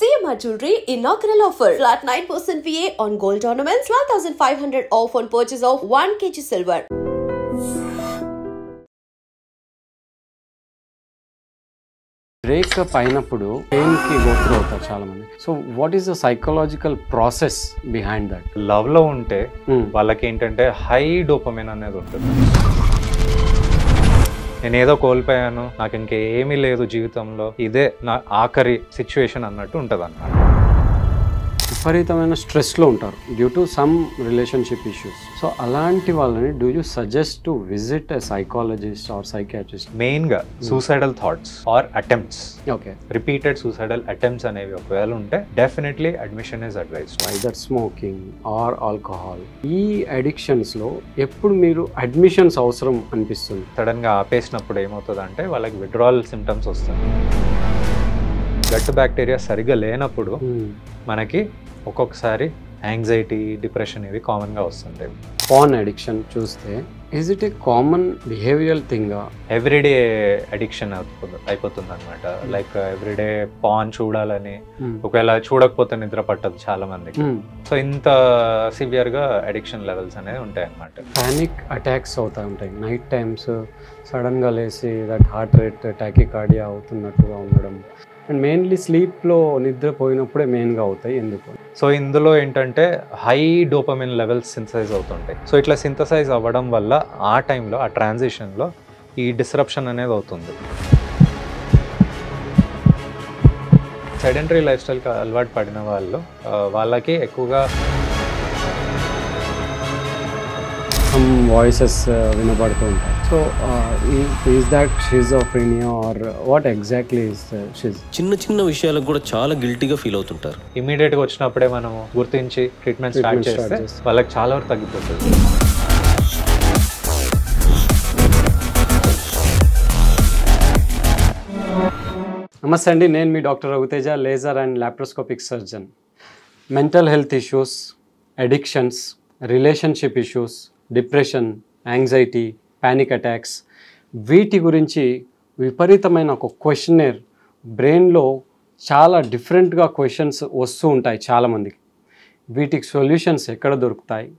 CMR Jewelry inaugural offer. Flat 9% VA on gold ornaments, 12,500 off on purchase of 1 kg silver. Breakup అయినప్పుడు పెయిన్కి go through అవుతారు చాలా మంది. So what is the psychological process behind that? లవ్లో ఉంటే వాళ్ళకి ఏంటంటే high dopamine అనేది ఉంటుంది. నేను ఏదో కోల్పోయాను, నాకు ఇంకేమీ లేదు జీవితంలో, ఇదే నా ఆఖరి సిచ్యువేషన్ అన్నట్టు ఉంటుంది అన్నమాట. విపరీతమైన స్ట్రెస్లో ఉంటారు due to some relationship issues. So అలాంటి వాళ్ళని do you suggest to visit a psychologist or psychiatrist? మెయిన్గా suicidal thoughts or attempts, okay, repeated suicidal attempts అనేవి ఒకవేళ ఉంటే definitely admission is advised. Either smoking or alcohol. ఈ అడిక్షన్స్లో ఎప్పుడు మీరు అడ్మిషన్స్ అవసరం అనిపిస్తుంది? సడన్గా ఆపేసినప్పుడు ఏమవుతుందంటే వాళ్ళకి విడ్రాల్ సిమ్టమ్స్ వస్తుంది. గట్ బ్యాక్టీరియా సరిగ్గా లేనప్పుడు మనకి ఒక్కొక్కసారి యాంగ్జైటీ, డిప్రెషన్ ఇవి కామన్గా వస్తుంటాయి. పాన్ అడిక్షన్ చూస్తే is it a common behavioural thing? Everyday addiction అయిపోతుంది అనమాట. లైక్ ఎవ్రీడే పాన్ చూడాలని, ఒకవేళ చూడకపోతే నిద్ర పట్టదు చాలా మందికి. సో ఇంత సివియర్గా అడిక్షన్ లెవెల్స్ అనేవి ఉంటాయి అన్నమాట. పానిక్ అటాక్స్ అవుతూ ఉంటాయి నైట్ టైమ్స్, సడన్గా లేచి దట్ హార్ట్ రేట్ టాకికార్డియా అవుతున్నట్టుగా ఉండడం, అండ్ మెయిన్లీ స్లీప్లో నిద్రపోయినప్పుడే మెయిన్గా అవుతాయి. ఎందుకు? సో ఇందులో ఏంటంటే హై డోపమైన్ లెవెల్స్ సింథసైజ్ అవుతుంటాయి. సో ఇట్లా సింథసైజ్ అవ్వడం వల్ల ఆ టైంలో, ఆ ట్రాన్సిషన్లో ఈ డిస్రప్షన్ అనేది అవుతుంది. సెడెంటరీ లైఫ్ స్టైల్కి అలవాటు పడిన వాళ్ళకి ఎక్కువగా వాయిసెస్ వినబడుతూ ఉంటాయి. So is that schizophrenia or what exactly is షిజ్? చిన్న చిన్న విషయాలకు కూడా చాలా గిల్టీగా ఫీల్ అవుతుంటారు. ఇమీడియట్గా వచ్చినప్పుడే మనము గుర్తించి ట్రీట్మెంట్ స్టార్ట్ చేస్తే వాళ్ళకి చాలా వరకు తగ్గిపోతుంది. నమస్తే అండి, నేను మీ doctor Raghuteja, laser and laparoscopic surgeon. Mental health issues, addictions, relationship issues, depression, anxiety, panic attacks, వీటి గురించి విపరీతమైన ఒక క్వశ్చనర్ బ్రెయిన్లో చాలా డిఫరెంట్గా క్వశ్చన్స్ వస్తూ ఉంటాయి చాలామందికి. వీటికి సొల్యూషన్స్ ఎక్కడ దొరుకుతాయి,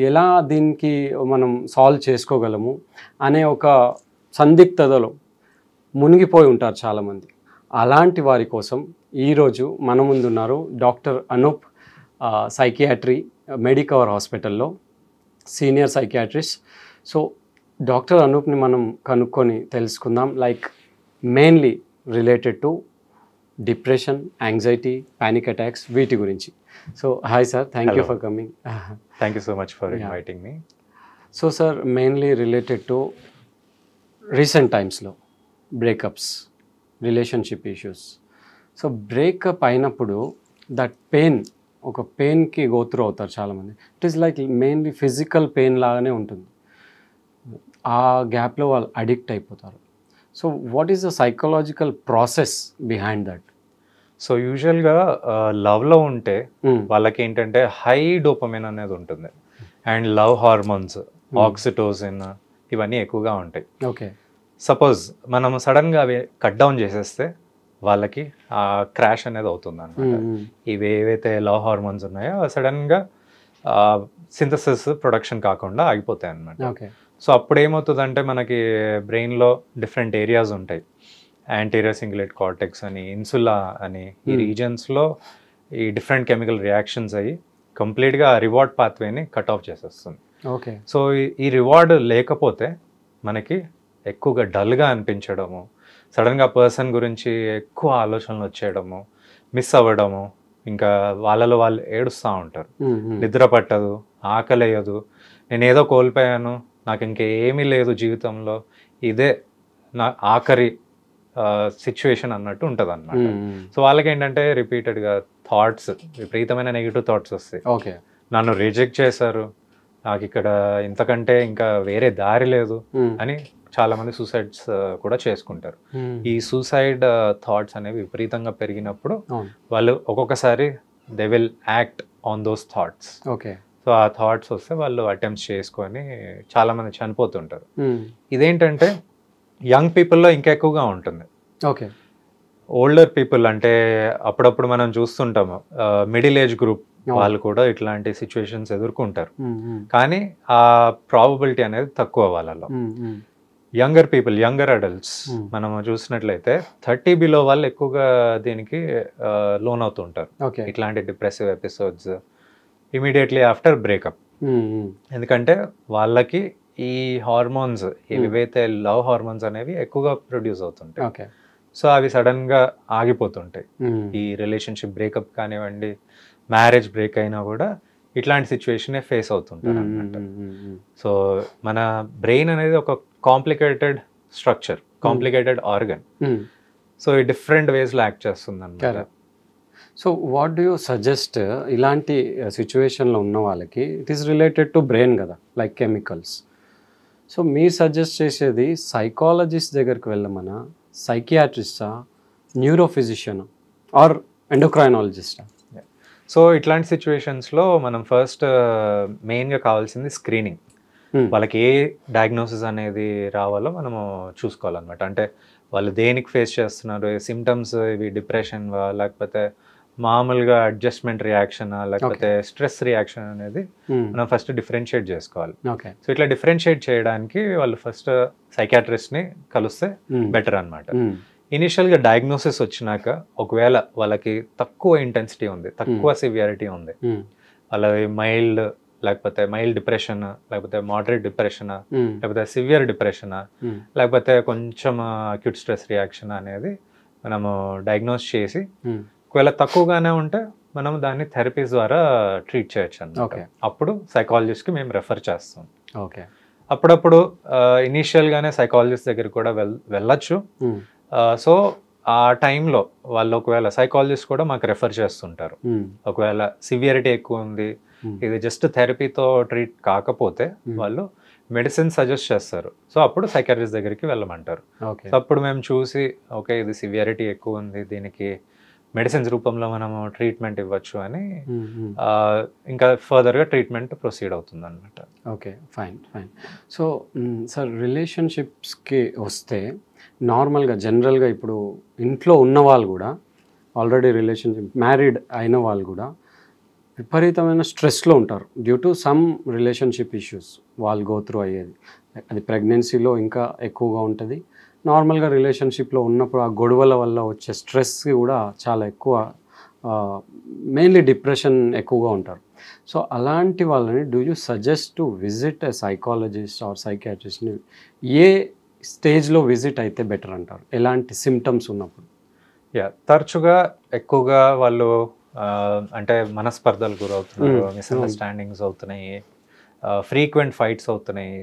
ఎలా దీనికి మనం సాల్వ్ చేసుకోగలము అనే ఒక సందిగ్ధతలో మునిగిపోయి ఉంటారు చాలామంది. అలాంటి వారి కోసం ఈరోజు మన ముందున్నారు డాక్టర్ అనూప్, సైకియాట్రీ, మెడికవర్ హాస్పిటల్లో సీనియర్ సైకియాట్రిస్ట్. సో డాక్టర్ అనూప్ని మనం కనుక్కొని తెలుసుకుందాం, like mainly related to depression, anxiety, panic attacks, వీటి గురించి. So hi sir, thank you for coming. Thank you so much for inviting me. So sir, mainly related to recent టైమ్స్లో breakups, relationship issues. So breakup అయినప్పుడు that pain, ఒక పెయిన్కి go through అవుతారు చాలామంది. It is like mainly physical pain లాగానే ఉంటుంది. ఆ గ్యాప్లో వాళ్ళు అడిక్ట్ అయిపోతారు. So what is the psychological process behind that? So యూజువల్గా లవ్లో ఉంటే వాళ్ళకి ఏంటంటే హై డోపమైన్ అనేది ఉంటుంది, అండ్ లవ్ హార్మోన్స్, ఆక్సిటోసిన్, ఇవన్నీ ఎక్కువగా ఉంటాయి. ఓకే, సపోజ్ మనం సడన్గా అవి కట్ డౌన్ చేసేస్తే వాళ్ళకి ఆ క్రాష్ అనేది అవుతుంది అనమాట. ఇవి ఏవైతే లవ్ హార్మోన్స్ ఉన్నాయో సడన్గా సింథసిస్, ప్రొడక్షన్ కాకుండా ఆగిపోతాయి అన్నమాట. ఓకే. సో అప్పుడు ఏమవుతుందంటే మనకి బ్రెయిన్లో డిఫరెంట్ ఏరియాస్ ఉంటాయి. యాంటీరియర్ సింగులేట్ కార్టెక్స్ అని, ఇన్సులా అని, ఈ రీజన్స్లో ఈ డిఫరెంట్ కెమికల్ రియాక్షన్స్ అయ్యి కంప్లీట్గా రివార్డ్ పాత్వేని కట్ ఆఫ్ చేసేస్తుంది. ఓకే. సో ఈ రివార్డ్ లేకపోతే మనకి ఎక్కువగా డల్గా అనిపించడము, సడన్గా పర్సన్ గురించి ఎక్కువ ఆలోచనలు వచ్చేయడము, మిస్ అవ్వడము, ఇంకా వాళ్ళలో వాళ్ళు ఏడుస్తూ ఉంటారు, నిద్ర పట్టదు, ఆకలేయదు, నేను ఏదో కోల్పోయాను, నాకు ఇంకేమీ లేదు జీవితంలో, ఇదే నా ఆఖరి సిచ్యువేషన్ అన్నట్టు ఉంటుంది అన్నమాట. సో వాళ్ళకి ఏంటంటే రిపీటెడ్గా థాట్స్, విపరీతమైన నెగిటివ్ థాట్స్ వస్తాయి. ఓకే, నన్ను రిజెక్ట్ చేశారు, నాకు ఇక్కడ ఇంతకంటే ఇంకా వేరే దారి లేదు అని చాలామంది సూసైడ్స్ కూడా చేసుకుంటారు. ఈ సూసైడ్ థాట్స్ అనేవి విపరీతంగా పెరిగినప్పుడు వాళ్ళు ఒక్కొక్కసారి they will act on those thoughts. Okay. So ఆ థాట్స్ వస్తే వాళ్ళు అటెంప్ట్స్ చేసుకొని చాలామంది చనిపోతుంటారు. ఇదేంటంటే యంగ్ పీపుల్లో ఇంకా ఎక్కువగా ఉంటుంది. ఓకే. ఓల్డర్ పీపుల్ అంటే అప్పుడప్పుడు మనం చూస్తుంటాము మిడిల్ ఏజ్ గ్రూప్ వాళ్ళు కూడా ఇట్లాంటి సిచ్యువేషన్స్ ఎదుర్కొంటారు. కానీ ఆ ప్రాబబిలిటీ అనేది తక్కువ వాళ్ళలో. యంగర్ పీపుల్, యంగర్ అడల్ట్స్ మనం చూసినట్లయితే 30 బిలో వాళ్ళు ఎక్కువగా దీనికి లోన్ అవుతుంటారు, ఇట్లాంటి depressive episodes immediately after breakup. ఎందుకంటే వాళ్ళకి ఈ హార్మోన్స్ ఏవైతే లవ్ హార్మోన్స్ అనేవి ఎక్కువగా ప్రొడ్యూస్ అవుతుంటాయి. సో అవి సడన్ గా ఆగిపోతుంటాయి. ఈ రిలేషన్షిప్ బ్రేకప్ కానివ్వండి, మ్యారేజ్ బ్రేక్ అయినా కూడా ఇట్లాంటి సిచ్యువేషన్ ఫేస్ అవుతుంటారు అన్నమాట. సో మన బ్రెయిన్ అనేది ఒక complicated structure, complicated organ. So ఈ డిఫరెంట్ వేస్లో యాక్ట్ చేస్తుంది అన్నమాట. So what do you suggest ఇలాంటి సిచ్యువేషన్లో ఉన్న వాళ్ళకి? It is related to brain కదా, లైక్ కెమికల్స్. సో మీరు సజెస్ట్ చేసేది సైకాలజిస్ట్ దగ్గరికి వెళ్ళమనా, సైకియాట్రిస్టా, న్యూరోఫిజిషియనా ఆర్ ఎండోక్రైనాలజిస్టా? సో ఇట్లాంటి సిచ్యువేషన్స్లో మనం ఫస్ట్ మెయిన్గా కావాల్సింది స్క్రీనింగ్. వాళ్ళకి ఏ డయాగ్నోసిస్ అనేది రావాలో మనము చూసుకోవాలన్నమాట. అంటే వాళ్ళు దేనికి ఫేస్ చేస్తున్నారు, సిమ్టమ్స్ ఇవి డిప్రెషన్ లేకపోతే మామూలుగా అడ్జస్ట్మెంట్ రియాక్షన్ లేకపోతే స్ట్రెస్ రియాక్షన్ అనేది మనం ఫస్ట్ డిఫరెన్షియేట్ చేసుకోవాలి. సో ఇట్లా డిఫరెన్షియేట్ చేయడానికి వాళ్ళు ఫస్ట్ సైకాట్రిస్ట్ని కలిస్తే బెటర్ అనమాట. ఇనిషియల్గా డయాగ్నోసిస్ వచ్చినాక ఒకవేళ వాళ్ళకి తక్కువ ఇంటెన్సిటీ ఉంది, తక్కువ సివియారిటీ ఉంది, వాళ్ళది మైల్డ్ లేకపోతే మైల్డ్ డిప్రెషన్, లేకపోతే మోడరేట్ డిప్రెషన్, లేకపోతే సివియర్ డిప్రెషన్, లేకపోతే కొంచెం అక్యూట్ స్ట్రెస్ రియాక్షన్ అనేది మనము డయాగ్నోస్ చేసి ఒకవేళ తక్కువగానే ఉంటే మనం దాన్ని థెరపీస్ ద్వారా ట్రీట్ చేయొచ్చు అన్నమాట. అప్పుడు సైకాలజిస్ట్కి మేము రెఫర్ చేస్తాం. అప్పుడప్పుడు ఇనీషియల్గానే సైకాలజిస్ట్ దగ్గర కూడా వెళ్ళొచ్చు. సో ఆ టైంలో వాళ్ళు ఒకవేళ సైకాలజిస్ట్ కూడా మాకు రెఫర్ చేస్తుంటారు. ఒకవేళ సివియరిటీ ఎక్కువ ఉంది, ఇది జస్ట్ థెరపీతో ట్రీట్ కాకపోతే వాళ్ళు మెడిసిన్ సజెస్ట్ చేస్తారు. సో అప్పుడు సైకాట్రిస్ట్ దగ్గరికి వెళ్ళమంటారు. సో అప్పుడు మేము చూసి ఓకే ఇది సివియరిటీ ఎక్కువ ఉంది, దీనికి మెడిసిన్స్ రూపంలో మనము ట్రీట్మెంట్ ఇవ్వచ్చు అని ఇంకా ఫర్దర్గా ట్రీట్మెంట్ ప్రొసీడ్ అవుతుంది అనమాట. Okay, fine. సో సార్, రిలేషన్షిప్స్కి వస్తే నార్మల్గా జనరల్గా ఇప్పుడు ఇంట్లో ఉన్న వాళ్ళు కూడా ఆల్రెడీ రిలేషన్షిప్ మ్యారీడ్ అయిన వాళ్ళు కూడా విపరీతమైన స్ట్రెస్లో ఉంటారు due to some relationship issues వాళ్ళు గో త్రూ అయ్యేది. అది ప్రెగ్నెన్సీలో ఇంకా ఎక్కువగా ఉంటుంది. నార్మల్గా రిలేషన్షిప్లో ఉన్నప్పుడు ఆ గొడవల వల్ల వచ్చే స్ట్రెస్ కూడా చాలా ఎక్కువ, మెయిన్లీ డిప్రెషన్ ఎక్కువగా ఉంటారు. సో అలాంటి వాళ్ళని do you suggest to visit a psychologist or సైకియాట్రిస్ట్ని? ఏ స్టేజ్లో విజిట్ అయితే బెటర్ అంటారు, ఎలాంటి సిమ్టమ్స్ ఉన్నప్పుడు? తరచుగా ఎక్కువగా వాళ్ళు అంటే మనస్పర్ధలు గురవుతున్నారు, మిస్అండర్స్టాండింగ్స్ అవుతున్నాయి, ఫ్రీక్వెంట్ ఫైట్స్ అవుతున్నాయి,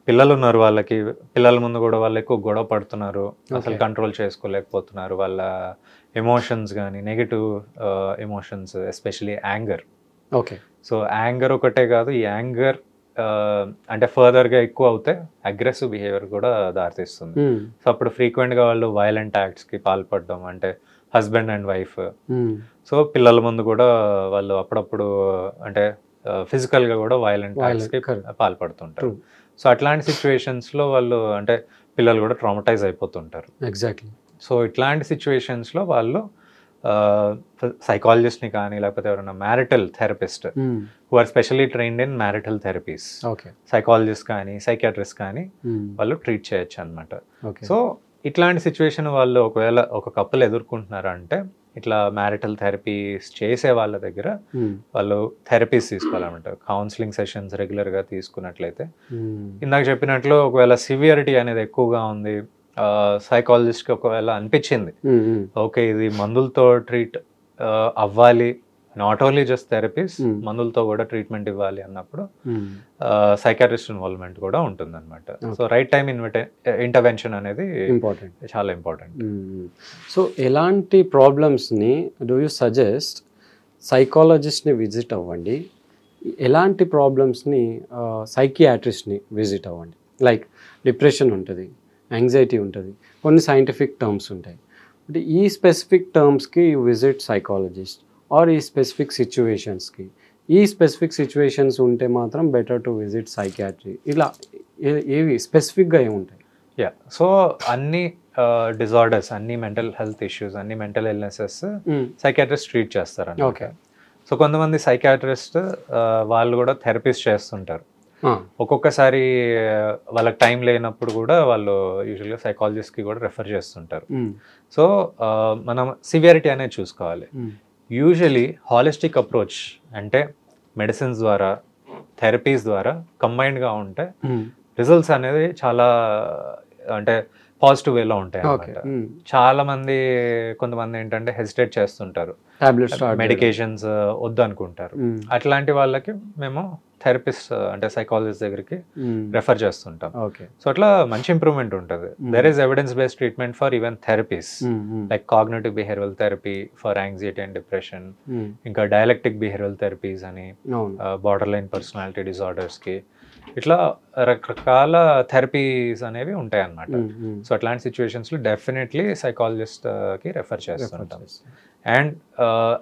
పిల్లలు ఉన్నారు వాళ్ళకి, పిల్లల ముందు కూడా వాళ్ళు ఎక్కువ గొడవ పడుతున్నారు, అసలు కంట్రోల్ చేసుకోలేకపోతున్నారు వాళ్ళ ఎమోషన్స్ కానీ, negative emotions, especially anger. So anger ఒకటే కాదు, ఈ యాంగర్ అంటే ఫర్దర్గా ఎక్కువ అవుతే అగ్రెసివ్ బిహేవియర్ కూడా దారితీస్తుంది. సో అప్పుడు ఫ్రీక్వెంట్గా వాళ్ళు వైలెంట్ యాక్ట్స్కి పాల్పడడం, అంటే హస్బెండ్ అండ్ వైఫ్. సో పిల్లల ముందు కూడా వాళ్ళు అప్పుడప్పుడు అంటే ఫిజికల్గా కూడా వైలెంట్ యాక్ట్స్కి పాల్పడుతుంటారు. సో అట్లాంటి సిచ్యువేషన్స్లో వాళ్ళు అంటే పిల్లలు కూడా ట్రామటైజ్ అయిపోతుంటారు. ఎగ్జాక్ట్లీ. సో ఇట్లాంటి సిచ్యువేషన్స్లో వాళ్ళు సైకాలజిస్ట్ని కానీ లేకపోతే ఎవరైనా marital therapist who are specially trained in marital therapies, psychologist కానీ సైకియాట్రిస్ట్ కానీ వాళ్ళు ట్రీట్ చేయొచ్చు అనమాట. సో ఇట్లాంటి సిచ్యువేషన్ వాళ్ళు ఒకవేళ ఒక కపుల్ ఎదుర్కొంటున్నారంటే ఇట్లా మ్యారిటల్ థెరపీస్ చేసే వాళ్ళ దగ్గర వాళ్ళు థెరపీస్ తీసుకోవాలన్నమాట. కౌన్సిలింగ్ సెషన్స్ రెగ్యులర్గా తీసుకున్నట్లయితే ఇందాక చెప్పినట్లు ఒకవేళ సివియరిటీ అనేది ఎక్కువగా ఉంది, సైకాలజిస్ట్కి ఒకవేళ అనిపించింది ఓకే ఇది మందులతో ట్రీట్ అవ్వాలి, నాట్ ఓన్లీ జస్ట్ థెరపీస్, మందులతో కూడా ట్రీట్మెంట్ ఇవ్వాలి అన్నప్పుడు సైకాట్రిస్ట్ ఇన్వాల్వ్మెంట్ కూడా ఉంటుంది అనమాట. సో రైట్ టైం ఇంటర్వెన్షన్ అనేది ఇంపార్టెంట్, చాలా ఇంపార్టెంట్. సో ఎలాంటి ప్రాబ్లమ్స్ని డూ యూ సజెస్ట్ సైకాలజిస్ట్ని విజిట్ అవ్వండి, ఎలాంటి ప్రాబ్లమ్స్ని సైకియాట్రిస్ట్ని విజిట్ అవ్వండి? లైక్ డిప్రెషన్ ఉంటుంది, యాంగ్జైటీ ఉంటుంది, కొన్ని సైంటిఫిక్ టర్మ్స్ ఉంటాయి. అంటే ఈ స్పెసిఫిక్ టర్మ్స్కి యూ విజిట్ సైకాలజిస్ట్ ఆర్ ఈ స్పెసిఫిక్ సిచ్యువేషన్స్కి, ఈ స్పెసిఫిక్ సిచ్యువేషన్స్ ఉంటే మాత్రం బెటర్ టు విజిట్ సైకియాట్రీ, ఇలా ఏవి స్పెసిఫిక్గా ఏముంటాయి? సో అన్ని డిజార్డర్స్, అన్ని మెంటల్ హెల్త్ ఇష్యూస్, అన్ని మెంటల్ ఇల్నెసెస్ సైకాట్రిస్ట్ ట్రీట్ చేస్తారు. ఓకే. సో కొంతమంది సైకాట్రిస్ట్ వాళ్ళు కూడా థెరపీస్ చేస్తుంటారు. ఒక్కొక్కసారి వాళ్ళకి టైం లేనప్పుడు కూడా వాళ్ళు యూజువల్గా సైకాలజిస్ట్కి కూడా రెఫర్ చేస్తుంటారు. సో మనం సివియారిటీ అనేది చూసుకోవాలి. యూజువలీ హాలిస్టిక్ అప్రోచ్ అంటే మెడిసిన్స్ ద్వారా, థెరపీస్ ద్వారా కంబైన్డ్గా ఉంటే రిజల్ట్స్ అనేది చాలా అంటే పాజిటివ్ వేలో ఉంటాయి అన్నమాట. చాలా మంది కొంతమంది ఏంటంటే హెసిటేట్ చేస్తుంటారు, మెడికేషన్స్ వద్దు అనుకుంటారు. అట్లాంటి వాళ్ళకి మేము థెరపిస్ట్ అంటే సైకాలజిస్ట్ దగ్గరికి రెఫర్ చేస్తుంటాం. సో అట్లా మంచి ఇంప్రూవ్మెంట్ ఉంటుంది. There is evidence based treatment for even therapies like cognitive behavioural therapy for anxiety and depression, ఇంకా డైలెక్టిక్ బిహేవియరల్ థెరపీస్ అని బార్డర్ లైన్ పర్సనాలిటీ డిజార్డర్స్ కి, ఇట్లా రకరకాల థెరపీస్ అనేవి ఉంటాయి అన్నమాట. సో అట్లాంటి సిచ్యువేషన్స్ లో డెఫినెట్లీ సైకాలజిస్ట్ కి రెఫర్ చేస్తుంటాం. అండ్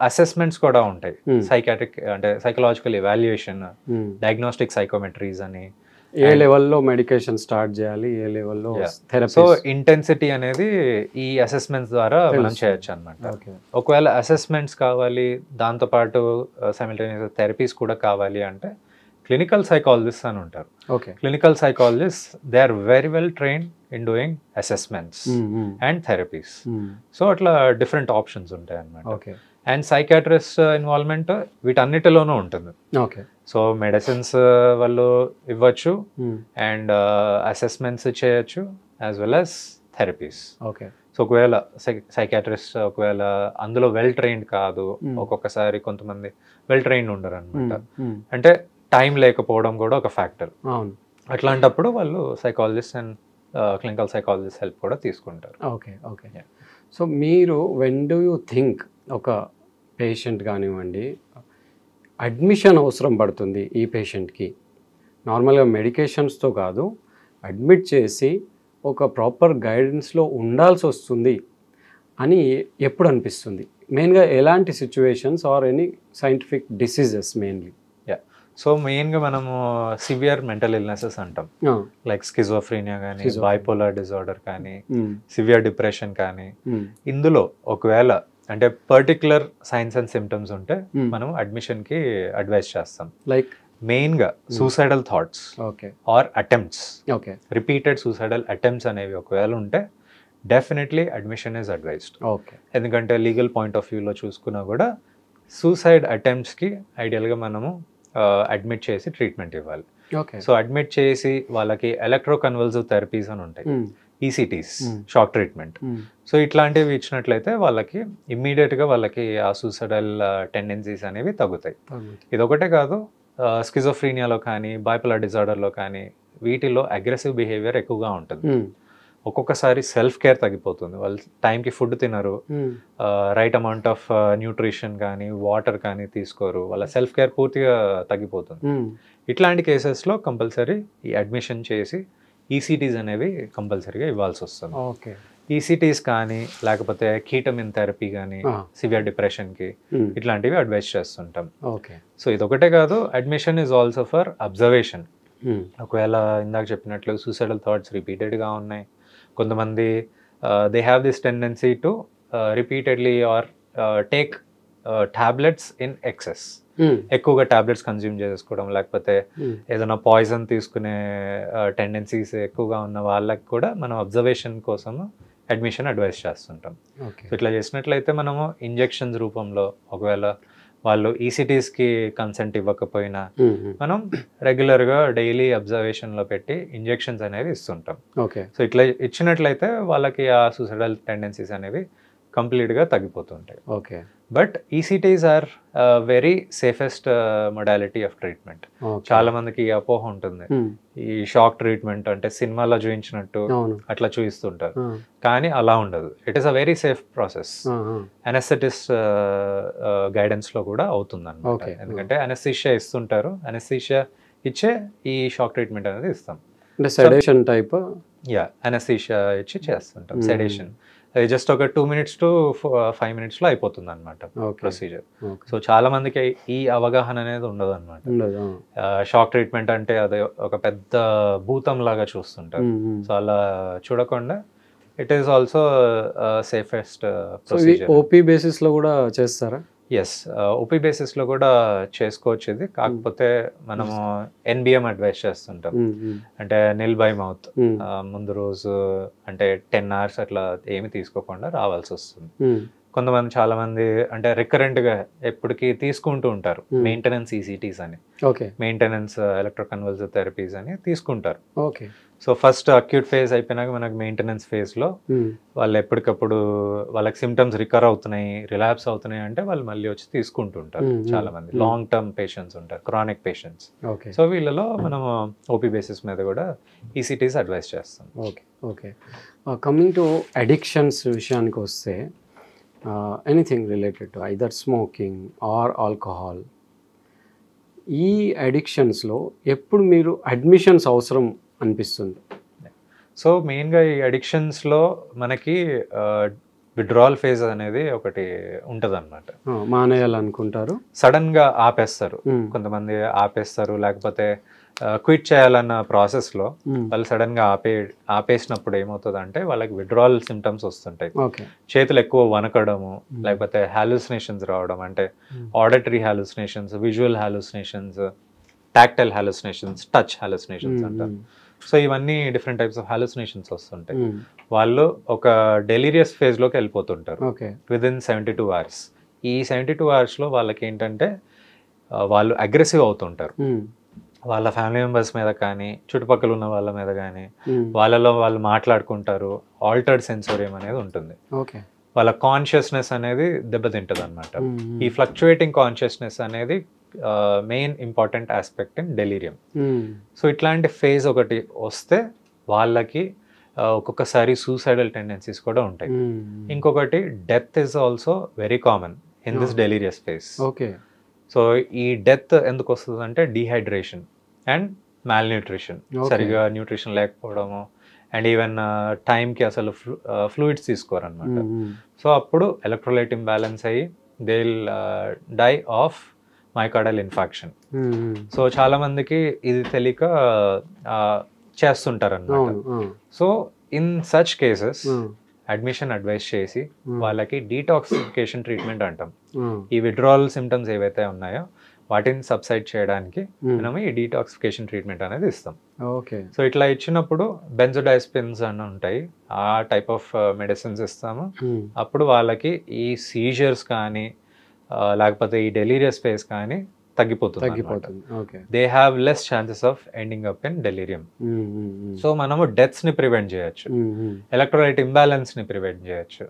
అసెస్మెంట్స్ కూడా ఉంటాయి, సైకాట్రిక్ అంటే సైకలాజికల్ ఎవాల్యుయేషన్, డయాగ్నోస్టిక్ సైకోమెట్రీస్ అని. ఏ లెవెల్లో మెడికేషన్ స్టార్ట్ చేయాలి, ఏ లెవెల్లో థెరపీ. సో ఇంటెన్సిటీ అనేది ఈ అసెస్మెంట్స్ ద్వారా మనం చేయొచ్చు అనమాట. ఒకవేళ అసెస్మెంట్స్ కావాలి, దాంతోపాటు సైమల్టేనియస్ థెరపీస్ కూడా కావాలి అంటే క్లినికల్ సైకాలజిస్ట్ అని ఉంటారు. Clinical psychologist they are very well trained in doing assessments and therapies. So అట్లా డిఫరెంట్ ఆప్షన్స్ ఉంటాయి అన్నమాట. అండ్ సైకాట్రిస్ట్ ఇన్వాల్వ్మెంట్ వీటన్నిటిలోనూ ఉంటుంది. సో మెడిసిన్స్ వాళ్ళు ఇవ్వచ్చు, అండ్ అసెస్మెంట్స్ చేయొచ్చు, as well as therapies. So ఒకవేళ సైకాట్రిస్ట్ ఒకవేళ అందులో వెల్ ట్రైన్డ్ కాదు, ఒక్కొక్కసారి కొంతమంది వెల్ ట్రైన్డ్ ఉండరు అనమాట. అంటే టైం లేకపోవడం కూడా ఒక ఫ్యాక్టర్. అట్లాంటప్పుడు వాళ్ళు psychologist and clinical psychologist help కూడా తీసుకుంటారు. సో మీరు వెన్ డూ యూ థింక్ ఒక పేషెంట్ కానివ్వండి అడ్మిషన్ అవసరం పడుతుంది ఈ పేషెంట్కి? నార్మల్గా మెడికేషన్స్తో కాదు, అడ్మిట్ చేసి ఒక ప్రాపర్ గైడెన్స్లో ఉండాల్సి వస్తుంది అని ఎప్పుడు అనిపిస్తుంది? మెయిన్గా ఎలాంటి situations or any scientific diseases mainly? So మెయిన్గా మనము సివియర్ మెంటల్ ఇల్నెసెస్ అంటాం, లైక్ స్కిజోఫ్రీనియా కానీ, బైపోలార్ డిజార్డర్ కానీ, సివియర్ డిప్రెషన్ కానీ. ఇందులో ఒకవేళ అంటే పర్టికులర్ సైన్స్ అండ్ సిమ్టమ్స్ ఉంటే మనం అడ్మిషన్కి అడ్వైస్ చేస్తాం. లైక్ మెయిన్గా suicidal thoughts or attempts, repeated suicidal attempts అనేవి ఒకవేళ ఉంటే డెఫినెట్లీ అడ్మిషన్ ఈజ్ అడ్వైజ్డ్. ఎందుకంటే లీగల్ పాయింట్ ఆఫ్ వ్యూలో చూసుకున్నా కూడా సూసైడ్ అటెంప్ట్స్కి ఐడియల్గా మనము అడ్మిట్ చేసి ట్రీట్మెంట్ ఇవ్వాలి. సో అడ్మిట్ చేసి వాళ్ళకి ఎలక్ట్రోకన్వల్సివ్ థెరపీస్ అని ఉంటాయి, ఈసీటీస్, షాక్ ట్రీట్మెంట్. సో ఇట్లాంటివి ఇచ్చినట్లయితే వాళ్ళకి ఇమ్మీడియట్గా వాళ్ళకి ఆ సూసైడల్ టెండెన్సీస్ అనేవి తగ్గుతాయి. ఇదొకటే కాదు, స్కిజోఫ్రీనియాలో కానీ, బైపోలార్ డిజార్డర్లో కానీ వీటిలో అగ్రెసివ్ బిహేవియర్ ఎక్కువగా ఉంటుంది. ఒక్కొక్కసారి సెల్ఫ్ కేర్ తగ్గిపోతుంది, వాళ్ళు టైంకి ఫుడ్ తినరు, రైట్ అమౌంట్ ఆఫ్ న్యూట్రిషన్ కానీ వాటర్ కానీ తీసుకోరు, వాళ్ళ సెల్ఫ్ కేర్ పూర్తిగా తగ్గిపోతుంది. ఇట్లాంటి కేసెస్లో కంపల్సరీ ఈ అడ్మిషన్ చేసి ఈసీటీస్ అనేవి కంపల్సరీగా ఇవ్వాల్సి వస్తుంది. ఈసీటీస్ కానీ లేకపోతే కీటమిన్ థెరపీ కానీ సివియర్ డిప్రెషన్కి ఇట్లాంటివి అడ్వైస్ చేస్తుంటాం. సో ఇదొకటే కాదు, admission is also for observation. ఒకవేళ ఇందాక చెప్పినట్లు సూసైడల్ థాట్స్ రిపీటెడ్గా ఉన్నాయి, కొంతమంది they have this tendency to repeatedly or take tablets in excess, ఎక్కువగా టాబ్లెట్స్ కన్జ్యూమ్ చేసుకోవడం, లేకపోతే ఏదైనా పాయిజన్ తీసుకునే టెండెన్సీస్ ఎక్కువగా ఉన్న వాళ్ళకి కూడా మనం అబ్జర్వేషన్ కోసము అడ్మిషన్ అడ్వైస్ చేస్తుంటాం. సో ఇట్లా చేసినట్లయితే మనము ఇంజెక్షన్స్ రూపంలో ఒకవేళ వాళ్ళు ఈసీటీస్కి కన్సెంట్ ఇవ్వకపోయినా మనం రెగ్యులర్గా డైలీ అబ్జర్వేషన్లో పెట్టి ఇంజెక్షన్స్ అనేవి ఇస్తుంటాం. సో ఇట్లా ఇచ్చినట్లయితే వాళ్ళకి ఆ సూసైడల్ టెండెన్సీస్ అనేవి కంప్లీట్గా తగ్గిపోతుంటాయి. But ECTs are very safest modality of treatment. చాలా మందికి అపోహ ఉంటుంది, ఈ షాక్ ట్రీట్మెంట్ అంటే సినిమాలో చూపించినట్టు అట్లా చూపిస్తుంటారు, కానీ అలా ఉండదు. It is a very safe process. Anaesthetist guidance లో కూడా అవుతుంది అన్నమాట. ఎందుకంటే అనెస్థీషియా ఇస్తుంటారు, అనెస్థీషియా ఇచ్చే ఈ షాక్ ట్రీట్మెంట్ అనేది ఇస్తాం. సెడేషన్ టైప్, అనెస్థీషియా ఇచ్చి చేస్తుంటాం సెడేషన్. అది జస్ట్ ఒక 2 minutes to 5 minutes లో అయిపోతుంది అనమాట ప్రొసీజర్. సో చాలా మందికి ఈ అవగాహన అనేది ఉండదు అనమాట. షాక్ ట్రీట్మెంట్ అంటే అది ఒక పెద్ద భూతం లాగా చూస్తుంటారు. సో అలా చూడకుండా it is also safest so ఇది ఓపీ బేసిస్లో కూడా చేస్తారా? ఎస్, ఓపీ బేసిస్లో కూడా చేసుకోవచ్చు ఇది. కాకపోతే మనము ఎన్బిఎం అడ్వైస్ చేస్తుంటాం, అంటే నిల్ బై మౌత్. ముందు రోజు అంటే 10 hours అట్లా ఏమి తీసుకోకుండా రావాల్సి వస్తుంది. కొంతమంది చాలా మంది అంటే రికరెంట్ గా ఎప్పటికీ తీసుకుంటూ ఉంటారు మెయింటెనెన్స్ ఈసీటీస్ అని, మెయింటెనెన్స్ ఎలక్ట్రోకన్వల్సివ్ థెరపీస్ అని తీసుకుంటారు. సో ఫస్ట్ అక్యూట్ ఫేజ్ అయిపోయినాక మనకు మెయింటెనెన్స్ ఫేజ్ లో వాళ్ళు ఎప్పటికప్పుడు వాళ్ళకి సిమ్టమ్స్ రికవర్ అవుతున్నాయి, రిలాప్స్ అవుతున్నాయి అంటే వాళ్ళు మళ్ళీ వచ్చి తీసుకుంటుంటారు. చాలా మంది లాంగ్ టర్మ్ పేషెంట్స్ ఉంటారు, క్రానిక్ పేషెంట్స్. సో వీళ్ళలో మనం ఓపీ బేసిస్ మీద కూడా ఈసీటీస్ అడ్వైస్ చేస్తాం. ఓకే. కమింగ్ టు అడిక్షన్స్ విషయానికి వస్తే, anything related to either smoking or alcohol, ఈ అడిక్షన్స్లో ఎప్పుడు మీరు అడ్మిషన్స్ అవసరం అనిపిస్తుంది? సో మెయిన్గా ఈ అడిక్షన్స్లో మనకి విడ్రాల్ ఫేజ్ అనేది ఒకటి ఉంటుంది అనమాట. మానేయాలనుకుంటారు, సడన్గా ఆపేస్తారు, కొంతమంది ఆపేస్తారు. లేకపోతే క్విట్ చేయాలన్న ప్రాసెస్లో వాళ్ళు సడన్గా ఆపేసినప్పుడు ఏమవుతుంది అంటే వాళ్ళకి విడ్రాల్ సిమ్టమ్స్ వస్తుంటాయి. చేతులు ఎక్కువ వనకడము, లేకపోతే హాలుసినేషన్స్ రావడం, అంటే auditory hallucinations, visual hallucinations, tactile hallucinations, touch hallucinations అంటారు. సో ఇవన్నీ డిఫరెంట్ టైప్స్ ఆఫ్ హాలుసినేషన్స్ వస్తుంటాయి. వాళ్ళు ఒక డెలీరియస్ ఫేజ్లోకి వెళ్ళిపోతుంటారు విదిన్ 72 hours. ఈ 72 hoursలో వాళ్ళకి ఏంటంటే వాళ్ళు అగ్రెసివ్ అవుతుంటారు. వాళ్ళ ఫ్యామిలీ మెంబర్స్ మీద కానీ, చుట్టుపక్కల ఉన్న వాళ్ళ మీద కానీ, వాళ్ళలో వాళ్ళు మాట్లాడుకుంటారు. ఆల్టర్డ్ సెన్సోరియం అనేది ఉంటుంది, వాళ్ళ కాన్షియస్నెస్ అనేది దెబ్బతింటుంది అనమాట. ఈ ఫ్లక్చువేటింగ్ కాన్షియస్నెస్ అనేది main important aspect in delirium. So ఇట్లాంటి ఫేజ్ ఒకటి వస్తే వాళ్ళకి ఒక్కొక్కసారి సూసైడల్ టెండెన్సీస్ కూడా ఉంటాయి. ఇంకొకటి death is also very common in this delirious phase. So ఈ డెత్ ఎందుకు వస్తుంది అంటే డీహైడ్రేషన్ అండ్ మాల్న్యూట్రిషన్, సరిగా న్యూట్రిషన్ లేకపోవడము, అండ్ ఈవెన్ టైంకి అసలు ఫ్లూయిడ్స్ తీసుకోరనమాట. సో అప్పుడు ఎలక్ట్రోలైట్ ఇంబ్యాలెన్స్ అయ్యి they will die of myocardial infarction. So చాలా మందికి ఇది తెలియక చేస్తుంటారు అన్నమాట. So in such cases admission advice చేసి వాళ్ళకి డీటాక్సిఫికేషన్ ట్రీట్మెంట్ అంటాం. ఈ విడ్రాల్ సిమ్టమ్స్ ఏవైతే ఉన్నాయో వాటిని సబ్సైడ్ చేయడానికి మనం ఈ డీటాక్సిఫికేషన్ ట్రీట్మెంట్ అనేది ఇస్తాం. సో ఇట్లా ఇచ్చినప్పుడు బెంజోడైస్పిన్స్ అని ఉంటాయి, ఆ టైప్ ఆఫ్ మెడిసిన్స్ ఇస్తాము. అప్పుడు వాళ్ళకి ఈ సీజర్స్ కానీ లేకపోతే ఈ డెలీరియస్ ఫేజ్ కానీ తగ్గిపోతుంది. They have less chances of ending up in delirium. So మనము డెత్స్ ని ప్రివెంట్ చేయొచ్చు, ఎలక్ట్రోలైట్ ఇంబ్యాలెన్స్ ని ప్రివెంట్ చేయొచ్చు.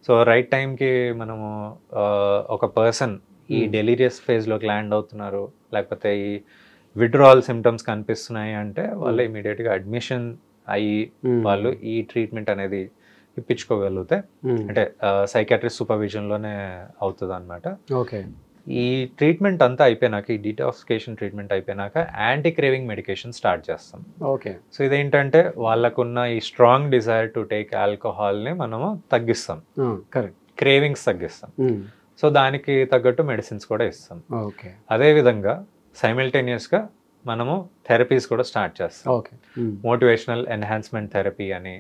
సో రైట్ టైంకి మనము ఒక పర్సన్ ఈ డెలీరియస్ ఫేజ్లోకి ల్యాండ్ అవుతున్నారు, లేకపోతే ఈ విడ్రాల్ సిమ్టమ్స్ కనిపిస్తున్నాయి అంటే వాళ్ళు ఇమీడియట్గా అడ్మిషన్ అయ్యి వాళ్ళు ఈ ట్రీట్మెంట్ అనేది ఇప్పించుకోగలిగితే, అంటే సైకాట్రిస్ట్ సూపర్విజన్లోనే అవుతుంది అనమాట. ఈ ట్రీట్మెంట్ అంతా అయిపోయినాక, ఈ డీటాక్సిఫికేషన్ ట్రీట్మెంట్ అయిపోయినాక యాంటీ క్రేవింగ్ మెడికేషన్ స్టార్ట్ చేస్తాం. సో ఇదేంటంటే వాళ్ళకున్న ఈ స్ట్రాంగ్ డిజైర్ టు టేక్ ఆల్కహాల్ని మనము తగ్గిస్తాం, క్రేవింగ్స్ తగ్గిస్తాం. సో దానికి తగ్గట్టు మెడిసిన్స్ కూడా ఇస్తాం. అదేవిధంగా సైమిల్టేనియస్గా మనము థెరపీస్ కూడా స్టార్ట్ చేస్తాం. మోటివేషనల్ ఎన్హాన్స్మెంట్ థెరపీ అని,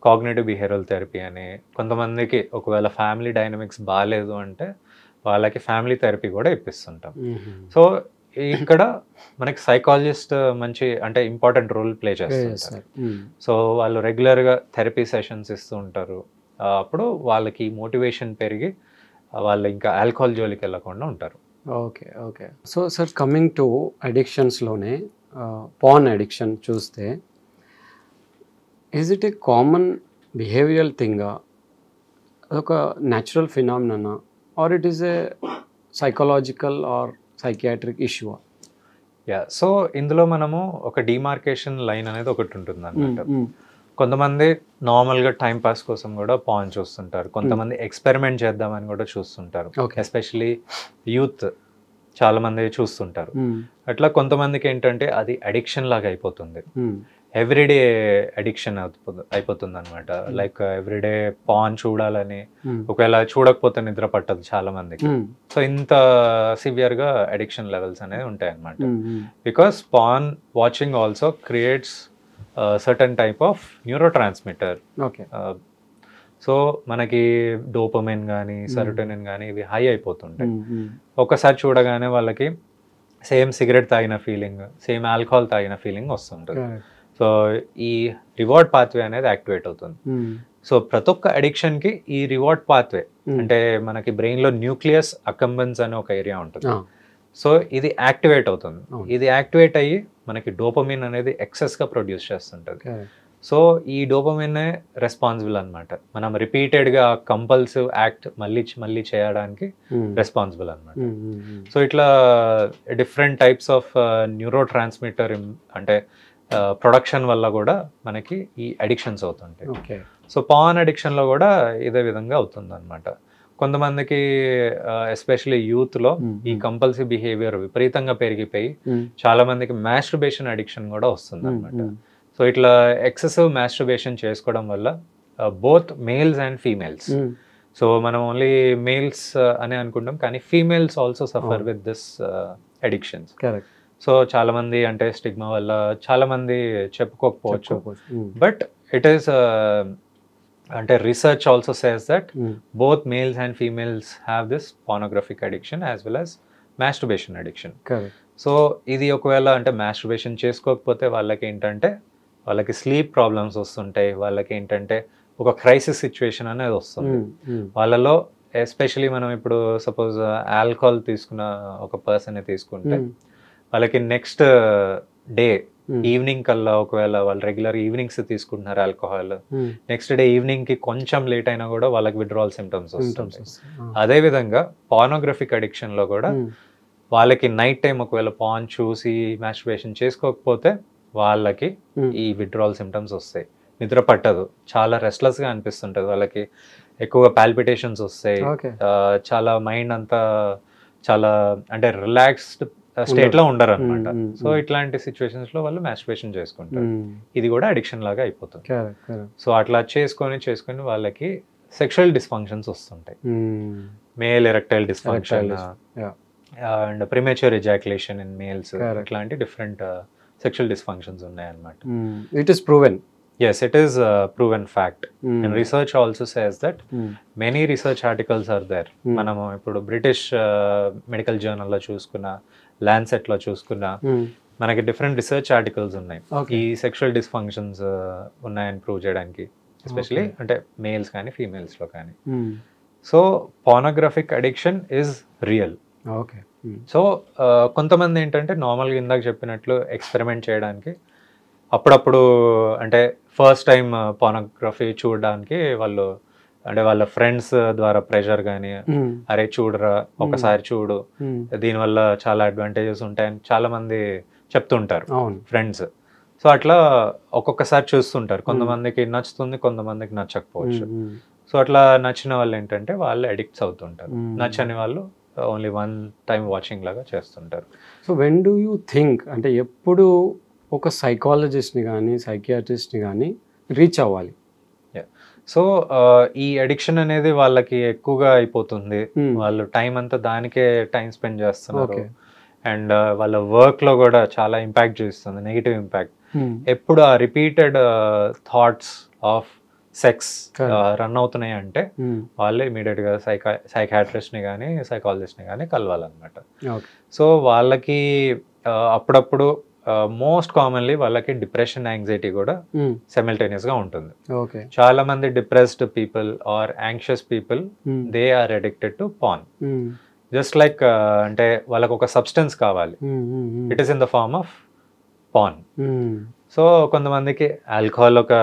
కాగ్నిటివ్ బిహేవియరల్ థెరపీ అని. కొంతమందికి ఒకవేళ ఫ్యామిలీ డైనమిక్స్ బాగాలేదు అంటే వాళ్ళకి ఫ్యామిలీ థెరపీ కూడా ఇప్పిస్తుంటాం. సో ఇక్కడ మనకి సైకాలజిస్ట్ మంచి అంటే ఇంపార్టెంట్ రోల్ ప్లే చేస్తుంటారు. సో వాళ్ళు రెగ్యులర్గా థెరపీ సెషన్స్ ఇస్తూ ఉంటారు. అప్పుడు వాళ్ళకి మోటివేషన్ పెరిగి వాళ్ళు ఇంకా ఆల్కహాల్ జోలికి వెళ్ళకుండా ఉంటారు. Okay. So sir, coming to అడిక్షన్స్లోనే పాన్ అడిక్షన్ చూస్తే, is it a common behavioural థింగా, అదొక natural phenomena, or it is a psychological or psychiatric issue? So ఇందులో మనము ఒక డిమార్కేషన్ లైన్ అనేది ఒకటి ఉంటుంది అన్నమాట. కొంతమంది నార్మల్గా టైం పాస్ కోసం కూడా పాన్ చూస్తుంటారు, కొంతమంది ఎక్స్పెరిమెంట్ చేద్దామని కూడా చూస్తుంటారు. ఎస్పెషలీ యూత్ చాలా మంది చూస్తుంటారు. అట్లా కొంతమందికి ఏంటంటే అది అడిక్షన్ లాగా అయిపోతుంది, ఎవ్రీడే అడిక్షన్ అయిపోతుంది అనమాట. లైక్ ఎవ్రీడే పాన్ చూడాలని, ఒకవేళ చూడకపోతే నిద్ర పట్టదు చాలా మందికి. సో ఇంత సివియర్గా అడిక్షన్ లెవెల్స్ అనేవి ఉంటాయి అనమాట. Because pan watching also creates certain type of neurotransmitter, so మనకి డోపమైన్ కానీ సెరోటోనిన్ కానీ ఇవి హై అయిపోతుంటాయి. ఒక్కసారి చూడగానే వాళ్ళకి సేమ్ సిగరెట్ తాగిన ఫీలింగ్, సేమ్ ఆల్కహాల్ తాగిన ఫీలింగ్ వస్తుంటుంది. సో ఈ రివార్డ్ పాత్వే అనేది యాక్టివేట్ అవుతుంది. సో ప్రతి ఒక్క అడిక్షన్కి ఈ రివార్డ్ పాత్వే అంటే మనకి బ్రెయిన్లో న్యూక్లియస్ అకంబెన్స్ అనే ఒక ఏరియా ఉంటుంది. సో ఇది యాక్టివేట్ అవుతుంది. ఇది యాక్టివేట్ అయ్యి మనకి డోపమిన్ అనేది ఎక్సెస్గా ప్రొడ్యూస్ చేస్తుంటుంది. సో ఈ డోపమిన్ రెస్పాన్సిబుల్ అనమాట. మనం రిపీటెడ్గా కంపల్సివ్ యాక్ట్ మళ్ళీ చేయడానికి రెస్పాన్సిబుల్ అనమాట. సో ఇట్లా different types of neuro transmitter అంటే ప్రొడక్షన్ వల్ల కూడా మనకి ఈ అడిక్షన్స్ అవుతుంటాయి. సో పాన్ అడిక్షన్లో కూడా ఇదే విధంగా అవుతుంది అనమాట. కొంతమందికి ఎస్పెషల్లీ యూత్లో ఈ కంపల్సివ్ బిహేవియర్ విపరీతంగా పెరిగిపోయి చాలా మందికి మాస్టర్బేషన్ అడిక్షన్ కూడా వస్తుంది అనమాట. సో ఇట్లా ఎక్సెసివ్ మాస్టర్బేషన్ చేసుకోవడం వల్ల both males and females, so మనం ఓన్లీ మేల్స్ అని అనుకుంటాం కానీ females also suffer with this addictions. So చాలా మంది అంటే స్టిగ్మా వల్ల చాలా మంది చెప్పుకోకపోవచ్చు, బట్ ఇట్ ఈస్ అంటే research also says that both males and females have this pornographic addiction as well as masturbation addiction. So ఇది ఒకవేళ అంటే మాస్టర్బేషన్ చేసుకోకపోతే వాళ్ళకి ఏంటంటే వాళ్ళకి స్లీప్ ప్రాబ్లమ్స్ వస్తుంటాయి, వాళ్ళకి ఏంటంటే ఒక క్రైసిస్ సిచ్యువేషన్ అనేది వస్తుంది వాళ్ళలో. ఎస్పెషలీ మనం ఇప్పుడు సపోజ్ ఆల్కహాల్ తీసుకున్న ఒక పర్సన్ తీసుకుంటే వాళ్ళకి నెక్స్ట్ డే ఈవినింగ్ కల్లా ఒకవేళ వాళ్ళు రెగ్యులర్ ఈవినింగ్స్ తీసుకుంటున్నారు ఆల్కహాల్, నెక్స్ట్ డే ఈవినింగ్ కి కొంచెం లేట్ అయినా కూడా వాళ్ళకి విత్డ్రావల్ సిమ్టమ్స్ వస్తుంటాయి. అదే విధంగా పార్నోగ్రఫిక్ అడిక్షన్ లో కూడా వాళ్ళకి నైట్ టైం ఒకవేళ పాన్ చూసి మాస్టర్బేషన్ చేసుకోకపోతే వాళ్ళకి ఈ విత్డ్రావల్ సిమ్టమ్స్ వస్తాయి. నిద్ర పట్టదు, చాలా రెస్ట్లెస్ గా అనిపిస్తుంటది వాళ్ళకి, ఎక్కువగా పాల్పిటేషన్స్ వస్తాయి, చాలా మైండ్ అంతా చాలా అంటే రిలాక్స్డ్ స్టేట్ లో ఉండరు అనమాట. సో ఇట్లాంటి సిచ్యువేషన్స్ లో వాళ్ళు మాస్టర్బేషన్ చేసుకుంటారు. ఇది కూడా అడిక్షన్ లాగా అయిపోతుంది. సో అట్లా చేసుకొని వాళ్ళకి సెక్షువల్ డిస్ఫంక్షన్స్ వస్తుంటాయి. Male erectile dysfunction and premature ejaculation in males, ఇట్లాంటి డిఫరెంట్ సెక్షువల్ డిస్ఫంక్షన్స్ ఉన్నాయి అన్నమాట. It is proven. Yes, it is a proven fact. And research also says that many research articles are there. మనము ఇప్పుడు British medical జర్నల్లో చూసుకున్న, ల్యాన్సెట్లో చూసుకున్న మనకి different research articles ఉన్నాయి ఈ సెక్షువల్ డిస్ఫంక్షన్స్ ఉన్నాయని ప్రూవ్ చేయడానికి, ఎస్పెషలీ అంటే మేల్స్ కానీ ఫీమేల్స్లో కానీ. So pornographic addiction is real. So కొంతమంది ఏంటంటే నార్మల్గా ఇందాక చెప్పినట్లు ఎక్స్పెరిమెంట్ చేయడానికి అప్పుడప్పుడు అంటే ఫస్ట్ టైం పార్నోగ్రఫీ చూడడానికి వాళ్ళు అంటే వాళ్ళ ఫ్రెండ్స్ ద్వారా ప్రెషర్ కానీ, అరే చూడరా ఒకసారి చూడు దీనివల్ల చాలా అడ్వాంటేజెస్ ఉంటాయని చాలా మంది చెప్తుంటారు ఫ్రెండ్స్. సో అట్లా ఒక్కొక్కసారి చూస్తుంటారు, కొంతమందికి నచ్చుతుంది, కొంతమందికి నచ్చకపోవచ్చు. సో అట్లా నచ్చిన వాళ్ళు ఏంటంటే వాళ్ళు అడిక్ట్స్ అవుతుంటారు, నచ్చని వాళ్ళు ఓన్లీ వన్ టైం వాచింగ్ లాగా చేస్తుంటారు. So when do you think అంటే ఎప్పుడు ఒక సైకాలజిస్ట్ని కానీ సైకియాట్రిస్ట్ని కానీ రీచ్ అవ్వాలి? సో ఈ అడిక్షన్ అనేది వాళ్ళకి ఎక్కువగా అయిపోతుంది, వాళ్ళు టైం అంతా దానికే టైం స్పెండ్ చేస్తున్నారు, అండ్ వాళ్ళ వర్క్లో కూడా చాలా ఇంపాక్ట్ చూస్తుంది, నెగిటివ్ ఇంపాక్ట్. ఎప్పుడు ఆ repeated thoughts of sex run అవుతున్నాయి అంటే వాళ్ళే ఇమీడియట్గా సైకాట్రిస్ట్ని కానీ సైకాలజిస్ట్ని కానీ కలవాలన్నమాట. సో వాళ్ళకి అప్పుడప్పుడు మోస్ట్ కామన్లీ వాళ్ళకి డిప్రెషన్, యాంగ్జైటీ కూడా సైమల్టేనియస్ గా ఉంటుంది. చాలా మంది depressed people or anxious people they are addicted to paan. Just like అంటే వాళ్ళకి ఒక సబ్స్టెన్స్ కావాలి, it is in the form of paan. So కొంతమందికి ఆల్కహాల్ ఒక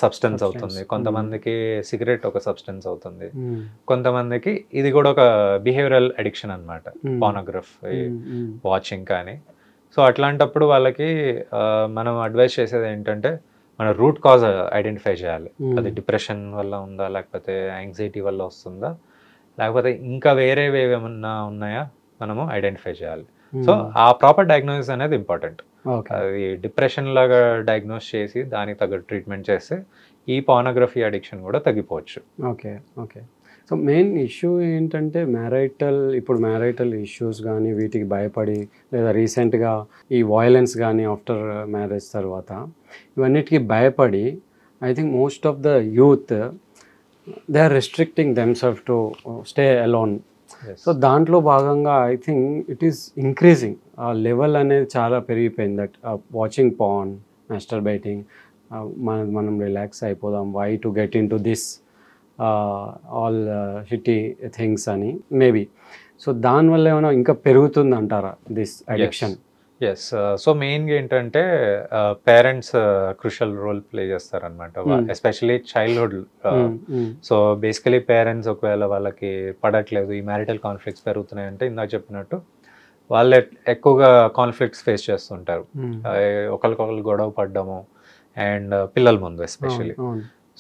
సబ్స్టెన్స్ అవుతుంది, కొంతమందికి సిగరెట్ ఒక సబ్స్టెన్స్ అవుతుంది, కొంతమందికి ఇది కూడా ఒక బిహేవియరల్ అడిక్షన్ అన్నమాట, పార్నోగ్రఫీ వాచింగ్ కానీ. సో అట్లాంటప్పుడు వాళ్ళకి మనం అడ్వైస్ చేసేది ఏంటంటే మన రూట్ కాజ్ ఐడెంటిఫై చేయాలి. అది డిప్రెషన్ వల్ల ఉందా, లేకపోతే యాంగ్జైటీ వల్ల వస్తుందా, లేకపోతే ఇంకా వేరేవి ఏమన్నా ఉన్నాయా మనము ఐడెంటిఫై చేయాలి. సో ఆ ప్రాపర్ డయాగ్నోసిస్ అనేది ఇంపార్టెంట్. అది డిప్రెషన్ లాగా డయాగ్నోస్ చేసి దానికి తగ్గ ట్రీట్మెంట్ చేస్తే ఈ పార్నోగ్రఫీ అడిక్షన్ కూడా తగ్గిపోవచ్చు. ఓకే. సో మెయిన్ ఇష్యూ ఏంటంటే ఇప్పుడు మ్యారైటల్ ఇష్యూస్ కానీ వీటికి భయపడి, లేదా రీసెంట్గా ఈ వయలెన్స్ కానీ ఆఫ్టర్ మ్యారేజ్ తర్వాత ఇవన్నిటికీ భయపడి I think most of the youth they are restricting themselves to stay alone. Yes. So దాంట్లో భాగంగా I think it is increasing, ఆ లెవెల్ అనేది చాలా పెరిగిపోయింది. దట్ వాచింగ్ పాన్, మాస్టర్బైటింగ్, మనం రిలాక్స్ అయిపోదాం, why to get into this all shitty things అని maybe. So దానివల్ల ఏమైనా ఇంకా పెరుగుతుంది అంటారా దిస్ అడిక్షన్? ఎస్. సో మెయిన్గా ఏంటంటే పేరెంట్స్ క్రూషియల్ రోల్ ప్లే చేస్తారనమాట, especially childhood. So basically parents ఒకవేళ వాళ్ళకి పడట్లేదు, ఈ మ్యారిటల్ కాన్ఫ్లిక్ట్స్ పెరుగుతున్నాయంటే ఇందాక చెప్పినట్టు వాళ్ళు ఎక్కువగా కాన్ఫ్లిక్ట్స్ ఫేస్ చేస్తుంటారు. ఒకరికొకరు గొడవ పడ్డము అండ్ పిల్లల ముందు ఎస్పెషలీ.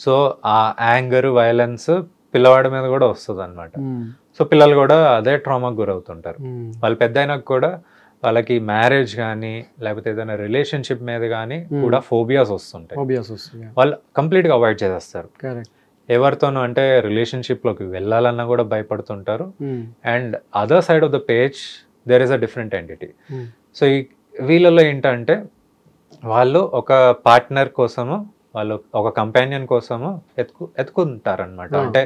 సో ఆ యాంగర్, వైలెన్స్ పిల్లవాడి మీద కూడా వస్తుంది అనమాట. సో పిల్లలు కూడా అదే ట్రామాకి గురవుతుంటారు. వాళ్ళు పెద్ద అయినాక కూడా వాళ్ళకి మ్యారేజ్ కానీ లేకపోతే ఏదైనా రిలేషన్షిప్ మీద కానీ కూడా ఫోబియాస్ వస్తుంటాయి. వాళ్ళు కంప్లీట్గా అవాయిడ్ చేసేస్తారు. ఎవరితోనూ అంటే రిలేషన్షిప్లోకి వెళ్ళాలన్నా కూడా భయపడుతుంటారు. And other side of the page there is a different entity. So ఈ వీళ్ళలో ఏంటంటే వాళ్ళు ఒక పార్ట్నర్ కోసము, వాళ్ళు ఒక కంపానియన్ కోసము ఎత్తుకుంటారనమాట. అంటే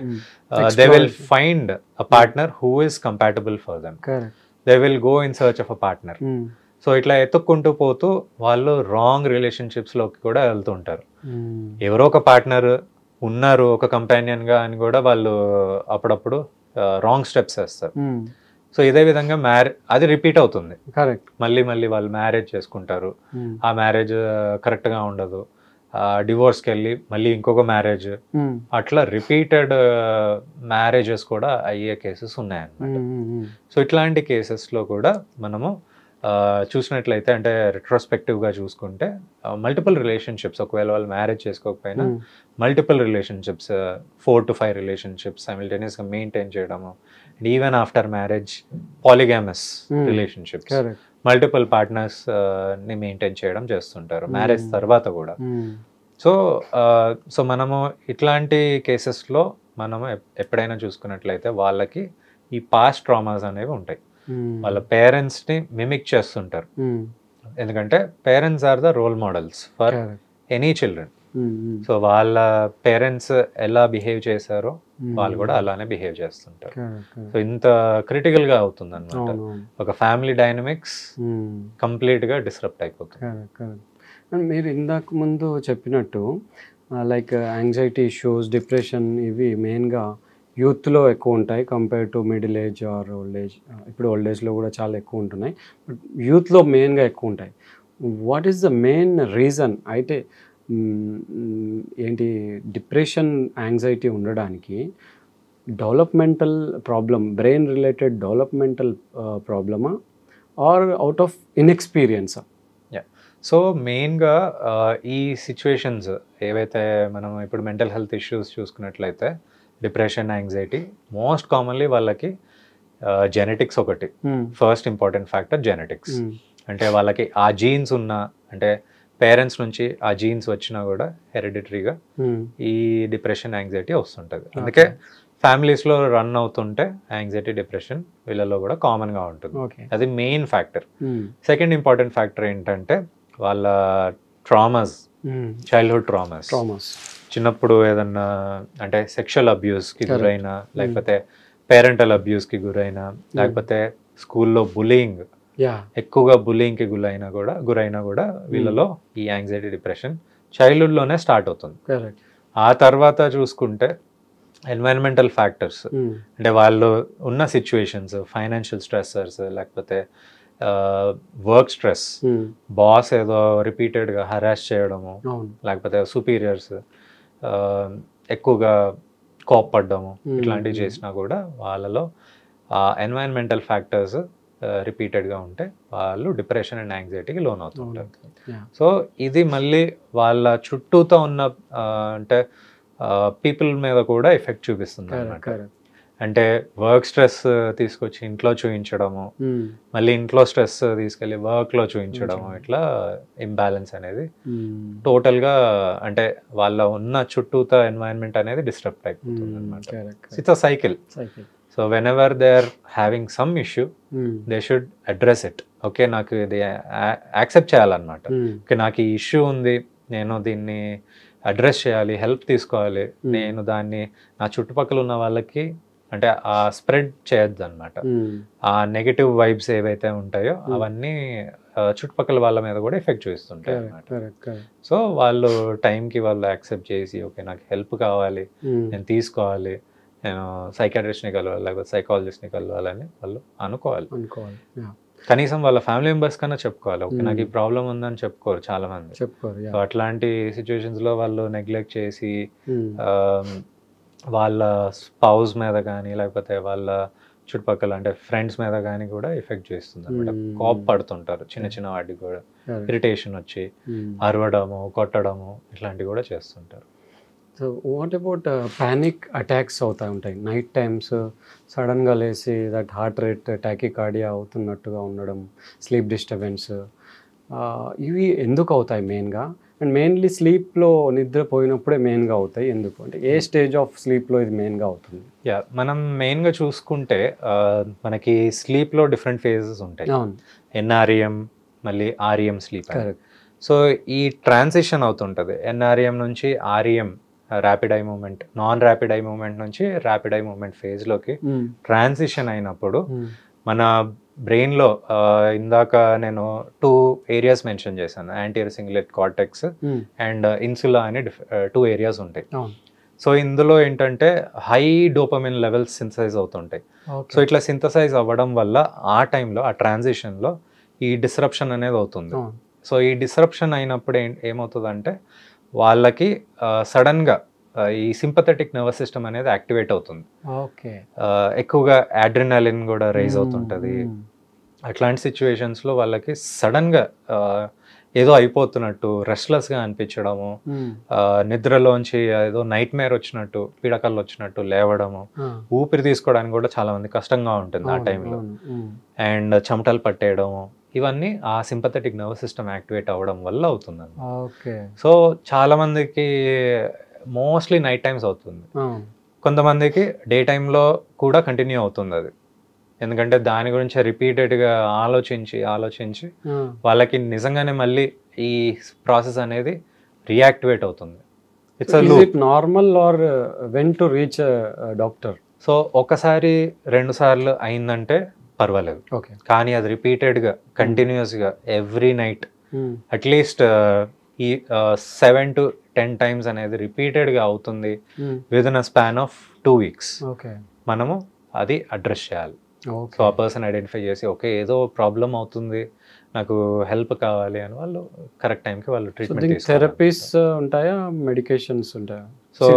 they will find a partner who is compatible for them. They will go in search of a partner. So ఇట్లా ఎత్తుక్కుంటూ పోతూ వాళ్ళు రాంగ్ రిలేషన్షిప్స్లోకి కూడా వెళ్తుంటారు. ఎవరో ఒక పార్ట్నర్ ఉన్నారు ఒక కంపానియన్గా అని కూడా వాళ్ళు అప్పుడప్పుడు రాంగ్ స్టెప్స్ వేస్తారు. సో ఇదే విధంగా అది రిపీట్ అవుతుంది. మళ్ళీ మళ్ళీ వాళ్ళు మ్యారేజ్ చేసుకుంటారు, ఆ మ్యారేజ్ కరెక్ట్గా ఉండదు, డివోర్స్కి వెళ్ళి మళ్ళీ ఇంకొక మ్యారేజ్, అట్లా రిపీటెడ్ మ్యారేజెస్ కూడా అయ్యే కేసెస్ ఉన్నాయన్నమాట. సో ఇట్లాంటి కేసెస్లో కూడా మనము చూసినట్లయితే అంటే రెట్రోస్పెక్టివ్గా చూసుకుంటే మల్టిపుల్ రిలేషన్షిప్స్, ఒకవేళ వాళ్ళు మ్యారేజ్ చేసుకోకపోయినా మల్టిపుల్ రిలేషన్షిప్స్, 4 to 5 రిలేషన్షిప్స్ సైమిల్టేనియస్గా మెయింటైన్ చేయడము. And even after marriage polygamous relationships, multiple పార్ట్నర్స్ని మెయింటైన్ చేయడం చేస్తుంటారు మ్యారేజ్ తర్వాత కూడా. సో మనము ఇట్లాంటి కేసెస్లో మనము ఎప్పుడైనా చూసుకున్నట్లయితే వాళ్ళకి ఈ పాస్ట్ ట్రామాస్ అనేవి ఉంటాయి. వాళ్ళ పేరెంట్స్ని మిమిక్ చేస్తుంటారు. ఎందుకంటే parents are the role models for any children. So వాళ్ళ పేరెంట్స్ ఎలా బిహేవ్ చేశారో వాళ్ళు కూడా అలానే బిహేవ్ చేస్తుంటారు. సో ఇంత క్రిటికల్గా అవుతుంది అనమాట. ఒక ఫ్యామిలీ డైనమిక్స్ కంప్లీట్గా డిస్రప్ట్ అయిపోతుంది. మీరు ఇందాక ముందు చెప్పినట్టు లైక్ యాంగ్జైటీ ఇష్యూస్, డిప్రెషన్, ఇవి మెయిన్గా యూత్లో ఎక్కువ ఉంటాయి compare to middle age or old age. ఇప్పుడు ఓల్డ్ ఏజ్లో కూడా చాలా ఎక్కువ ఉంటున్నాయి, బట్ యూత్లో మెయిన్గా ఎక్కువ ఉంటాయి. What is the main reason? అయితే ఏంటి డిప్రెషన్, యాంగ్జైటీ ఉండడానికి developmental problem, brain related developmental ప్రాబ్లమా ఆర్ అవుట్ ఆఫ్ ఇన్ఎక్స్పీరియన్సా? సో మెయిన్గా ఈ సిచ్యువేషన్స్ ఏవైతే మనం ఇప్పుడు మెంటల్ హెల్త్ ఇష్యూస్ చూసుకున్నట్లయితే డిప్రెషన్, యాంగ్జైటీ మోస్ట్ కామన్లీ వాళ్ళకి జెనెటిక్స్ ఒకటి ఫస్ట్ ఇంపార్టెంట్ ఫ్యాక్టర్. జెనెటిక్స్ అంటే వాళ్ళకి ఆ జీన్స్ ఉన్న, అంటే పేరెంట్స్ నుంచి ఆ జీన్స్ వచ్చినా కూడా హెరిడిటరీగా ఈ డిప్రెషన్, యాంగ్జైటీ వస్తుంటుంది. అందుకే ఫ్యామిలీస్లో రన్ అవుతుంటే యాంగ్జైటీ, డిప్రెషన్ వీళ్ళలో కూడా కామన్గా ఉంటుంది. అది main factor. Second important factor ఏంటంటే వాళ్ళ ట్రామాస్, చైల్డ్హుడ్ ట్రామాస్. చిన్నప్పుడు ఏదన్నా అంటే సెక్షువల్ అబ్యూస్కి గురైనా, లేకపోతే పేరెంటల్ అబ్యూస్కి గురైనా, లేకపోతే స్కూల్లో బులియింగ్, ఎక్కువగా బులియింగ్కి గురైనా కూడా వీళ్ళలో ఈ యాంగ్జైటీ, డిప్రెషన్ చైల్డ్హుడ్లోనే స్టార్ట్ అవుతుంది. ఆ తర్వాత చూసుకుంటే ఎన్వైరన్మెంటల్ ఫ్యాక్టర్స్, అంటే వాళ్ళు ఉన్న సిచ్యువేషన్స్, ఫైనాన్షియల్ స్ట్రెస్సర్స్, లేకపోతే వర్క్ స్ట్రెస్, బాస్ ఏదో రిపీటెడ్గా హరాస్ చేయడము, లేకపోతే సుపీరియర్స్ ఎక్కువగా కోప్పడ్డము, ఇట్లాంటివి చేసినా కూడా వాళ్ళలో ఎన్వైరన్మెంటల్ ఫ్యాక్టర్స్ రిపీటెడ్గా ఉంటే వాళ్ళు డిప్రెషన్ అండ్ యాంగ్జైటీకి లోన్ అవుతుంటారు. సో ఇది మళ్ళీ వాళ్ళ చుట్టూతో ఉన్న అంటే పీపుల్ మీద కూడా ఎఫెక్ట్ చూపిస్తుంది అన్నమాట. అంటే వర్క్ స్ట్రెస్ తీసుకొచ్చి ఇంట్లో చూపించడము, మళ్ళీ ఇంట్లో స్ట్రెస్ తీసుకెళ్ళి వర్క్లో చూపించడము, ఇట్లా ఇంబ్యాలెన్స్ అనేది టోటల్గా అంటే వాళ్ళ ఉన్న చుట్టూతో ఎన్వైరన్మెంట్ అనేది డిస్టర్బ్ అయిపోతుంది అనమాట. It's a cycle. So whenever they are having some issue they should address it. Okay, నాకు ఇది యాక్సెప్ట్ చేయాలన్నమాట. ఓకే, నాకు ఈ ఇష్యూ ఉంది, నేను దీన్ని అడ్రస్ చేయాలి, హెల్ప్ తీసుకోవాలి. నేను దాన్ని నా చుట్టుపక్కల ఉన్న వాళ్ళకి అంటే ఆ స్ప్రెడ్ చేయొద్దు అనమాట. ఆ నెగటివ్ వైబ్స్ ఏవైతే ఉంటాయో అవన్నీ చుట్టుపక్కల వాళ్ళ మీద కూడా ఎఫెక్ట్ చూపిస్తుంటాయి అన్నమాట. సో వాళ్ళు టైంకి వాళ్ళు యాక్సెప్ట్ చేసి ఓకే నాకు హెల్ప్ కావాలి, నేను తీసుకోవాలి, నేను సైకాట్రిస్ట్ని కలవాలి లేకపోతే సైకాలజిస్ట్ని కలవాలని వాళ్ళు అనుకోవాలి. కనీసం వాళ్ళ ఫ్యామిలీ మెంబర్స్ కన్నా చెప్పుకోవాలి. ఓకే నాకు ఈ ప్రాబ్లం ఉందని చెప్పుకోరు చాలా మంది. సో అట్లాంటి సిచ్యువేషన్స్లో వాళ్ళు నెగ్లెక్ట్ చేసి వాళ్ళ స్పౌస్ మీద కానీ లేకపోతే వాళ్ళ చుట్టుపక్కల అంటే ఫ్రెండ్స్ మీద కానీ కూడా ఎఫెక్ట్ చేస్తుంది అనమాట. కోప్ పడుతుంటారు చిన్న చిన్న వాటికి కూడా, ఇరిటేషన్ వచ్చి అరవడము, కొట్టడము ఇట్లాంటివి కూడా చేస్తుంటారు. So what about panic attacks అవుతూ ఉంటాయి నైట్ టైమ్స్, సడన్గా లేచి దట్ హార్ట్ రేట్ టాకికార్డియా అవుతున్నట్టుగా ఉండడం, స్లీప్ డిస్టర్బెన్స్, ఇవి ఎందుకు అవుతాయి మెయిన్గా? అండ్ మెయిన్లీ స్లీప్లో నిద్రపోయినప్పుడే మెయిన్గా అవుతాయి ఎందుకు, అంటే ఏ స్టేజ్ ఆఫ్ స్లీప్లో ఇది మెయిన్గా అవుతుంది? మనం మెయిన్గా చూసుకుంటే మనకి స్లీప్లో డిఫరెంట్ ఫేజెస్ ఉంటాయి. ఎన్ఆర్ఈఎం మళ్ళీ ఆర్ఈఎం స్లీప్. సో ఈ ట్రాన్సిషన్ అవుతుంటుంది ఎన్ఆర్ఈఎం నుంచి REM rapid eye movement, non rapid eye movement నుంచి ర్యాపిడ్ ఐ మూమెంట్ ఫేజ్లోకి ట్రాన్సిషన్ అయినప్పుడు మన బ్రెయిన్లో ఇందాక నేను 2 ఏరియాస్ మెన్షన్ చేశాను, anterior cingulate cortex and insula అని 2 ఏరియాస్ ఉంటాయి. సో ఇందులో ఏంటంటే హై డోపమిన్ లెవెల్స్ సింథసైజ్ అవుతుంటాయి. సో ఇట్లా సింథసైజ్ అవ్వడం వల్ల ఆ టైంలో ఆ ట్రాన్సిషన్లో ఈ డిస్రప్షన్ అనేది అవుతుంది. సో ఈ డిస్రప్షన్ అయినప్పుడు ఏమవుతుందంటే వాళ్ళకి సడన్గా ఈ సింపథెటిక్ నర్వస్ సిస్టమ్ అనేది యాక్టివేట్ అవుతుంది. ఎక్కువగా అడ్రినలిన్ కూడా రైజ్ అవుతుంటుంది. అట్లాంటి సిచ్యువేషన్స్లో వాళ్ళకి సడన్గా ఏదో అయిపోతున్నట్టు, రెస్ట్లెస్గా అనిపించడము, నిద్రలోంచి ఏదో నైట్ మేర్ వచ్చినట్టు, పీడకల్లు వచ్చినట్టు లేవడము, ఊపిరి తీసుకోవడానికి కూడా చాలా మంది కష్టంగా ఉంటుంది ఆ టైంలో, అండ్ చెమటలు పట్టేయడము, ఇవన్నీ ఆ సింపథెటిక్ నర్వస్ సిస్టమ్ యాక్టివేట్ అవ్వడం వల్ల అవుతుందండి. సో చాలా మందికి మోస్ట్లీ నైట్ టైమ్స్ అవుతుంది, కొంతమందికి డే టైంలో కూడా కంటిన్యూ అవుతుంది అది. ఎందుకంటే దాని గురించి రిపీటెడ్గా ఆలోచించి వాళ్ళకి నిజంగానే మళ్ళీ ఈ ప్రాసెస్ అనేది రియాక్టివేట్ అవుతుంది. It's normal or when to reach doctor? So ఒకసారి 2 సార్లు అయిందంటే పర్వాలేదు, కానీ అది రిపీటెడ్గా కంటిన్యూస్గా ఎవ్రీ నైట్ అట్లీస్ట్ ఈ 7 to 10 times అనేది రిపీటెడ్గా అవుతుంది with in a span of 2 weeks. మనము అది అడ్రస్ చేయాలి. సో ఆ పర్సన్ ఐడెంటిఫై చేసి ఓకే ఏదో ప్రాబ్లం అవుతుంది, నాకు హెల్ప్ కావాలి అని వాళ్ళు కరెక్ట్ టైంకి వాళ్ళు ట్రీట్మెంట్ తీసుకోవాలి. థెరపీస్ ఉంటాయా, మెడికేషన్స్ ఉంటాయా? సో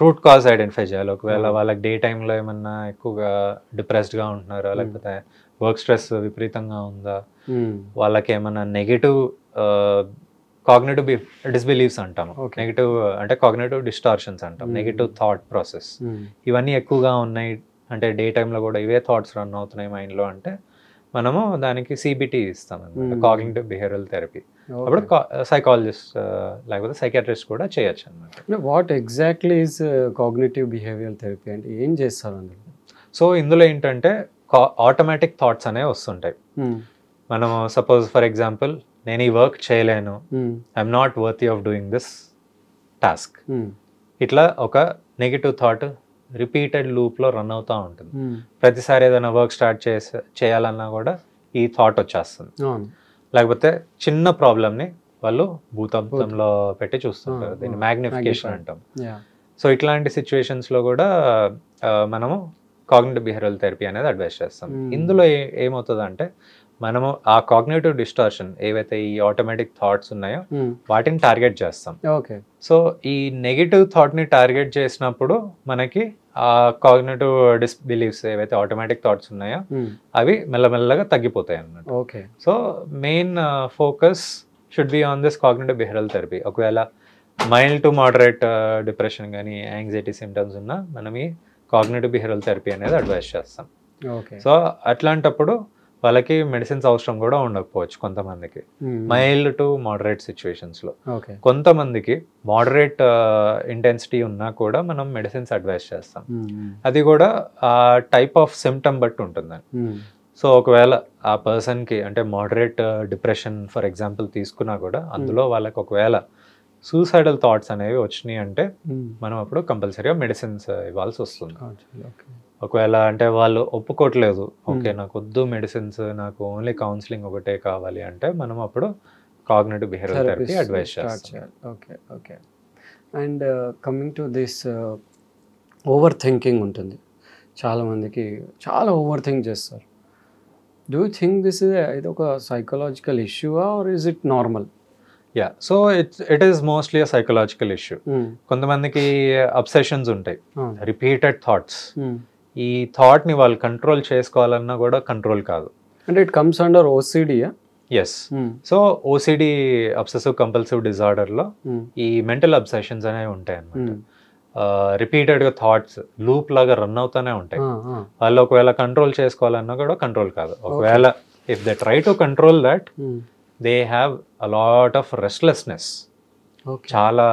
రూట్ కాజ్ ఐడెంటిఫై చేయాలి. ఒకవేళ వాళ్ళకి డే టైంలో ఏమన్నా ఎక్కువగా డిప్రెస్డ్గా ఉంటున్నారా, లేకపోతే వర్క్ స్ట్రెస్ విపరీతంగా ఉందా, వాళ్ళకి ఏమన్నా నెగిటివ్ కాగ్నిటివ్ డిస్బిలీవ్స్ అంటాము, నెగిటివ్ అంటే కాగ్నిటివ్ డిస్టార్షన్స్ అంటాం, నెగిటివ్ థాట్ ప్రాసెస్ ఇవన్నీ ఎక్కువగా ఉన్నాయి అంటే డే టైంలో కూడా ఇవే థాట్స్ రన్ అవుతున్నాయి మైండ్లో అంటే మనము దానికి సిబిటి ఇస్తాం అనమాట, కాగ్నిటివ్ బిహేవియరల్ థెరపీ. అప్పుడు సైకాలజిస్ట్ లేకపోతే సైకాట్రిస్ట్ కూడా చేయొచ్చు అనమాట. What exactly is cognitive behavioural therapy అంటే ఏం చేస్తారు అందులో? సో ఇందులో ఏంటంటే ఆటోమేటిక్ థాట్స్ అనేవి వస్తుంటాయి. మనము సపోజ్ ఫర్ ఎగ్జాంపుల్ నేను ఈ వర్క్ చేయలేను, I'm not worthy of doing this task, ఇట్లా ఒక నెగిటివ్ థాట్ రిపీటెడ్ లూప్లో రన్ అవుతూ ఉంటుంది. ప్రతిసారి ఏదైనా వర్క్ స్టార్ట్ చేయాలన్నా కూడా ఈ థాట్ వచ్చేస్తుంది. లేకపోతే చిన్న ప్రాబ్లమ్ని వాళ్ళు భూతత్వంలో పెట్టి చూస్తుంటారు, దీన్ని మ్యాగ్నిఫికేషన్ అంటాం. సో ఇట్లాంటి సిచ్యువేషన్స్లో కూడా మనము కాగ్నిటివ్ బిహేవియరల్ థెరపీ అనేది అడ్వైస్ చేస్తాం. ఇందులో ఏమవుతుంది అంటే మనము ఆ కాగ్నిటివ్ డిస్టార్షన్ ఏవైతే ఈ ఆటోమేటిక్ థాట్స్ ఉన్నాయో వాటిని టార్గెట్ చేస్తాం. సో ఈ నెగిటివ్ థాట్ని టార్గెట్ చేసినప్పుడు మనకి ఆ కాగ్నిటివ్ డిస్బిలీఫ్స్ ఏవైతే ఆటోమేటిక్ థాట్స్ ఉన్నాయో అవి మెల్లమెల్లగా తగ్గిపోతాయి అన్నమాట. So main focus should be on this cognitive behavioural therapy. ఒకవేళ మైల్డ్ టు మోడరేట్ డిప్రెషన్ కానీ యాంగ్జైటీ సిమ్టమ్స్ ఉన్నా మనం ఈ కాగ్నిటివ్ బిహేవియరల్ థెరపీ అనేది అడ్వైస్ చేస్తాం. సో అట్లాంటప్పుడు వాళ్ళకి మెడిసిన్స్ అవసరం కూడా ఉండకపోవచ్చు కొంతమందికి, మైల్డ్ టు మోడరేట్ సిచ్యువేషన్స్లో. కొంతమందికి మోడరేట్ ఇంటెన్సిటీ ఉన్నా కూడా మనం మెడిసిన్స్ అడ్వైస్ చేస్తాం. అది కూడా ఆ టైప్ ఆఫ్ సిమ్టమ్ బట్టి ఉంటుందని. సో ఒకవేళ ఆ పర్సన్కి అంటే మోడరేట్ డిప్రెషన్ ఫర్ ఎగ్జాంపుల్ తీసుకున్నా కూడా అందులో వాళ్ళకి ఒకవేళ సూసైడల్ థాట్స్ అనేవి వచ్చినాయి అంటే మనం అప్పుడు కంపల్సరీగా మెడిసిన్స్ ఇవ్వాల్సి వస్తుంది. ఒకవేళ అంటే వాళ్ళు ఒప్పుకోవట్లేదు, ఓకే నాకు వద్దు మెడిసిన్స్, నాకు ఓన్లీ కౌన్సిలింగ్ ఒకటే కావాలి అంటే మనం అప్పుడు కాగ్నిటివ్ బిహేవియరల్ థెరపీ అడ్వైస్ చేస్తాం. Okay okay. And coming to this overthinking ఉంటుంది, చాలామందికి చాలా ఓవర్ థింక్ చేస్తారు. డూ యూ థింక్ దిస్ ఇది ఒక psychological issue or is it normal? Yeah, so it is mostly a psychological issue. కొంతమందికి obsessions ఉంటాయి, repeated thoughts. ఈ థాట్ని వాళ్ళు కంట్రోల్ చేసుకోవాలన్నా కూడా కంట్రోల్ కాదు. అంటే ఇట్ కమ్స్ అండర్ ఓసిడియా? Yes. So OCD obsessive compulsive డిజార్డర్లో ఈ మెంటల్ అబ్సెషన్స్ అనేవి ఉంటాయి అన్నమాట. రిపీటెడ్గా థాట్స్ లూప్ లాగా రన్ అవుతూనే ఉంటాయి. వాళ్ళు ఒకవేళ కంట్రోల్ చేసుకోవాలన్నా కూడా కంట్రోల్ కాదు. ఒకవేళ if they try to control that, they have a lot of restlessness. చాలా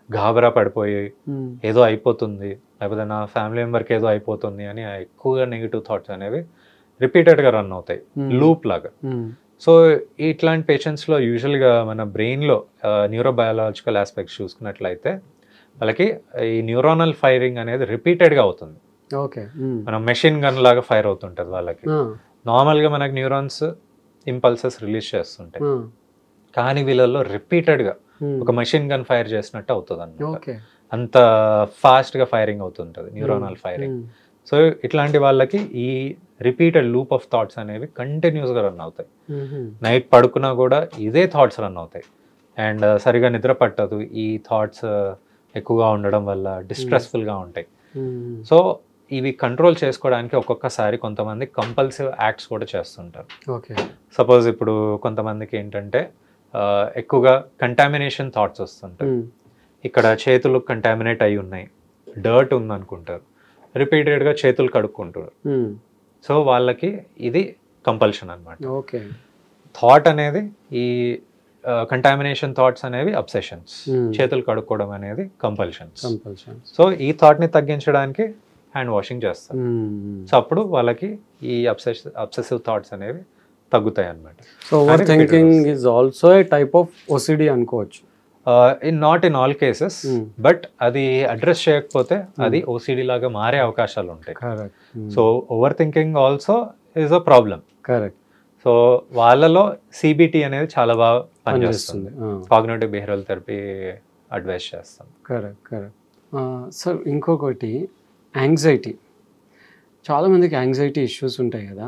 గాబరా పడిపోయి ఏదో అయిపోతుంది, లేకపోతే నా ఫ్యామిలీ మెంబర్కి ఏదో అయిపోతుంది అని ఎక్కువగా నెగిటివ్ థాట్స్ అనేవి రిపీటెడ్గా రన్ అవుతాయి లూప్ లాగా. సో ఇట్లాంటి పేషెంట్స్లో యూజువల్గా మన బ్రెయిన్లో న్యూరోబయాలజికల్ ఆస్పెక్ట్స్ చూసుకున్నట్లయితే వాళ్ళకి ఈ న్యూరానల్ ఫైరింగ్ అనేది రిపీటెడ్గా అవుతుంది. ఓకే, మనం మెషిన్ గన్ లాగా ఫైర్ అవుతుంటుంది వాళ్ళకి. నార్మల్గా మనకి న్యూరాన్స్ ఇంపల్సెస్ రిలీజ్ చేస్తుంటాయి, కానీ వీళ్ళల్లో రిపీటెడ్గా ఒక మెషిన్ గన్ ఫైర్ చేసినట్టు అవుతుంది అన్నమాట. అంత ఫాస్ట్గా ఫైరింగ్ అవుతుంటుంది న్యూరానల్ ఫైరింగ్. సో ఇట్లాంటి వాళ్ళకి ఈ రిపీటెడ్ లూప్ ఆఫ్ థాట్స్ అనేవి కంటిన్యూస్గా రన్ అవుతాయి. నైట్ పడుకున్నా కూడా ఇదే థాట్స్ రన్ అవుతాయి. అండ్ సరిగా నిద్ర పట్టదు, ఈ థాట్స్ ఎక్కువగా ఉండడం వల్ల డిస్ట్రెస్ఫుల్గా ఉంటాయి. సో ఇవి కంట్రోల్ చేసుకోవడానికి ఒక్కొక్కసారి కొంతమంది కంపల్సివ్ యాక్ట్స్ కూడా చేస్తుంటారు. ఓకే, సపోజ్ ఇప్పుడు కొంతమందికి ఏంటంటే ఎక్కువగా కంటామినేషన్ థాట్స్ వస్తుంటాయి. ఇక్కడ చేతులు కంటామినేట్ అయి ఉన్నాయి, డర్ట్ ఉందనుకుంటారు, రిపీటెడ్గా చేతులు కడుక్కుంటారు. సో వాళ్ళకి ఇది కంపల్షన్ అనమాట. ఓకే, థాట్ అనేది ఈ కంటామినేషన్ థాట్స్ అనేవి అబ్సెషన్స్, చేతులు కడుక్కోవడం అనేది కంపల్షన్స్. సో ఈ థాట్ని తగ్గించడానికి హ్యాండ్ వాషింగ్ చేస్తారు. సో అప్పుడు వాళ్ళకి ఈ అబ్సెసివ్ థాట్స్ అనేవి తగ్గుతాయి అన్నమాట. So overthinking is also a type of OCD అనుకోవచ్చు. Not in all cases, but అది అడ్రస్ చేయకపోతే అది ఓసిడి లాగా మారే అవకాశాలు ఉంటాయి. So overthinking also is a problem. Correct. So వాళ్ళలో సిబిటి అనేది చాలా బాగా పనిచేస్తుంది. కాగ్నిటివ్ బిహేవియరల్ థెరపీ అడ్వైస్ చేస్తాం. Correct correct. సార్ ఇంకొకటి యాంగ్జైటీ, చాలామందికి యాంగ్జైటీ ఇష్యూస్ ఉంటాయి కదా.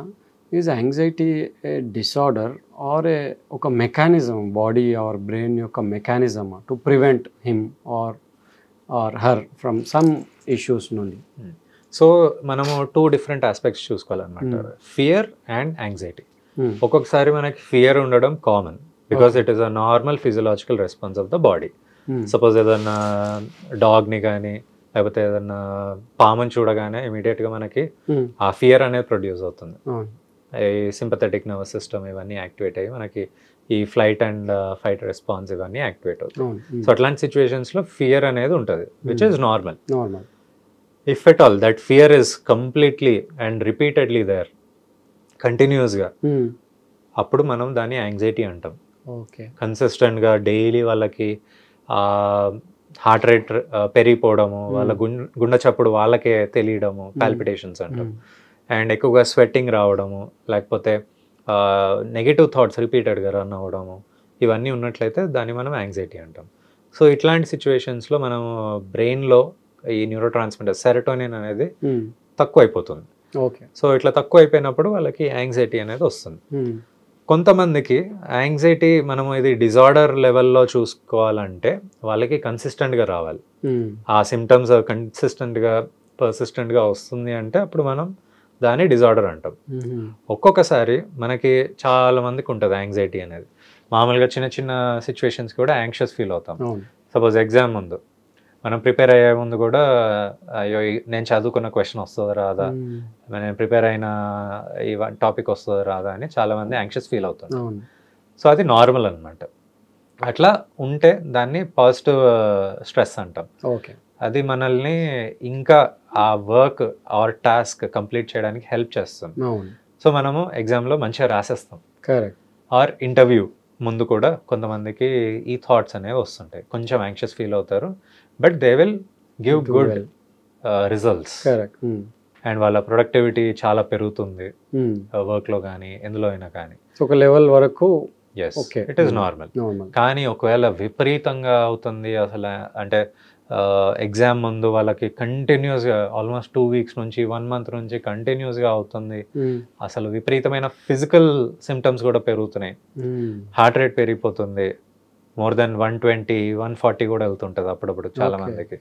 Is anxiety a disorder or ఒక మెకానిజం, బాడీ ఆర్ బ్రెయిన్ యొక్క mechanism to prevent him or her from some issues నుండి? సో మనము 2 డిఫరెంట్ ఆస్పెక్ట్స్ చూసుకోవాలన్నమాట, ఫియర్ అండ్ యాంగ్జైటీ. ఒక్కొక్కసారి మనకి ఫియర్ ఉండడం common because it is a normal physiological response of the body. Suppose ఏదన్నా డాగ్ని కానీ లేకపోతే ఏదన్నా పాముని చూడగానే ఇమీడియట్గా మనకి ఆ ఫియర్ అనేది ప్రొడ్యూస్ అవుతుంది. ఈ సింపథెటిక్ నర్వస్ సిస్టమ్ ఇవన్నీ యాక్టివేట్ అయ్యి మనకి ఈ ఫ్లైట్ అండ్ ఫైట్ రెస్పాన్స్ ఇవన్నీ యాక్టివేట్ అవుతాయి. సో అట్లాంటి సిచ్యువేషన్స్లో ఫియర్ అనేది ఉంటుంది, which is normal. If at all that fear is completely and repeatedly there కంటిన్యూస్గా, అప్పుడు మనం దాన్ని యాంగ్జైటీ అంటాం. కన్సిస్టెంట్గా డైలీ వాళ్ళకి హార్ట్ రేట్ పెరిగిపోవడము, వాళ్ళ గుండె చప్పుడు వాళ్ళకే తెలియడము, పాల్పిటేషన్స్ అంటాం. అండ్ ఎక్కువగా స్వెట్టింగ్ రావడము, లేకపోతే నెగిటివ్ థాట్స్ రిపీటెడ్గా రన్ అవ్వడము, ఇవన్నీ ఉన్నట్లయితే దాన్ని మనం యాంగ్జైటీ అంటాం. సో ఇట్లాంటి సిచ్యువేషన్స్లో మనం బ్రెయిన్లో ఈ న్యూరో ట్రాన్స్మిటర్ సెరటోనిన్ అనేది తక్కువ అయిపోతుంది. సో ఇట్లా తక్కువ అయిపోయినప్పుడు వాళ్ళకి యాంగ్జైటీ అనేది వస్తుంది. కొంతమందికి యాంగ్జైటీ మనము ఇది డిజార్డర్ లెవెల్లో చూసుకోవాలంటే వాళ్ళకి కన్సిస్టెంట్గా రావాలి. ఆ సిమ్టమ్స్ కన్సిస్టెంట్గా పర్సిస్టెంట్గా వస్తుంది అంటే అప్పుడు మనం దాన్ని డిజార్డర్ అంటాం. ఒక్కొక్కసారి మనకి చాలా మందికి ఉంటుంది యాంగ్జైటీ అనేది. మామూలుగా చిన్న చిన్న సిచ్యువేషన్స్ కూడా యాంగ్షియస్ ఫీల్ అవుతాం. సపోజ్ ఎగ్జామ్ ముందు మనం ప్రిపేర్ అయ్యే ముందు కూడా అయ్యో నేను చదువుకున్న క్వశ్చన్ వస్తుందా రాదా, నేను ప్రిపేర్ అయిన ఈ టాపిక్ వస్తుందా రాదా అని చాలామంది యాంగ్షియస్ ఫీల్ అవుతుంది. సో అది నార్మల్ అనమాట. అట్లా ఉంటే దాన్ని పాజిటివ్ స్ట్రెస్ అంటాం. అది మనల్ని ఇంకా ఆ వర్క్ ఆర్ టాస్క్ కంప్లీట్ చేయడానికి హెల్ప్ చేస్తుంది. సో మనము ఎగ్జామ్లో మంచిగా రాసేస్తాం. ఆర్ ఇంటర్వ్యూ ముందు కూడా కొంతమందికి ఈ థాట్స్ అనేవి వస్తుంటాయి, కొంచెం యాంగ్షియస్ ఫీల్ అవుతారు, but they will give good results and వాళ్ళ ప్రొడక్టివిటీ చాలా పెరుగుతుంది వర్క్లో కానీ ఎందులో అయినా కానీ. ఒక లెవెల్ వరకు ఎస్, ఇట్ ఈస్ నార్మల్. కానీ ఒకవేళ విపరీతంగా అవుతుంది అసలు, అంటే ఎగ్జామ్ ముందు వాళ్ళకి కంటిన్యూస్గా ఆల్మోస్ట్ 2 weeks నుంచి 1 month నుంచి కంటిన్యూస్గా అవుతుంది, అసలు విపరీతమైన ఫిజికల్ సిమ్టమ్స్ కూడా పెరుగుతున్నాయి, హార్ట్ రేట్ పెరిగిపోతుంది, మోర్ దెన్ 120, 140 కూడా వెళ్తుంటుంది అప్పుడప్పుడు చాలా మందికి.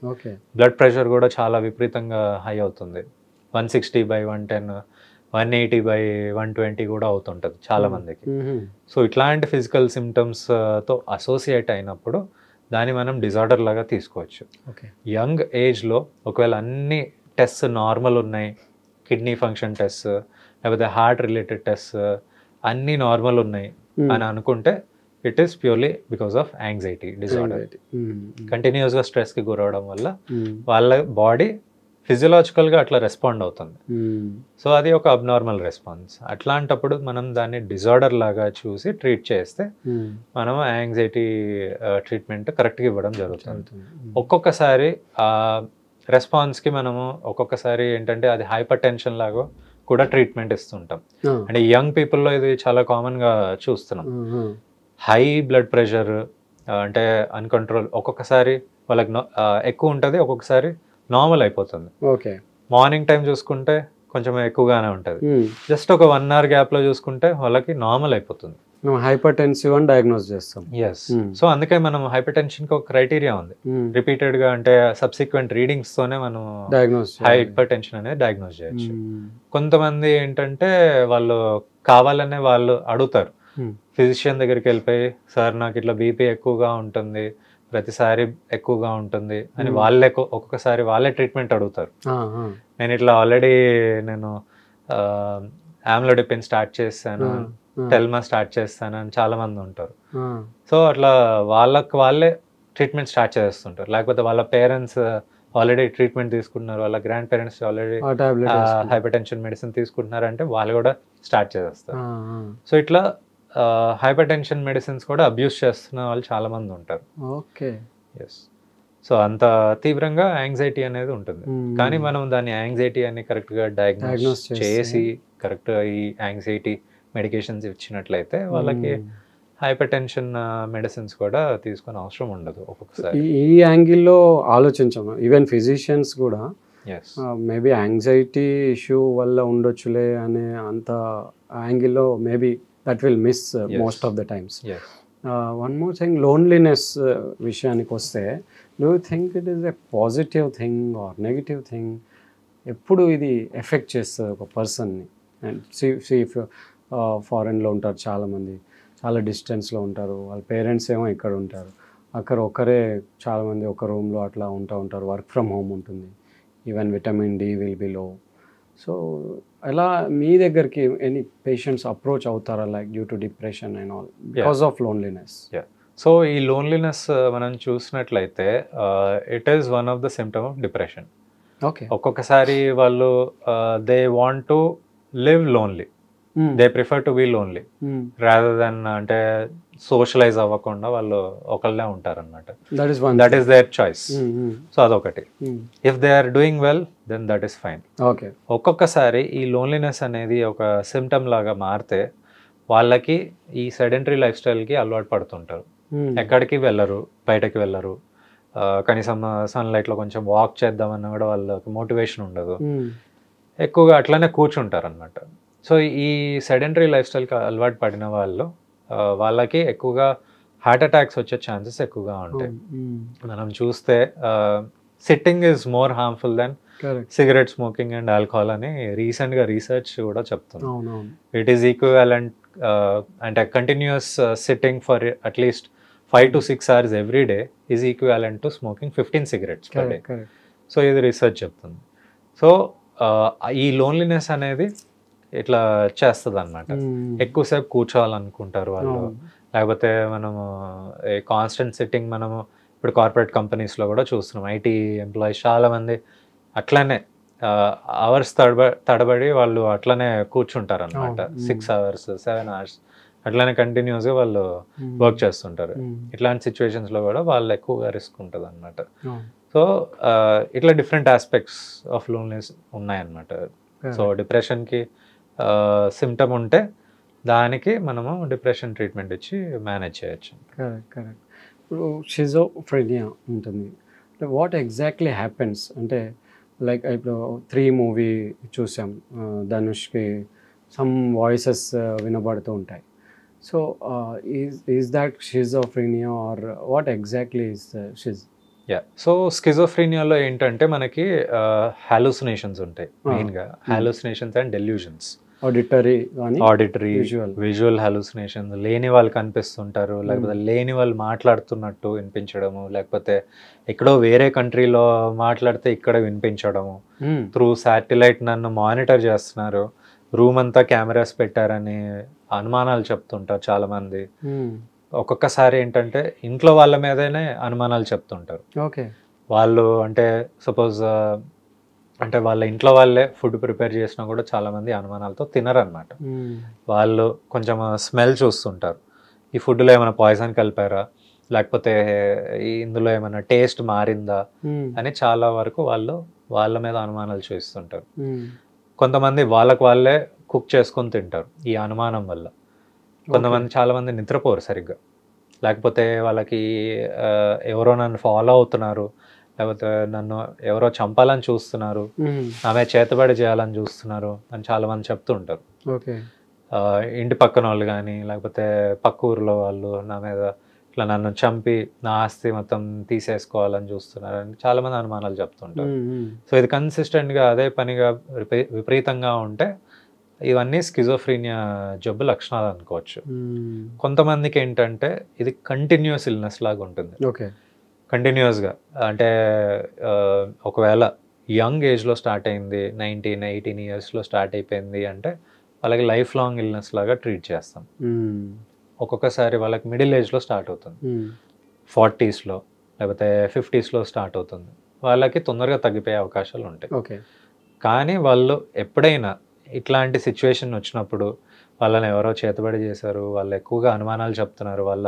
బ్లడ్ ప్రెషర్ కూడా చాలా విపరీతంగా హై అవుతుంది, 160/110, 180/120 కూడా అవుతుంటుంది చాలా మందికి. సో ఇట్లాంటి ఫిజికల్ సిమ్టమ్స్తో అసోసియేట్ అయినప్పుడు దాన్ని మనం డిజార్డర్ లాగా తీసుకోవచ్చు. యంగ్ ఏజ్లో ఒకవేళ అన్ని టెస్ట్ నార్మల్ ఉన్నాయి, కిడ్నీ ఫంక్షన్ టెస్ట్ లేకపోతే హార్ట్ రిలేటెడ్ టెస్ట్ అన్నీ నార్మల్ ఉన్నాయి అని అనుకుంటే it is purely because of anxiety disorder. కంటిన్యూస్గా స్ట్రెస్కి గురవడం వల్ల వాళ్ళ బాడీ ఫిజియలాజికల్గా అట్లా రెస్పాండ్ అవుతుంది. సో అది ఒక అబ్నార్మల్ రెస్పాన్స్. అట్లాంటప్పుడు మనం దాన్ని డిజార్డర్ లాగా చూసి ట్రీట్ చేస్తే మనం యాంగ్జైటీ ట్రీట్మెంట్ కరెక్ట్గా ఇవ్వడం జరుగుతుంది. ఒక్కొక్కసారి ఆ రెస్పాన్స్కి మనము ఒక్కొక్కసారి ఏంటంటే అది హైపర్ టెన్షన్ లాగా కూడా ట్రీట్మెంట్ ఇస్తుంటాం. అంటే యంగ్ పీపుల్లో ఇది చాలా కామన్గా చూస్తున్నాం. హై బ్లడ్ ప్రెషర్ అంటే అన్కంట్రోల్, ఒక్కొక్కసారి వాళ్ళకి ఎక్కువ ఉంటుంది, ఒక్కొక్కసారి నార్మల్ అయిపోతుంది. మార్నింగ్ టైం చూసుకుంటే కొంచెం ఎక్కువగానే ఉంటుంది, జస్ట్ ఒక 1 hour గ్యాప్లో చూసుకుంటే వాళ్ళకి నార్మల్ అయిపోతుంది. హైపర్ టెన్సివ్ అని డయాగ్నోస్ చేస్తాం. ఎస్, సో అందుకే మనం హైపర్ టెన్షన్కి ఒక క్రైటీరియా ఉంది, రిపీటెడ్గా అంటే సబ్సిక్వెంట్ రీడింగ్స్తోనే మనం హైపర్ టెన్షన్ అనేది డయాగ్నోస్ చేయొచ్చు. కొంతమంది ఏంటంటే వాళ్ళు కావాలనే వాళ్ళు అడుగుతారు ఫిజిషియన్ దగ్గరికి వెళ్ళిపోయి, సార్ నాకు ఇట్లా బీపీ ఎక్కువగా ఉంటుంది, ప్రతిసారి ఎక్కువగా ఉంటుంది అని వాళ్ళే ఒక్కొక్కసారి వాళ్ళే ట్రీట్మెంట్ అడుగుతారు. నేను ఇట్లా ఆల్రెడీ నేను ఆమ్లోడిపిన్ స్టార్ట్ చేస్తాను, టెల్మా స్టార్ట్ చేస్తాను అని చాలా మంది ఉంటారు. సో అట్లా వాళ్ళే ట్రీట్మెంట్ స్టార్ట్ చేస్తుంటారు. లేకపోతే వాళ్ళ పేరెంట్స్ ఆల్రెడీ ట్రీట్మెంట్ తీసుకుంటున్నారు, వాళ్ళ grand parents already hyper tension medicine తీసుకుంటున్నారు అంటే వాళ్ళు కూడా స్టార్ట్ చేస్తారు. సో ఇట్లా హైపర్ టెన్షన్ మెడిసిన్స్ కూడా అబ్యూస్ చేస్తున్న వాళ్ళు చాలా మంది ఉంటారు. ఎస్, సో అంత తీవ్రంగా యాంగ్జైటీ అనేది ఉంటుంది. కానీ మనం దాన్ని యాంగ్జైటీ అని కరెక్ట్గా డయాగ్నోస్ చేసి కరెక్ట్గా ఈ యాంగ్జైటీ మెడికేషన్స్ ఇచ్చినట్లయితే వాళ్ళకి హైపర్ టెన్షన్ మెడిసిన్స్ కూడా తీసుకునే అవసరం ఉండదు. ఒక్కొక్కసారి ఈ యాంగిల్లో ఆలోచించాము, ఈవెన్ ఫిజిషియన్స్ కూడా మేబీ యాంగ్జైటీ ఇష్యూ వల్ల ఉండొచ్చులే అనే అంత యాంగిల్లో maybe that will miss most of the times. One more thing, loneliness విషయానికి వస్తే, do you think it is a positive thing or negative thing? ఎప్పుడు ఇది ఎఫెక్ట్ చేస్తుంది ఒక పర్సన్ని? అండ్ see if ఫారెన్లో ఉంటారు చాలామంది, చాలా డిస్టెన్స్లో ఉంటారు, వాళ్ళ పేరెంట్స్ ఏమో ఇక్కడ ఉంటారు, అక్కడ ఒకరే చాలామంది ఒక రూమ్లో అట్లా ఉంటారు, వర్క్ ఫ్రమ్ హోమ్ ఉంటుంది, even vitamin D will be low. So ఎలా మీ దగ్గరికి ఎనీ పేషెంట్స్ అప్రోచ్ అవుతారా like due to depression and all because of loneliness? So ఈ లోన్లీనెస్ మనం చూసినట్లయితే it is one of the symptom of depression. ఒక్కొక్కసారి వాళ్ళు they want to live lonely, they prefer to be lonely rather than అంటే socialize అవ్వకుండా వాళ్ళు ఒకళ్ళే ఉంటారనమాట. That is their choice. So అదొకటి. If they are doing well then that is fine. ఒక్కొక్కసారి ఈ లోన్లీనెస్ అనేది ఒక సిమ్టమ్ లాగా మారితే వాళ్ళకి ఈ సెడెంటరీ లైఫ్ స్టైల్కి అలవాటు పడుతుంటారు, ఎక్కడికి వెళ్ళరు, బయటకి వెళ్ళరు, కనీసం సన్లైట్లో కొంచెం వాక్ చేద్దామన్నా కూడా వాళ్ళకి మోటివేషన్ ఉండదు, ఎక్కువగా అట్లనే కూర్చుంటారు అనమాట. సో ఈ సెడెంటరీ లైఫ్ స్టైల్కి అలవాటు పడిన వాళ్ళకి ఎక్కువగా హార్ట్ అటాక్స్ వచ్చే ఛాన్సెస్ ఎక్కువగా ఉంటాయి. మనం చూస్తే sitting is more harmful than cigarette smoking and alcohol అని రీసెంట్గా రీసెర్చ్ కూడా చెప్తుంది. ఇట్ ఈస్ ఈక్వివాలెంట్ అంటే continuous sitting for at least 5 to 6 hours every day is equivalent to smoking 15 cigarettes per day. So ఇది రీసెర్చ్ చెప్తుంది. సో ఈ loneliness అనేది ఇట్లా చేస్తుంది అనమాట. ఎక్కువసేపు కూర్చోవాలనుకుంటారు వాళ్ళు, లేకపోతే మనము కాన్స్టెంట్ సిట్టింగ్ మనము ఇప్పుడు కార్పొరేట్ కంపెనీస్లో కూడా చూస్తున్నాం. ఐటీ ఎంప్లాయీస్ చాలామంది అట్లనే అవర్స్ తడబడి వాళ్ళు అట్లనే కూర్చుంటారు అనమాట, 6 hours 7 hours అట్లానే కంటిన్యూస్గా వాళ్ళు వర్క్ చేస్తుంటారు. ఇట్లాంటి సిచ్యువేషన్స్లో కూడా వాళ్ళు ఎక్కువగా రిస్క్ ఉంటుంది అనమాట. సో ఇట్లా డిఫరెంట్ ఆస్పెక్ట్స్ ఆఫ్ లోన్లీనెస్ ఉన్నాయన్నమాట. సో డిప్రెషన్కి సిమ్టమ్ ఉంటే దానికి మనము డిప్రెషన్ ట్రీట్మెంట్ ఇచ్చి మేనేజ్ చేయొచ్చు. కరెక్ట్. ఇప్పుడు షిజోఫ్రెనియా ఉంటుంది, వాట్ ఎగ్జాక్ట్లీ హ్యాపెన్స్ అంటే లైక్ ఇప్పుడు 3 మూవీ చూసాం, ధనుష్కి సమ్ వాయిసెస్ వినబడుతూ ఉంటాయి. So is that schizophrenia or what exactly is షిజ్? సో స్కిజోఫ్రీనియాలో ఏంటంటే మనకి హాలుసినేషన్స్ ఉంటాయి మెయిన్గా, hallucinations and delusions. Auditory, visual hallucinations, లేని వాళ్ళు కనిపిస్తుంటారు, లేకపోతే లేని వాళ్ళు మాట్లాడుతున్నట్టు వినిపించడము, లేకపోతే ఎక్కడో వేరే కంట్రీలో మాట్లాడితే ఇక్కడ వినిపించడము, త్రూ శాటిలైట్ నన్ను మానిటర్ చేస్తున్నారు, రూమ్ అంతా కెమెరాస్ పెట్టారని అనుమానాలు చెప్తుంటారు చాలామంది. ఒక్కొక్కసారి ఏంటంటే ఇంట్లో వాళ్ళ మీదనే అనుమానాలు చెప్తుంటారు. ఓకే, వాళ్ళు అంటే సపోజ్ అంటే వాళ్ళ ఇంట్లో వాళ్ళే ఫుడ్ ప్రిపేర్ చేసినా కూడా చాలామంది అనుమానాలతో తినరనమాట. వాళ్ళు కొంచెం స్మెల్ చూస్తుంటారు, ఈ ఫుడ్లో ఏమైనా పాయిజన్ కలిపారా, లేకపోతే ఇందులో ఏమైనా టేస్ట్ మారిందా అని చాలా వరకు వాళ్ళు వాళ్ళ మీద అనుమానాలు చూపిస్తుంటారు. కొంతమంది వాళ్ళకు వాళ్ళే కుక్ చేసుకొని తింటారు ఈ అనుమానం వల్ల. కొంతమంది చాలామంది నిద్రపోరు సరిగ్గా, లేకపోతే వాళ్ళకి ఎవరో నన్ను ఫాలో అవుతున్నారు, లేకపోతే నన్ను ఎవరో చంపాలని చూస్తున్నారు, ఆమె చేతబడి చేయాలని చూస్తున్నారు అని చాలామంది చెప్తూ ఉంటారు. ఓకే, ఇంటి పక్కన వాళ్ళు కానీ లేకపోతే పక్క ఊరిలో వాళ్ళు నా మీద ఇట్లా నన్ను చంపి నా ఆస్తి మొత్తం తీసేసుకోవాలని చూస్తున్నారు అని చాలామంది అనుమానాలు చెప్తుంటారు. సో ఇది కన్సిస్టెంట్గా అదే పనిగా విపరీతంగా ఉంటే ఇవన్నీ స్కిజోఫ్రీనియా జబ్బు లక్షణాలు అనుకోవచ్చు. కొంతమందికి ఏంటంటే ఇది కంటిన్యూస్ ఇల్నెస్ లాగా ఉంటుంది. ఓకే, కంటిన్యూస్గా అంటే ఒకవేళ యంగ్ ఏజ్లో స్టార్ట్ అయింది, 19-18 ఇయర్స్లో స్టార్ట్ అయిపోయింది అంటే వాళ్ళకి లైఫ్ లాంగ్ ఇల్నెస్ లాగా ట్రీట్ చేస్తాం. ఒక్కొక్కసారి వాళ్ళకి మిడిల్ ఏజ్లో స్టార్ట్ అవుతుంది, 40స్లో లేకపోతే 50స్లో స్టార్ట్ అవుతుంది, వాళ్ళకి తొందరగా తగ్గిపోయే అవకాశాలు ఉంటాయి. ఓకే, కానీ వాళ్ళు ఎప్పుడైనా ఇట్లాంటి సిచ్యువేషన్ వచ్చినప్పుడు వాళ్ళని ఎవరో చేతబడి చేశారు, వాళ్ళు ఎక్కువగా అనుమానాలు చెప్తున్నారు, వాళ్ళ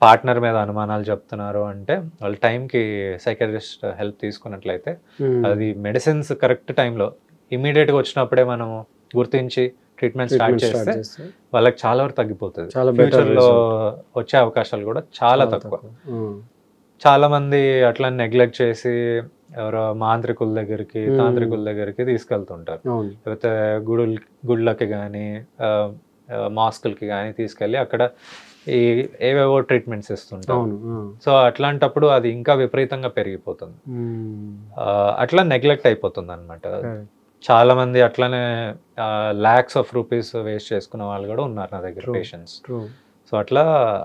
పార్ట్నర్ మీద అనుమానాలు చెప్తున్నారు అంటే వాళ్ళ టైంకి సైకాట్రిస్ట్ హెల్ప్ తీసుకున్నట్లయితే అది మెడిసిన్స్ కరెక్ట్ టైంలో ఇమీడియట్గా వచ్చినప్పుడే మనము గుర్తించి ట్రీట్మెంట్ స్టార్ట్ చేస్తే వాళ్ళకి చాలా వరకు తగ్గిపోతుంది. ఫ్యూచర్లో వచ్చే అవకాశాలు కూడా చాలా తక్కువ. చాలా మంది అట్లా నెగ్లెక్ట్ చేసి ఎవరో మాంత్రికుల దగ్గరికి తాంత్రికుల దగ్గరికి తీసుకెళ్తుంటారు, లేకపోతే గుళ్ళకి కానీ మాస్కులకి కానీ తీసుకెళ్ళి అక్కడ ఏవేవో ట్రీట్మెంట్స్ ఇస్తుంటారు. సో అట్లాంటప్పుడు అది ఇంకా విపరీతంగా పెరిగిపోతుంది, అట్లా నెగ్లెక్ట్ అయిపోతుంది అనమాట. చాలా మంది అట్లానే lakhs of rupees వేస్ట్ చేసుకున్న వాళ్ళు కూడా ఉన్నారు నా దగ్గర పేషెంట్స్. సో అట్లా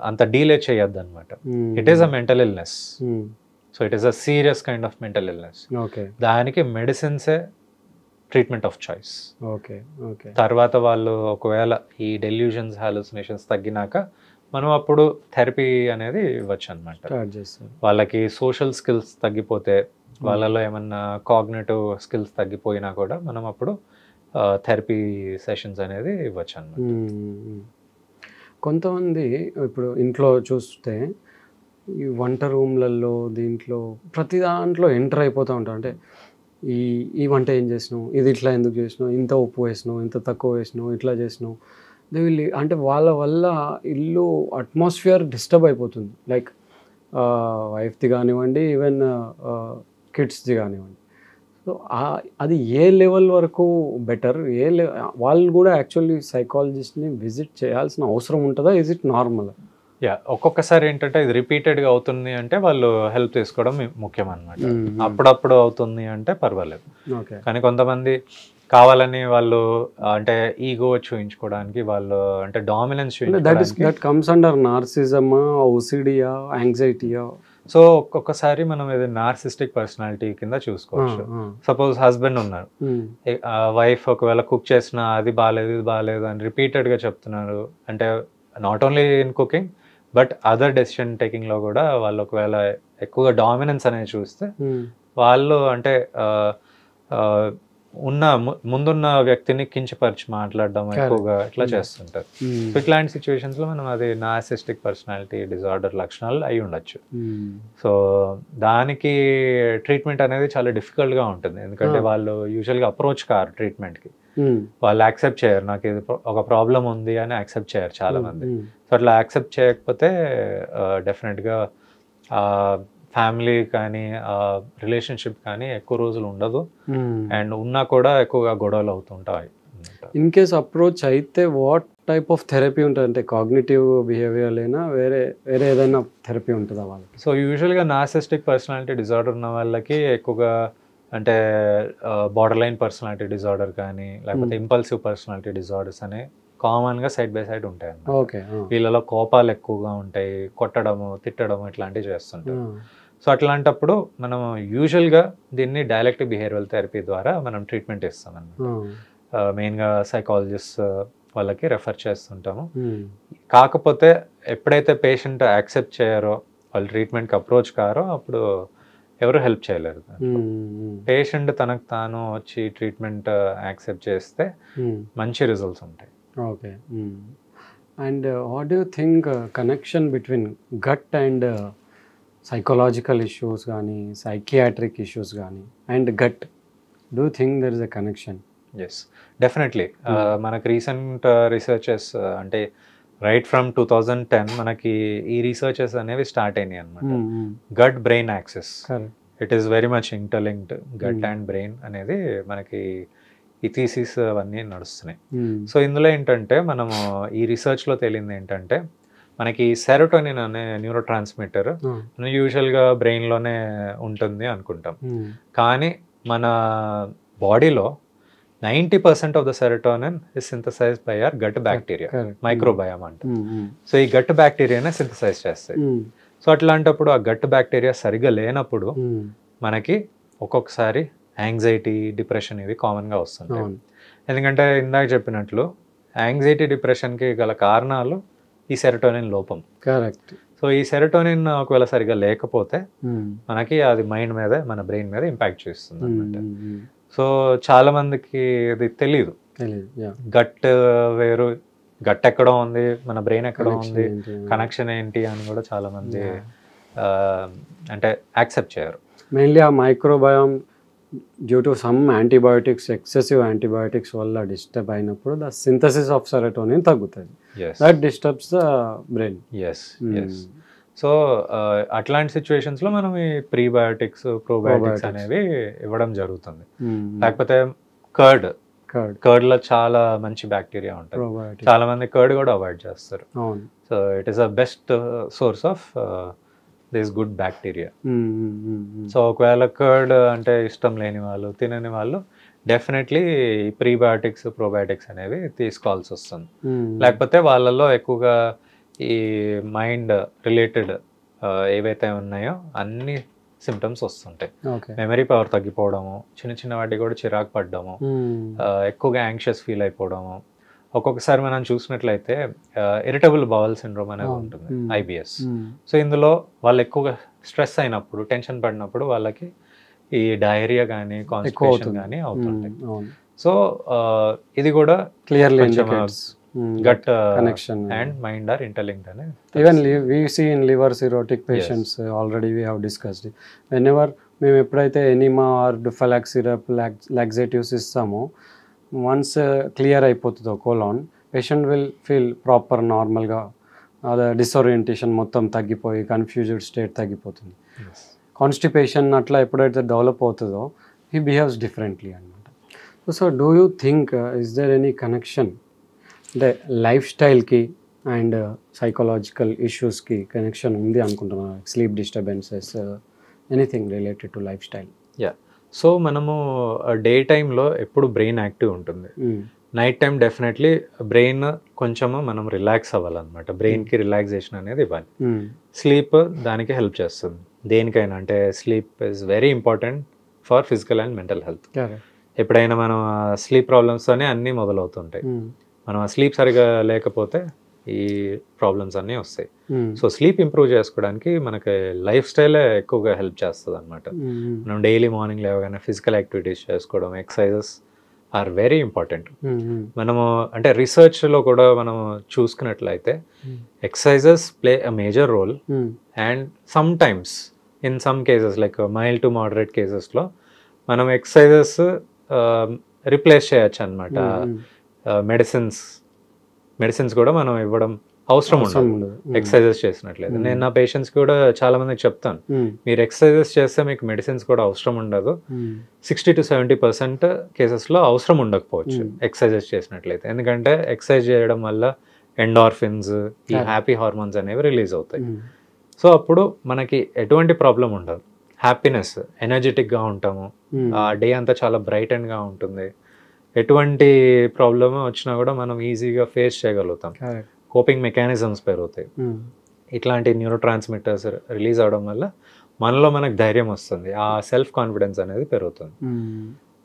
అంత డీలే చేయొద్దు అనమాట. It is a mental illness, so it is a serious kind of mental illness. దానికి మెడిసిన్సే ట్రీట్మెంట్ ఆఫ్ చాయిస్. తర్వాత వాళ్ళు ఒకవేళ ఈ డెల్యూషన్స్ హాలుసినేషన్స్ తగ్గినాక మనం అప్పుడు థెరపీ అనేది ఇవ్వచ్చు అనమాట. వాళ్ళకి సోషల్ స్కిల్స్ తగ్గిపోతే, వాళ్ళలో ఏమన్నా కాగ్నిటివ్ స్కిల్స్ తగ్గిపోయినా కూడా మనం అప్పుడు థెరపీ సెషన్స్ అనేది ఇవ్వచ్చు అనమాట. కొంతమంది ఇప్పుడు ఇంట్లో చూస్తే ఈ వంట రూమ్లలో దీంట్లో ప్రతి దాంట్లో ఎంటర్ అయిపోతూ ఉంటారు. అంటే ఈ వంట ఏం చేసినావు, ఇది ఇట్లా ఎందుకు చేసినావు, ఇంత ఉప్పు వేసినావు, ఇంత తక్కువ వేసినావు, ఇట్లా చేసినావు, అంటే వాళ్ళ వల్ల ఇల్లు అట్మాస్ఫియర్ డిస్టర్బ్ అయిపోతుంది. లైక్ వైఫ్ది కానివ్వండి, ఈవెన్ కిడ్స్ది కానివ్వండి. సో అది ఏ లెవెల్ వరకు బెటర్, వాళ్ళు కూడా యాక్చువల్లీ సైకాలజిస్ట్ని విజిట్ చేయాల్సిన అవసరం ఉంటుందా, ఇజ్ ఇట్ నార్మల్? ఒక్కొక్కసారి ఏంటంటే ఇది రిపీటెడ్గా అవుతుంది అంటే వాళ్ళు హెల్ప్ తీసుకోవడం ముఖ్యం అనమాట. అప్పుడప్పుడు అవుతుంది అంటే పర్వాలేదు. కానీ కొంతమంది కావాలని వాళ్ళు అంటే ఈగో చూయించుకోవడానికి, వాళ్ళు అంటే డామినెన్స్ దట్ కమ్స్ అండర్ నార్సిజమా, ఓసిడియా, యాంగ్జైటీయా? సో ఒక్కొక్కసారి మనం ఏదైనా నార్సిస్టిక్ పర్సనాలిటీ కింద చూసుకోవచ్చు. సపోజ్ హస్బెండ్ ఉన్నారు, వైఫ్ ఒకవేళ కుక్ చేసిన అది బాగాలేదు ఇది బాగాలేదు అని రిపీటెడ్గా చెప్తున్నారు. అంటే not only in cooking but other decision టేకింగ్లో కూడా వాళ్ళు ఒకవేళ ఎక్కువగా డామినెన్స్ అనేది చూస్తే వాళ్ళు అంటే ముందున్న వ్యక్తిని కించపరిచి మాట్లాడడం ఎక్కువగా ఇట్లా చేస్తుంటారు. సో ఇట్లాంటి సిచ్యువేషన్స్ లో మనం అది నార్సిస్టిక్ పర్సనాలిటీ డిజార్డర్ లక్షణాలు అయి ఉండొచ్చు. సో దానికి ట్రీట్మెంట్ అనేది చాలా డిఫికల్ట్ గా ఉంటుంది, ఎందుకంటే వాళ్ళు యూజువల్ గా అప్రోచ్ కారు ట్రీట్మెంట్ కి. వాళ్ళు యాక్సెప్ట్ చేయరు, నాకు ఇది ఒక ప్రాబ్లం ఉంది అని యాక్సెప్ట్ చేయరు చాలా మంది. సో అట్లా యాక్సెప్ట్ చేయకపోతే డెఫినెట్ గా ఫ్యామిలీ కానీ రిలేషన్షిప్ కానీ ఎక్కువ రోజులు ఉండదు, అండ్ ఉన్నా కూడా ఎక్కువగా గొడవలు అవుతుంటాయి. ఇన్ కేస్ అప్రోచ్ అయితే వాట్ టైప్ ఆఫ్ థెరపీ ఉంటుంది? అంటే కాగ్నిటివ్ బిహేవియర్ అయినా వేరే ఏదైనా థెరపీ ఉంటుందా వాళ్ళకి? సో యూజువల్గా నార్సిస్టిక్ పర్సనాలిటీ డిజార్డర్ ఉన్న వాళ్ళకి ఎక్కువగా అంటే బార్డర్ లైన్ పర్సనాలిటీ డిజార్డర్ కానీ లేకపోతే ఇంపల్సివ్ పర్సనాలిటీ డిజార్డర్స్ అనే కామన్గా సైడ్ బై సైడ్ ఉంటాయి అన్నమాట. వీళ్ళలో కోపాలు ఎక్కువగా ఉంటాయి, కొట్టడము తిట్టడము ఇట్లాంటివి చేస్తుంటారు. సో అట్లాంటప్పుడు మనం యూజువల్గా దీన్ని డైలెక్టివ్ బిహేవియరల్ థెరపీ ద్వారా మనం ట్రీట్మెంట్ ఇస్తాం అన్నమాట. మెయిన్గా సైకాలజిస్ట్ వాళ్ళకి రెఫర్ చేస్తుంటాము. కాకపోతే ఎప్పుడైతే పేషెంట్ యాక్సెప్ట్ చేయరో, వాళ్ళు ట్రీట్మెంట్కి అప్రోచ్ కారో, అప్పుడు ఎవరు హెల్ప్ చేయలేరు. పేషెంట్ తనకు తాను వచ్చి ట్రీట్మెంట్ యాక్సెప్ట్ చేస్తే మంచి రిజల్ట్స్ ఉంటాయి. Okay. And what do think connection between gut and psychological issues కానీ సైకియాట్రిక్ ఇష్యూస్ కానీ and gut, do think there is a connection? Yes, definitely. మనకు రీసెంట్ రీసెర్చెస్ అంటే రైట్ ఫ్రమ్ 2010 మనకి ఈ రీసెర్చెస్ అనేవి స్టార్ట్ అయినాయి అనమాట. Gut brain axis, it is very much interlinked. Gut and brain అనేది మనకి ఈ థీసిస్ అవన్నీ నడుస్తున్నాయి. సో ఇందులో ఏంటంటే మనము ఈ రీసెర్చ్లో తేలింది ఏంటంటే మనకి సెరోటోనిన్ అనే న్యూరో ట్రాన్స్మిటర్ యూజువల్గా బ్రెయిన్లోనే ఉంటుంది అనుకుంటాం, కానీ మన బాడీలో 90% of the serotonin is synthesized by our gut bacteria, microbiome అంట. సో ఈ గట్ బ్యాక్టీరియానే సింథసైజ్ చేస్తాయి. సో అట్లాంటప్పుడు ఆ గట్ బ్యాక్టీరియా సరిగా లేనప్పుడు మనకి ఒక్కొక్కసారి యాంగ్జైటీ, డిప్రెషన్ ఇవి కామన్గా వస్తుంటాయి. ఎందుకంటే ఇందాక చెప్పినట్లు యాంగ్జైటీ, డిప్రెషన్కి గల కారణాలు ఈ సెరోటోనిన్ లోపం. కరెక్ట్. సో ఈ సెరోటోనిన్ ఒకవేళ సరిగా లేకపోతే మనకి అది మైండ్ మీద, మన బ్రెయిన్ మీద ఇంపాక్ట్ చేస్తుంది అన్నమాట. సో చాలా మందికి ఇది తెలియదు, గట్ వేరు, గట్ ఎక్కడ ఉంది, మన బ్రెయిన్ ఎక్కడ ఉంది, కనెక్షన్ ఏంటి అని కూడా చాలా మంది అంటే యాక్సెప్ట్ చేయరు. మెయిన్లీ ఆ microbiome due to some antibiotics, excessive antibiotics వల్ల డిస్టర్బ్ అయినప్పుడు ద సింథసిస్ ఆఫ్ సెరోటోనిన్ తగ్గుతుంది. That disturbs the brain. Yes. So అట్లాంటి సిచ్యువేషన్స్లో మనం ఈ ప్రీబయోటిక్స్, ప్రోబయోటిక్స్ అనేవి ఇవ్వడం జరుగుతుంది. లేకపోతే కర్డ్లో చాలా మంచి బ్యాక్టీరియా ఉంటుంది, చాలా మంది కర్డ్ కూడా అవాయిడ్ చేస్తారు. So it is a best source of this good bacteria. So ఒకవేళ కర్డ్ అంటే ఇష్టం లేని వాళ్ళు, తినని వాళ్ళు డెఫినెట్లీ ప్రీబయోటిక్స్, ప్రోబయోటిక్స్ అనేవి తీసుకోవాల్సి వస్తుంది. లేకపోతే వాళ్ళలో ఎక్కువగా ఈ మైండ్ రిలేటెడ్ ఏవైతే ఉన్నాయో అన్ని సిమ్టమ్స్ వస్తుంటాయి. మెమరీ పవర్ తగ్గిపోవడము, చిన్న చిన్న వాటికి కూడా చిరాకు పడ్డము, ఎక్కువగా యాంగ్షియస్ ఫీల్ అయిపోవడము. ఒక్కొక్కసారి మనం చూసినట్లయితే ఇరిటబుల్ బౌల్ సిండ్రోమ్ అనేది ఉంటుంది, IBS. సో ఇందులో వాళ్ళు ఎక్కువగా స్ట్రెస్ అయినప్పుడు, టెన్షన్ పడినప్పుడు వాళ్ళకి ఈ డయేరియా కానీ కాన్స్టిపేషన్ కానీ అవుతుంటాయి. సో ఇది కూడా clearly gut connection and mind are interlinked ane. Even we see in liver cirrhotic patients, already we have discussed it. Whenever మేము ఎప్పుడైతే ఎనిమా ఆర్ డుఫలాక్ సిరప్, లాక్సేటివ్స్ ఇస్తామో, వన్స్ క్లియర్ అయిపోతుందో colon, patient will feel proper నార్మల్గా, అదే డిసోరియంటేషన్ మొత్తం తగ్గిపోయి confused state తగ్గిపోతుంది. Constipation అట్లా ఎప్పుడైతే డెవలప్ అవుతుందో హీ బిహేవ్స్ డిఫరెంట్లీ అనమాట. So do you think is there any connection, అంటే లైఫ్ స్టైల్కి అండ్ సైకలాజికల్ ఇష్యూస్కి కనెక్షన్ ఉంది అనుకుంటున్నాను? Sleep disturbances, anything related to lifestyle? So మనము డే టైంలో ఎప్పుడు బ్రెయిన్ యాక్టివ్ ఉంటుంది, నైట్ టైం డెఫినెట్లీ బ్రెయిన్ కొంచెము మనం రిలాక్స్ అవ్వాలన్నమాట, బ్రెయిన్కి రిలాక్సేషన్ అనేది ఇవ్వాలి. స్లీప్ దానికి హెల్ప్ చేస్తుంది దేనికైనా, అంటే sleep is very important for physical and mental health. ఎప్పుడైనా మనం స్లీప్ ప్రాబ్లమ్స్తోనే అన్నీ మొదలవుతుంటాయి. మనం ఆ స్లీప్ సరిగా లేకపోతే ఈ ప్రాబ్లమ్స్ అన్నీ వస్తాయి. సో స్లీప్ ఇంప్రూవ్ చేసుకోవడానికి మనకి లైఫ్ స్టైలే ఎక్కువగా హెల్ప్ చేస్తుంది అనమాట. మనం డైలీ మార్నింగ్ లేవగానే ఫిజికల్ యాక్టివిటీస్ చేసుకోవడం, ఎక్సర్సైజెస్ ఆర్ వెరీ ఇంపార్టెంట్. మనము అంటే రీసెర్చ్లో కూడా మనం చూసుకున్నట్లయితే exercises play a major role and sometimes in some cases like mild to moderate కేసెస్లో మనం ఎక్సర్సైజెస్ రిప్లేస్ చేయొచ్చు అనమాట. మెడిసిన్స్ కూడా మనం ఇవ్వడం అవసరం ఉండదు ఎక్సర్సైజెస్ చేసినట్లయితే. నేను నా పేషెంట్స్కి కూడా చాలా మందికి చెప్తాను, మీరు ఎక్సర్సైజెస్ చేస్తే మీకు మెడిసిన్స్ కూడా అవసరం ఉండదు. 60 to 70% కేసెస్లో అవసరం ఉండకపోవచ్చు ఎక్సర్సైజెస్ చేసినట్లయితే. ఎందుకంటే ఎక్సర్సైజ్ చేయడం వల్ల ఎండార్ఫిన్స్, ఈ హ్యాపీ హార్మోన్స్ అనేవి రిలీజ్ అవుతాయి. సో అప్పుడు మనకి ఎటువంటి ప్రాబ్లం ఉండదు, హ్యాపీనెస్, ఎనర్జెటిక్గా ఉంటాము, ఆ డే అంతా చాలా బ్రైట్ అండ్గా ఉంటుంది. ఎటువంటి ప్రాబ్లమ్ వచ్చినా కూడా మనం ఈజీగా ఫేస్ చేయగలుగుతాం. కోపింగ్ మెకానిజమ్స్ పెరుగుతాయి. ఇట్లాంటి న్యూరో ట్రాన్స్మిటర్స్ రిలీజ్ అవడం వల్ల మనలో మనకు ధైర్యం వస్తుంది, ఆ సెల్ఫ్ కాన్ఫిడెన్స్ అనేది పెరుగుతుంది.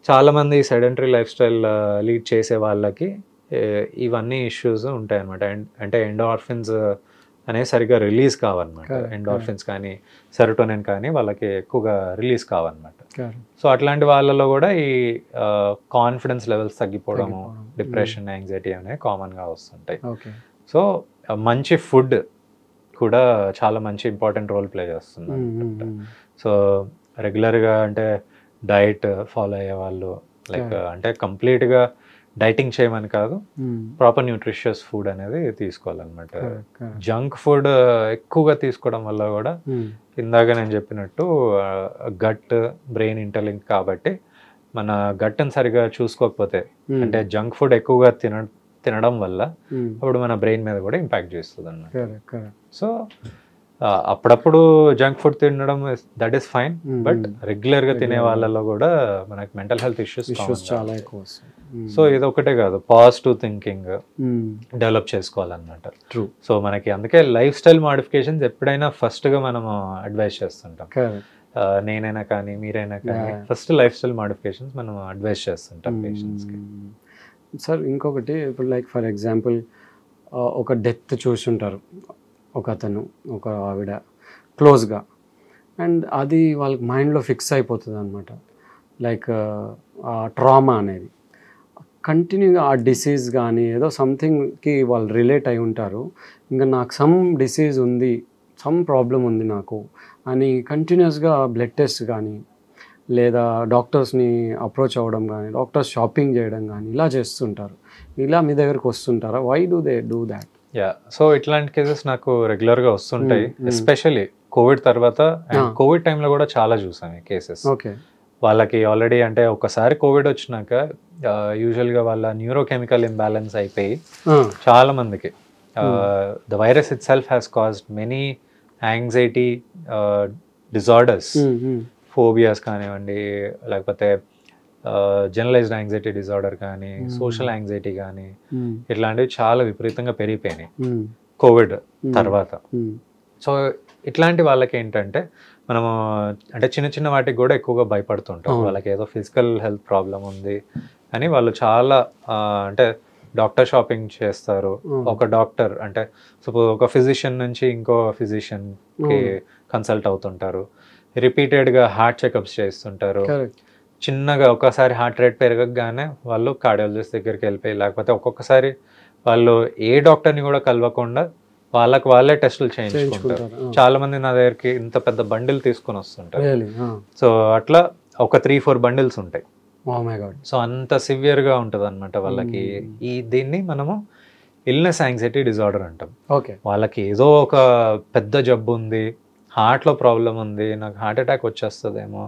చాలామంది సెడెంటరీ లైఫ్ స్టైల్ లీడ్ చేసే వాళ్ళకి ఇవన్నీ ఇష్యూస్ ఉంటాయి అన్నమాట. అంటే ఎండార్ఫిన్స్ అనేవి సరిగ్గా రిలీజ్ కావన్నమాట. ఎండార్ఫిన్స్ కానీ సెరోటోనిన్ కానీ వాళ్ళకి ఎక్కువగా రిలీజ్ కావన్నమాట. సో అట్లాంటి వాళ్ళలో కూడా ఈ కాన్ఫిడెన్స్ లెవెల్స్ తగ్గిపోవడము, డిప్రెషన్, యాంగ్జైటీ అనేవి కామన్గా వస్తుంటాయి. సో మంచి ఫుడ్ కూడా చాలా మంచి ఇంపార్టెంట్ రోల్ ప్లే చేస్తుంది. సో రెగ్యులర్గా అంటే డైట్ ఫాలో అయ్యే వాళ్ళు, లైక్ అంటే కంప్లీట్గా డైటింగ్ చేయమని కాదు, ప్రాపర్ న్యూట్రిషియస్ ఫుడ్ అనేది తీసుకోవాలన్నమాట. జంక్ ఫుడ్ ఎక్కువగా తీసుకోవడం వల్ల కూడా ఇందాక నేను చెప్పినట్టు గట్ బ్రెయిన్ ఇంటర్లింక్ కాబట్టి మన గట్ని సరిగా చూసుకోకపోతే, అంటే జంక్ ఫుడ్ ఎక్కువగా తినడం వల్ల అప్పుడు మన బ్రెయిన్ మీద కూడా ఇంపాక్ట్ చేస్తుంది అన్నమాట. సో అప్పుడప్పుడు జంక్ ఫుడ్ తినడం దట్ ఈస్ ఫైన్, బట్ రెగ్యులర్గా తినే వాళ్ళలో కూడా మనకి మెంటల్ హెల్త్ ఇష్యూస్ చాలా ఎక్కువ. సో ఇది ఒకటే కాదు, పాజిటివ్ థింకింగ్ డెవలప్ చేసుకోవాలన్నమాట. సో మనకి అందుకే లైఫ్ స్టైల్ మాడిఫికేషన్స్ ఎప్పుడైనా ఫస్ట్గా మనం అడ్వైస్ చేస్తుంటాం. నేనైనా కానీ మీరైనా కానీ ఫస్ట్ లైఫ్ స్టైల్ మాడిఫికేషన్స్ మనం అడ్వైస్ చేస్తుంటాం పేషెంట్స్కి. సార్ ఇంకొకటి, ఇప్పుడు లైక్ ఫర్ ఎగ్జాంపుల్ ఒక డెత్ చూసుంటారు, ఒక అతను, ఒక ఆవిడ క్లోజ్గా, అండ్ అది వాళ్ళకి మైండ్లో ఫిక్స్ అయిపోతుంది అనమాట. లైక్ ఆ ట్రామా అనేది కంటిన్యూగా, ఆ డిసీజ్ కానీ ఏదో సంథింగ్కి వాళ్ళు రిలేట్ అయి ఉంటారు. ఇంకా నాకు సమ్ డిసీజ్ ఉంది, సమ్ ప్రాబ్లం ఉంది నాకు అని కంటిన్యూస్గా బ్లడ్ టెస్ట్ కానీ లేదా డాక్టర్స్ని అప్రోచ్ అవ్వడం కానీ, డాక్టర్స్ షాపింగ్ చేయడం కానీ ఇలా చేస్తుంటారు. ఇలా మీ దగ్గరకు వస్తుంటారా? Why do they do that? So ఇట్లాంటి కేసెస్ నాకు రెగ్యులర్గా వస్తుంటాయి, ఎస్పెషల్లీ కోవిడ్ తర్వాత. అండ్ కోవిడ్ టైంలో కూడా చాలా చూసాను ఈ కేసెస్. ఓకే, వాళ్ళకి ఆల్రెడీ అంటే ఒకసారి కోవిడ్ వచ్చినాక యూజువల్గా వాళ్ళ న్యూరోకెమికల్ ఇంబ్యాలెన్స్ అయిపోయి చాలా మందికి the virus it self has caused many anxiety disorders, phobias కానివ్వండి, లేకపోతే జనరలైజ్డ్ యాంగ్జైటీ డిజార్డర్ కానీ, సోషల్ యాంగ్జైటీ కానీ, ఇట్లాంటివి చాలా విపరీతంగా పెరిగిపోయినాయి కోవిడ్ తర్వాత. సో ఇట్లాంటి వాళ్ళకి ఏంటంటే మనము అంటే చిన్న చిన్న వాటికి కూడా ఎక్కువగా భయపడుతుంటాం. వాళ్ళకి ఏదో ఫిజికల్ హెల్త్ ప్రాబ్లం ఉంది అని వాళ్ళు చాలా అంటే డాక్టర్ షాపింగ్ చేస్తారు. ఒక డాక్టర్ అంటే సపోజ్ ఒక ఫిజిషియన్ నుంచి ఇంకో ఫిజిషియన్కి కన్సల్ట్ అవుతుంటారు, రిపీటెడ్గా హార్ట్ చెకప్స్ చేస్తుంటారు. చిన్నగా ఒకసారి హార్ట్ రేట్ పెరగగానే వాళ్ళు కార్డియాలజిస్ట్ దగ్గరికి వెళ్ళిపోయి, లేకపోతే ఒక్కొక్కసారి వాళ్ళు ఏ డాక్టర్ని కూడా కలవకుండా వాళ్ళకి వాళ్ళే టెస్టులు చేయించుకుంటారు. చాలా మంది నా దగ్గరికి ఇంత పెద్ద బండిల్ తీసుకొని వస్తుంటారు. సో అట్లా ఒక 3-4 బండిల్స్ ఉంటాయి. సో అంత సివియర్గా ఉంటుంది అనమాట వాళ్ళకి. దీన్ని మనము ఇల్నెస్ యాంగ్జైటీ డిజార్డర్ అంటాం. వాళ్ళకి ఏదో ఒక పెద్ద జబ్బు ఉంది, హార్ట్లో ప్రాబ్లం ఉంది, నాకు హార్ట్ అటాక్ వచ్చేస్తుందేమో,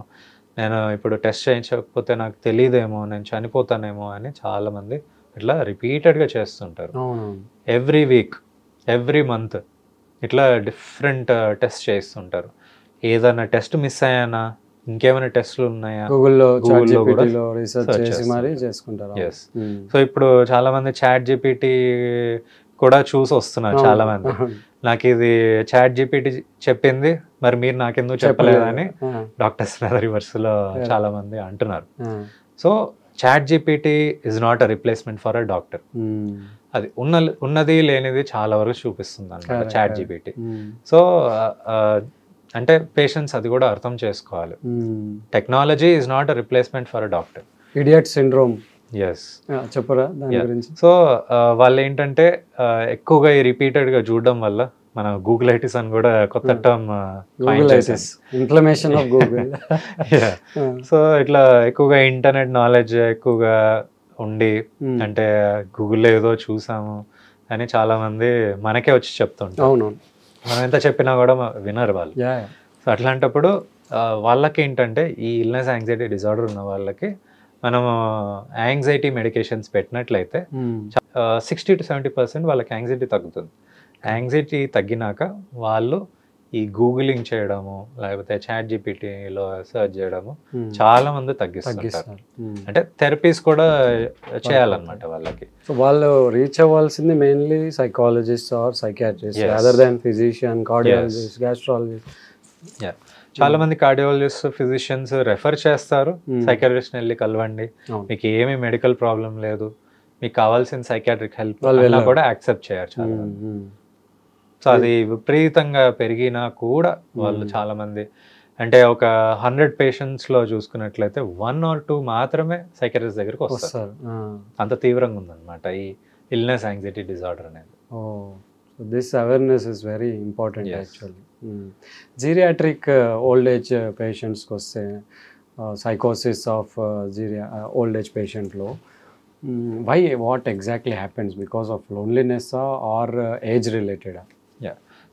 నేను ఇప్పుడు టెస్ట్ చేయించకపోతే నాకు తెలియదేమో, నేను చనిపోతానేమో అని చాలామంది ఇట్లా రిపీటెడ్గా చేస్తుంటారు. ఎవ్రీ వీక్, ఎవ్రీ మంత్ ఇట్లా డిఫరెంట్ టెస్ట్ చేస్తుంటారు. ఏదైనా టెస్ట్ మిస్ అయ్యానా, ఇంకేమైనా టెస్ట్లు ఉన్నాయా, గూగుల్లో రీసెర్చ్ చేసి మరి చేసుకుంటారు. ఎస్. సో ఇప్పుడు చాలా మంది ChatGPT కూడా చూసి వస్తున్నారు చాలా మంది. నాకు ఇది ChatGPT చెప్పింది, మరి మీరు నాకెందుకు చెప్పలేదని డాక్టర్స్ రివర్స్ లో చాలా మంది అంటున్నారు. So ChatGPT is not a replacement for a doctor. అది ఉన్నది లేనిది చాలా వరకు చూపిస్తుంది అన్నమాట ChatGPT. సో అంటే పేషెంట్స్ అది కూడా అర్థం చేసుకోవాలి. Technology is not a replacement for a doctor. Idiot syndrome yes చెప్పరా దాని గురించి? సో వాళ్ళు ఏంటంటే ఎక్కువగా ఈ రిపీటెడ్గా చూడడం వల్ల మన గూగులైటిస్ అని కూడా కొత్త term inflammation of Google. So ఇట్లా ఎక్కువగా ఇంటర్నెట్ నాలెడ్జ్ ఎక్కువగా ఉండి అంటే గూగుల్లో ఏదో చూసాము అని చాలా మంది మనకే వచ్చి చెప్తుంటారు. అవునవును, మనం ఎంత చెప్పినా కూడా వినరు వాళ్ళు. సో అట్లాంటప్పుడు వాళ్ళకి ఏంటంటే ఈ ఇల్నెస్ యాంగ్జైటీ డిజార్డర్ ఉన్న వాళ్ళకి మనము యాంగ్జైటీ మెడికేషన్స్ పెట్టినట్లయితే 60 to 70% వాళ్ళకి యాంగ్జైటీ తగ్గుతుంది. యాంగ్జైటీ తగ్గినాక వాళ్ళు ఈ గూగులింగ్ చేయడము లేకపోతే ChatGPTలో సెర్చ్ చేయడము చాలా మంది తగ్గిస్తారు. అంటే థెరపీస్ కూడా చేయాలన్నమాట వాళ్ళకి. సో వాళ్ళు రీచ్ అవ్వాల్సింది mainly psychologist or psychiatrist other than physician, cardiologist, gastrologist. చాలా మంది కార్డియాలజిస్ట్, ఫిజిషియన్స్ రెఫర్ చేస్తారు, సైకియాట్రిస్ట్ వెళ్ళి కలవండి, మీకు ఏమీ మెడికల్ ప్రాబ్లం లేదు, మీకు కావాల్సిన సైకియాట్రిక్ హెల్ప్ కూడా యాక్సెప్ట్ చేయరు చాలా. సో అది విపరీతంగా పెరిగినా కూడా వాళ్ళు చాలా మంది అంటే ఒక 100 పేషెంట్స్లో చూసుకున్నట్లయితే 1 or 2 మాత్రమే సైకియాట్రిస్ట్ దగ్గరికి వస్తారు. అంత తీవ్రంగా ఉందన్నమాట ఈ ఇల్నెస్ యాంగ్జైటీ డిజార్డర్ అనేది. So this awareness is very important actually. Geriatric old age patients koste psychosis of old age patient lo why what exactly happens because of loneliness or age related?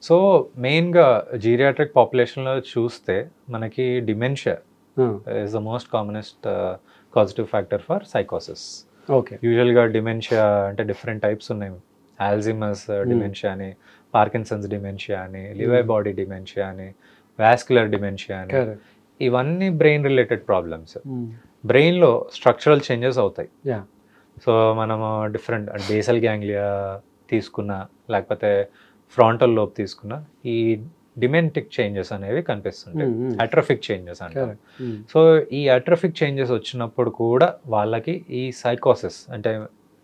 So మెయిన్గా geriatric పాపులేషన్లో చూస్తే మనకి dementia is the most commonest causative factor for సైకోసిస్. Okay, యూజువల్గా dementia అంటే different types ఉన్నాయి. Alzheimer's dementia అని, Parkinson's dementia అని, లివై బాడీ డిమెన్షియా అని, వాస్కులర్ డిమెన్షియా అని, ఇవన్నీ బ్రెయిన్ రిలేటెడ్ ప్రాబ్లమ్స్. బ్రెయిన్లో స్ట్రక్చరల్ చేంజెస్ అవుతాయి. సో మనము డిఫరెంట్ బేసల్ గ్యాంగ్లియా తీసుకున్నా లేకపోతే ఫ్రాంటల్ లోబ్ తీసుకున్నా ఈ డిమెంటిక్ చేంజెస్ అనేవి కనిపిస్తుంటాయి, అట్రఫిక్ చేంజెస్ అంటారు. సో ఈ అట్రఫిక్ చేంజెస్ వచ్చినప్పుడు కూడా వాళ్ళకి ఈ సైకోసిస్ అంటే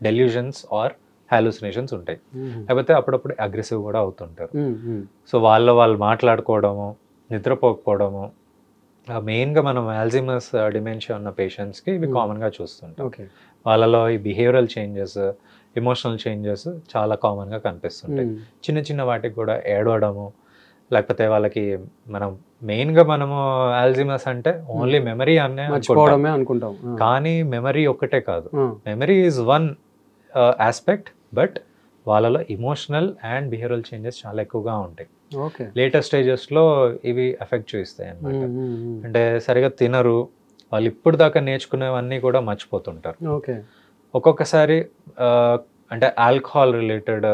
డెల్యూజన్స్ ఆర్ హాలుసినేషన్స్ ఉంటాయి, లేకపోతే అప్పుడప్పుడు అగ్రెసివ్ కూడా అవుతుంటారు. సో వాళ్ళు మాట్లాడుకోవడము, నిద్రపోకపోవడము, మెయిన్గా మనం ఆల్జిమస్ డిమెన్షియా ఉన్న పేషెంట్స్కి ఇవి కామన్గా చూస్తుంటాం. వాళ్ళలో ఈ బిహేవియరల్ చేంజెస్, ఎమోషనల్ చేంజెస్ చాలా కామన్గా కనిపిస్తుంటాయి. చిన్న చిన్న వాటికి కూడా ఏడవడము, లేకపోతే వాళ్ళకి మనము ఆల్జిమస్ అంటే ఓన్లీ మెమరీ అనే అనుకుంటాం, కానీ మెమరీ ఒక్కటే కాదు. Memory is one aspect, but వాళ్ళలో ఎమోషనల్ అండ్ బిహేవియరల్ చేంజెస్ చాలా ఎక్కువగా ఉంటాయి. లేటర్ స్టేజెస్లో ఇవి ఎఫెక్ట్ చూపిస్తాయి అన్నమాట. అంటే సరిగా తినరు, వాళ్ళు ఇప్పుడు దాకా నేర్చుకునేవన్నీ కూడా మర్చిపోతుంటారు. ఒక్కొక్కసారి అంటే ఆల్కహాల్ రిలేటెడ్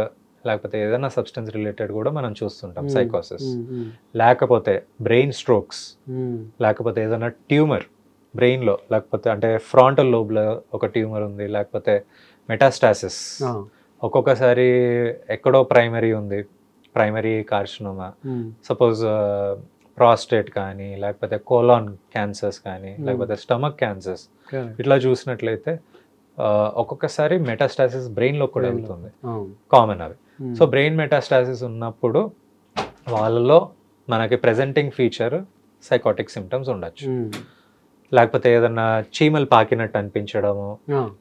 లేకపోతే ఏదైనా సబ్స్టెన్స్ రిలేటెడ్ కూడా మనం చూస్తుంటాం సైకోసిస్. లేకపోతే బ్రెయిన్ స్ట్రోక్స్, లేకపోతే ఏదైనా ట్యూమర్ బ్రెయిన్లో, లేకపోతే అంటే ఫ్రాంటల్ లోబ్లో ఒక ట్యూమర్ ఉంది, లేకపోతే మెటాస్టాసిస్. ఒక్కొక్కసారి ఎక్కడో ప్రైమరీ ఉంది, ప్రైమరీ కార్సినోమా, సపోజ్ ప్రాస్టేట్ కానీ, లేకపోతే కోలాన్ క్యాన్సర్స్ కానీ, లేకపోతే స్టమక్ క్యాన్సర్స్, ఇట్లా చూసినట్లయితే ఒక్కొక్కసారి మెటాస్టాసిస్ బ్రెయిన్లో కూడా వెళ్తుంది, కామన్ అవి. సో బ్రెయిన్ మెటాస్టాసిస్ ఉన్నప్పుడు వాళ్ళలో మనకి ప్రెజెంటింగ్ ఫీచర్ సైకోటిక్ సిమ్టమ్స్ ఉండొచ్చు. లేకపోతే ఏదన్నా చీమలు పాకినట్టు అనిపించడము,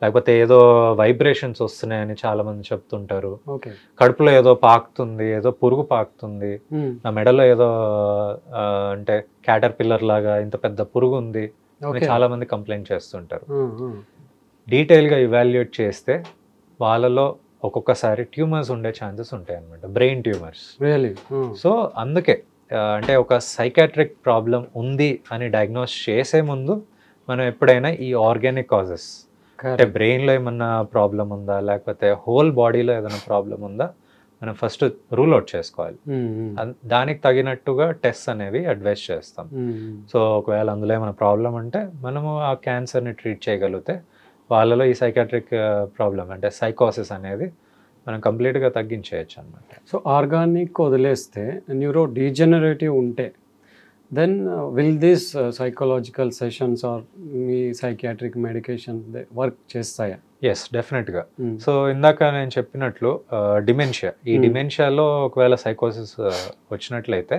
లేకపోతే ఏదో వైబ్రేషన్స్ వస్తున్నాయని చాలా మంది చెప్తుంటారు. కడుపులో ఏదో పాకుతుంది, ఏదో పురుగు పాకుతుంది, నా మెడలో ఏదో అంటే క్యాటర్ పిల్లర్ లాగా ఇంత పెద్ద పురుగు ఉంది అని చాలా మంది కంప్లైంట్ చేస్తుంటారు. డీటెయిల్గా ఇవాల్యుయేట్ చేస్తే వాళ్ళలో ఒక్కొక్కసారి ట్యూమర్స్ ఉండే ఛాన్సెస్ ఉంటాయి అన్నమాట, బ్రెయిన్ ట్యూమర్స్. సో అందుకే అంటే ఒక సైకాట్రిక్ ప్రాబ్లం ఉంది అని డయాగ్నోస్ చేసే ముందు మనం ఎప్పుడైనా ఈ ఆర్గానిక్ కాజెస్ అంటే బ్రెయిన్లో ఏమన్నా ప్రాబ్లం ఉందా లేకపోతే హోల్ బాడీలో ఏదైనా ప్రాబ్లం ఉందా మనం ఫస్ట్ రూల్ అవుట్ చేసుకోవాలి. దానికి తగినట్టుగా టెస్ట్ అనేవి అడ్వైస్ చేస్తాం. సో ఒకవేళ అందులో ఏమైనా ప్రాబ్లం అంటే మనము ఆ క్యాన్సర్ని ట్రీట్ చేయగలిగితే వాళ్ళలో ఈ సైకాట్రిక్ ప్రాబ్లం అంటే సైకోసిస్ అనేది మనం కంప్లీట్గా తగ్గించేయచ్చు అనమాట. సో ఆర్గానిక్ వదిలేస్తే న్యూరో డీజనరేటివ్ ఉంటే then will this psychological sessions or మీ సైకియాట్రిక్ మెడికేషన్ వర్క్ చేస్తాయా? ఎస్, డెఫినెట్గా. సో ఇందాక నేను చెప్పినట్లు డిమెన్షియా, ఈ డిమెన్షియాలో ఒకవేళ సైకోసిస్ వచ్చినట్లయితే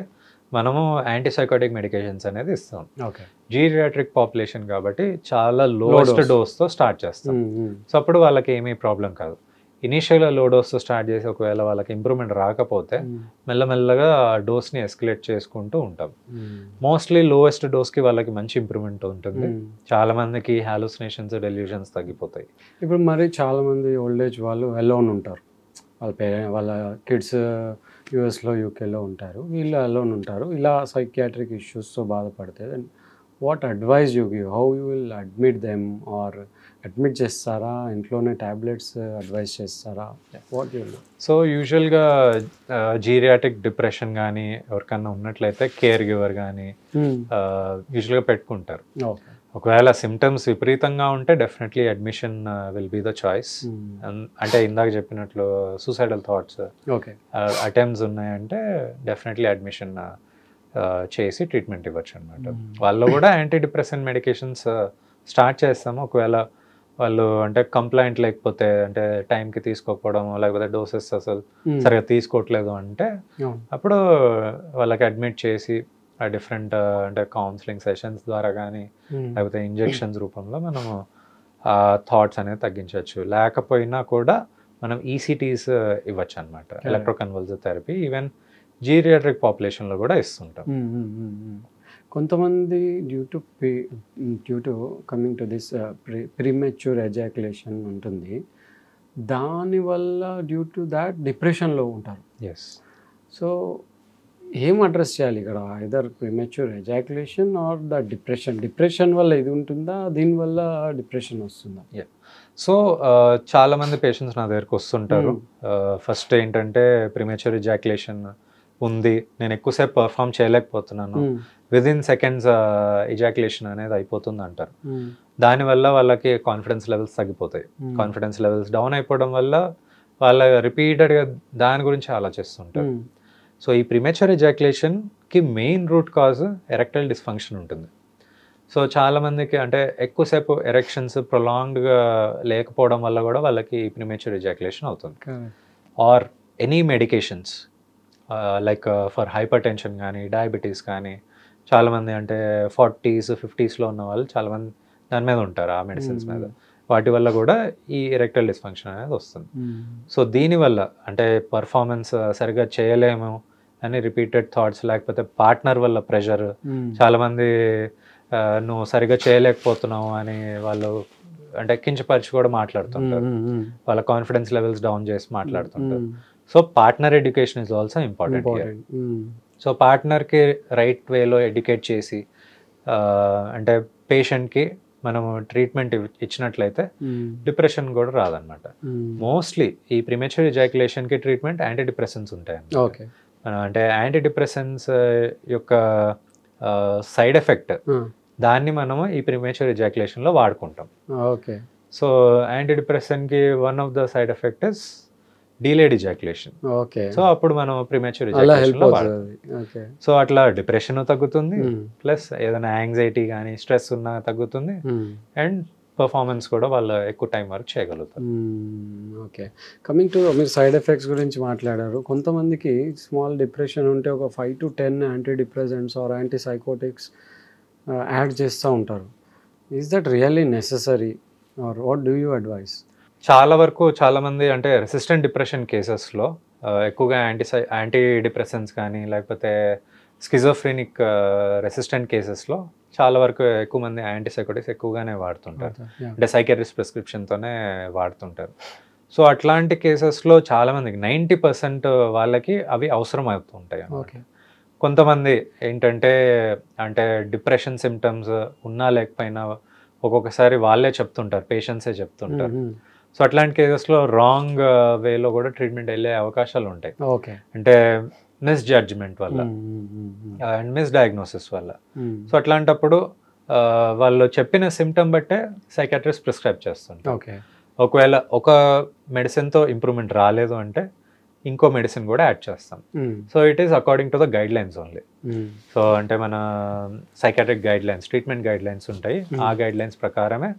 మనము యాంటీసైకోటిక్ మెడికేషన్స్ అనేది ఇస్తాం. ఓకే. జీరియాట్రిక్ పాపులేషన్ కాబట్టి చాలా లోయెస్ట్ డోస్తో స్టార్ట్ చేస్తాం. సో అప్పుడు వాళ్ళకి ఏమీ ప్రాబ్లం కాదు. ఇనీషియల్గా లో డోస్తో స్టార్ట్ చేసి ఒకవేళ వాళ్ళకి ఇంప్రూవ్మెంట్ రాకపోతే మెల్లమెల్లగా డోస్ని ఎస్కలేట్ చేసుకుంటూ ఉంటాం. మోస్ట్లీ లోయెస్ట్ డోస్కి వాళ్ళకి మంచి ఇంప్రూవ్మెంట్ ఉంటుంది. చాలా మందికి హాలుసినేషన్స్, డెల్యూషన్స్ తగ్గిపోతాయి. ఇప్పుడు మరి చాలామంది ఓల్డ్ ఏజ్ వాళ్ళు అలోన్ ఉంటారు, వాళ్ళ కిడ్స్ యూఎస్లో యూకేలో ఉంటారు, వీళ్ళు అలోన్ ఉంటారు, ఇలా సైకియాట్రిక్ ఇష్యూస్తో బాధపడితే then what advice you give? How you will admit them? Or admit చేస్తారా, ఇంట్లోనే ట్యాబ్లెట్స్ అడ్వైజ్ చేస్తారా? What you? సో యూజువల్గా జీరియాటిక్ డిప్రెషన్ కానీ ఎవరికన్నా ఉన్నట్లయితే కేర్ గివర్ కానీ యూజువల్గా పెట్టుకుంటారు. ఒకవేళ సిమ్టమ్స్ విపరీతంగా ఉంటే definitely admission will be the choice. అంటే ఇందాక చెప్పినట్లు సూసైడల్ థాట్స్, అటెంప్ట్స్ ఉన్నాయంటే డెఫినెట్లీ అడ్మిషన్ చేసి ట్రీట్మెంట్ ఇవ్వచ్చు అనమాట. వాళ్ళు కూడా యాంటీ డిప్రెసెంట్ మెడికేషన్స్ స్టార్ట్ చేస్తాము. ఒకవేళ వాళ్ళు అంటే కంప్లైంట్ లేకపోతే, అంటే టైంకి తీసుకోకపోవడం, లేకపోతే డోసెస్ అసలు సరిగా తీసుకోవట్లేదు అంటే అప్పుడు వాళ్ళకి అడ్మిట్ చేసి డిఫరెంట్ అంటే కౌన్సిలింగ్ సెషన్స్ ద్వారా కానీ లేకపోతే ఇంజెక్షన్స్ రూపంలో మనము ఆ థాట్స్ అనేది తగ్గించవచ్చు. లేకపోయినా కూడా మనం ఈసీటీస్ ఇవ్వచ్చు అనమాట, ఎలక్ట్రోకన్వల్సివ్ థెరపీ. ఈవెన్ జీరియాట్రిక్ పాపులేషన్లో కూడా ఇస్తుంటాం. కొంతమంది due to coming to this premature ejaculation ఉంటుంది, దానివల్ల డ్యూ టు దాట్ డిప్రెషన్లో ఉంటారు. ఎస్. సో ఏం అడ్రస్ చేయాలి ఇక్కడ? Either premature ejaculation or the depression వల్ల ఇది ఉంటుందా, దీనివల్ల డిప్రెషన్ వస్తుందా? సో చాలామంది పేషెంట్స్ నా దగ్గరకు వస్తుంటారు. ఫస్ట్ ఏంటంటే ప్రీమెచ్యూర్ ఎజాక్యులేషన్ ఉంది, నేను ఎక్కువసేపు పర్ఫామ్ చేయలేకపోతున్నాను, విదిన్ సెకండ్స్ ఎజాక్యులేషన్ అనేది అయిపోతుంది అంటారు. దానివల్ల వాళ్ళకి కాన్ఫిడెన్స్ లెవెల్స్ తగ్గిపోతాయి. కాన్ఫిడెన్స్ లెవెల్స్ డౌన్ అయిపోవడం వల్ల వాళ్ళ రిపీటెడ్గా దాని గురించి ఆలోచిస్తుంటారు. సో ఈ ప్రీమెచ్యూర్ ఎజాక్యులేషన్కి main root cause erectile dysfunction ఉంటుంది. సో చాలామందికి అంటే ఎక్కువసేపు ఎరెక్షన్స్ ప్రొలాంగ్డ్గా లేకపోవడం వల్ల కూడా వాళ్ళకి ప్రీమెచ్యూర్ ఎజాక్యులేషన్ అవుతుంది. Or any medications like for hypertension కానీ డయాబెటీస్ కానీ, చాలామంది అంటే 40s 50sలో ఉన్న వాళ్ళు చాలామంది దాని మీద ఉంటారు, ఆ మెడిసిన్స్ మీద. వాటి వల్ల కూడా ఈ ఎరెక్టైల్ డిస్ఫంక్షన్ అనేది వస్తుంది. సో దీనివల్ల అంటే పర్ఫార్మెన్స్ సరిగ్గా చేయలేము అని రిపీటెడ్ థాట్స్, లేకపోతే పార్ట్నర్ వల్ల ప్రెషర్, చాలామంది నువ్వు సరిగ్గా చేయలేకపోతున్నావు అని వాళ్ళు అంటే కించపరిచి కూడా మాట్లాడుతుంటారు, వాళ్ళ కాన్ఫిడెన్స్ లెవెల్స్ డౌన్ చేసి మాట్లాడుతుంటారు. So partner education is also important. So పార్ట్నర్కి రైట్ వేలో ఎడ్యుకేట్ చేసి అంటే పేషెంట్కి మనము ట్రీట్మెంట్ ఇచ్చినట్లయితే డిప్రెషన్ కూడా రాదనమాట. మోస్ట్లీ ఈ ప్రీమెచ్యూర్ ఎజాక్యులేషన్కి ట్రీట్మెంట్ యాంటీ డిప్రెసెంట్స్ ఉంటాయి. అంటే యాంటీ డిప్రెసెంట్స్ యొక్క సైడ్ ఎఫెక్ట్ దాన్ని మనము ఈ ప్రీమెచ్యూర్ ఎజాక్యులేషన్లో వాడుకుంటాం. ఓకే. సో యాంటీ డిప్రెసెంట్కి one of the side effect is delayed ejaculation. Okay. So అప్పుడు మనం ప్రీమెచ్యూర్ ఎజాక్యులేషన్లో వాడతాం. సో అట్లా డిప్రెషన్ తగ్గుతుంది, ప్లస్ ఏదైనా యాంగ్జైటీ కానీ స్ట్రెస్ ఉన్నా తగ్గుతుంది, అండ్ పర్ఫార్మెన్స్ కూడా వాళ్ళు ఎక్కువ టైం వరకు చేయగలుగుతారు. ఓకే. కమింగ్ టు మీరు సైడ్ ఎఫెక్ట్స్ గురించి మాట్లాడారు. కొంతమందికి స్మాల్ డిప్రెషన్ ఉంటే ఒక 5 to 10 antidepressants or antipsychotics add చేస్తూ ఉంటారు. Is that really necessary or what do you advise? చాలా వరకు చాలామంది అంటే రెసిస్టెంట్ డిప్రెషన్ కేసెస్లో ఎక్కువగా యాంటీ డిప్రెసెంట్స్ కానీ లేకపోతే స్కిజోఫ్రెనిక్ రెసిస్టెంట్ కేసెస్లో చాలా వరకు ఎక్కువ మంది యాంటీసైకోటిక్స్ ఎక్కువగానే వాడుతుంటారు, అంటే సైకియాట్రిస్ట్ ప్రిస్క్రిప్షన్తోనే వాడుతుంటారు. సో అట్లాంటి కేసెస్లో చాలామందికి 90% వాళ్ళకి అవి అవసరం అవుతుంటాయి అన్నమాట. కొంతమంది ఏంటంటే అంటే డిప్రెషన్ సిమ్టమ్స్ ఉన్నా లేకపోయినా ఒక్కొక్కసారి వాళ్ళే చెప్తుంటారు, పేషెంట్సే చెప్తుంటారు. సో అట్లాంటి కేసెస్లో రాంగ్ వేలో కూడా ట్రీట్మెంట్ వెళ్ళే అవకాశాలు ఉంటాయి. అంటే మిస్ జడ్జ్మెంట్ వల్ల అండ్ మిస్ డయాగ్నోసిస్ వల్ల. సో అట్లాంటప్పుడు వాళ్ళు చెప్పిన సిమ్టమ్ బట్టే సైకాట్రిస్ట్ ప్రిస్క్రైబ్ చేస్తుంటారు. ఒకవేళ ఒక మెడిసిన్తో ఇంప్రూవ్మెంట్ రాలేదు అంటే ఇంకో మెడిసిన్ కూడా యాడ్ చేస్తాం. So it is according to the guide lines only. So అంటే మన psychiatric guide lines, treatment guide lines ఉంటాయి. ఆ గైడ్ లైన్స్ ప్రకారమే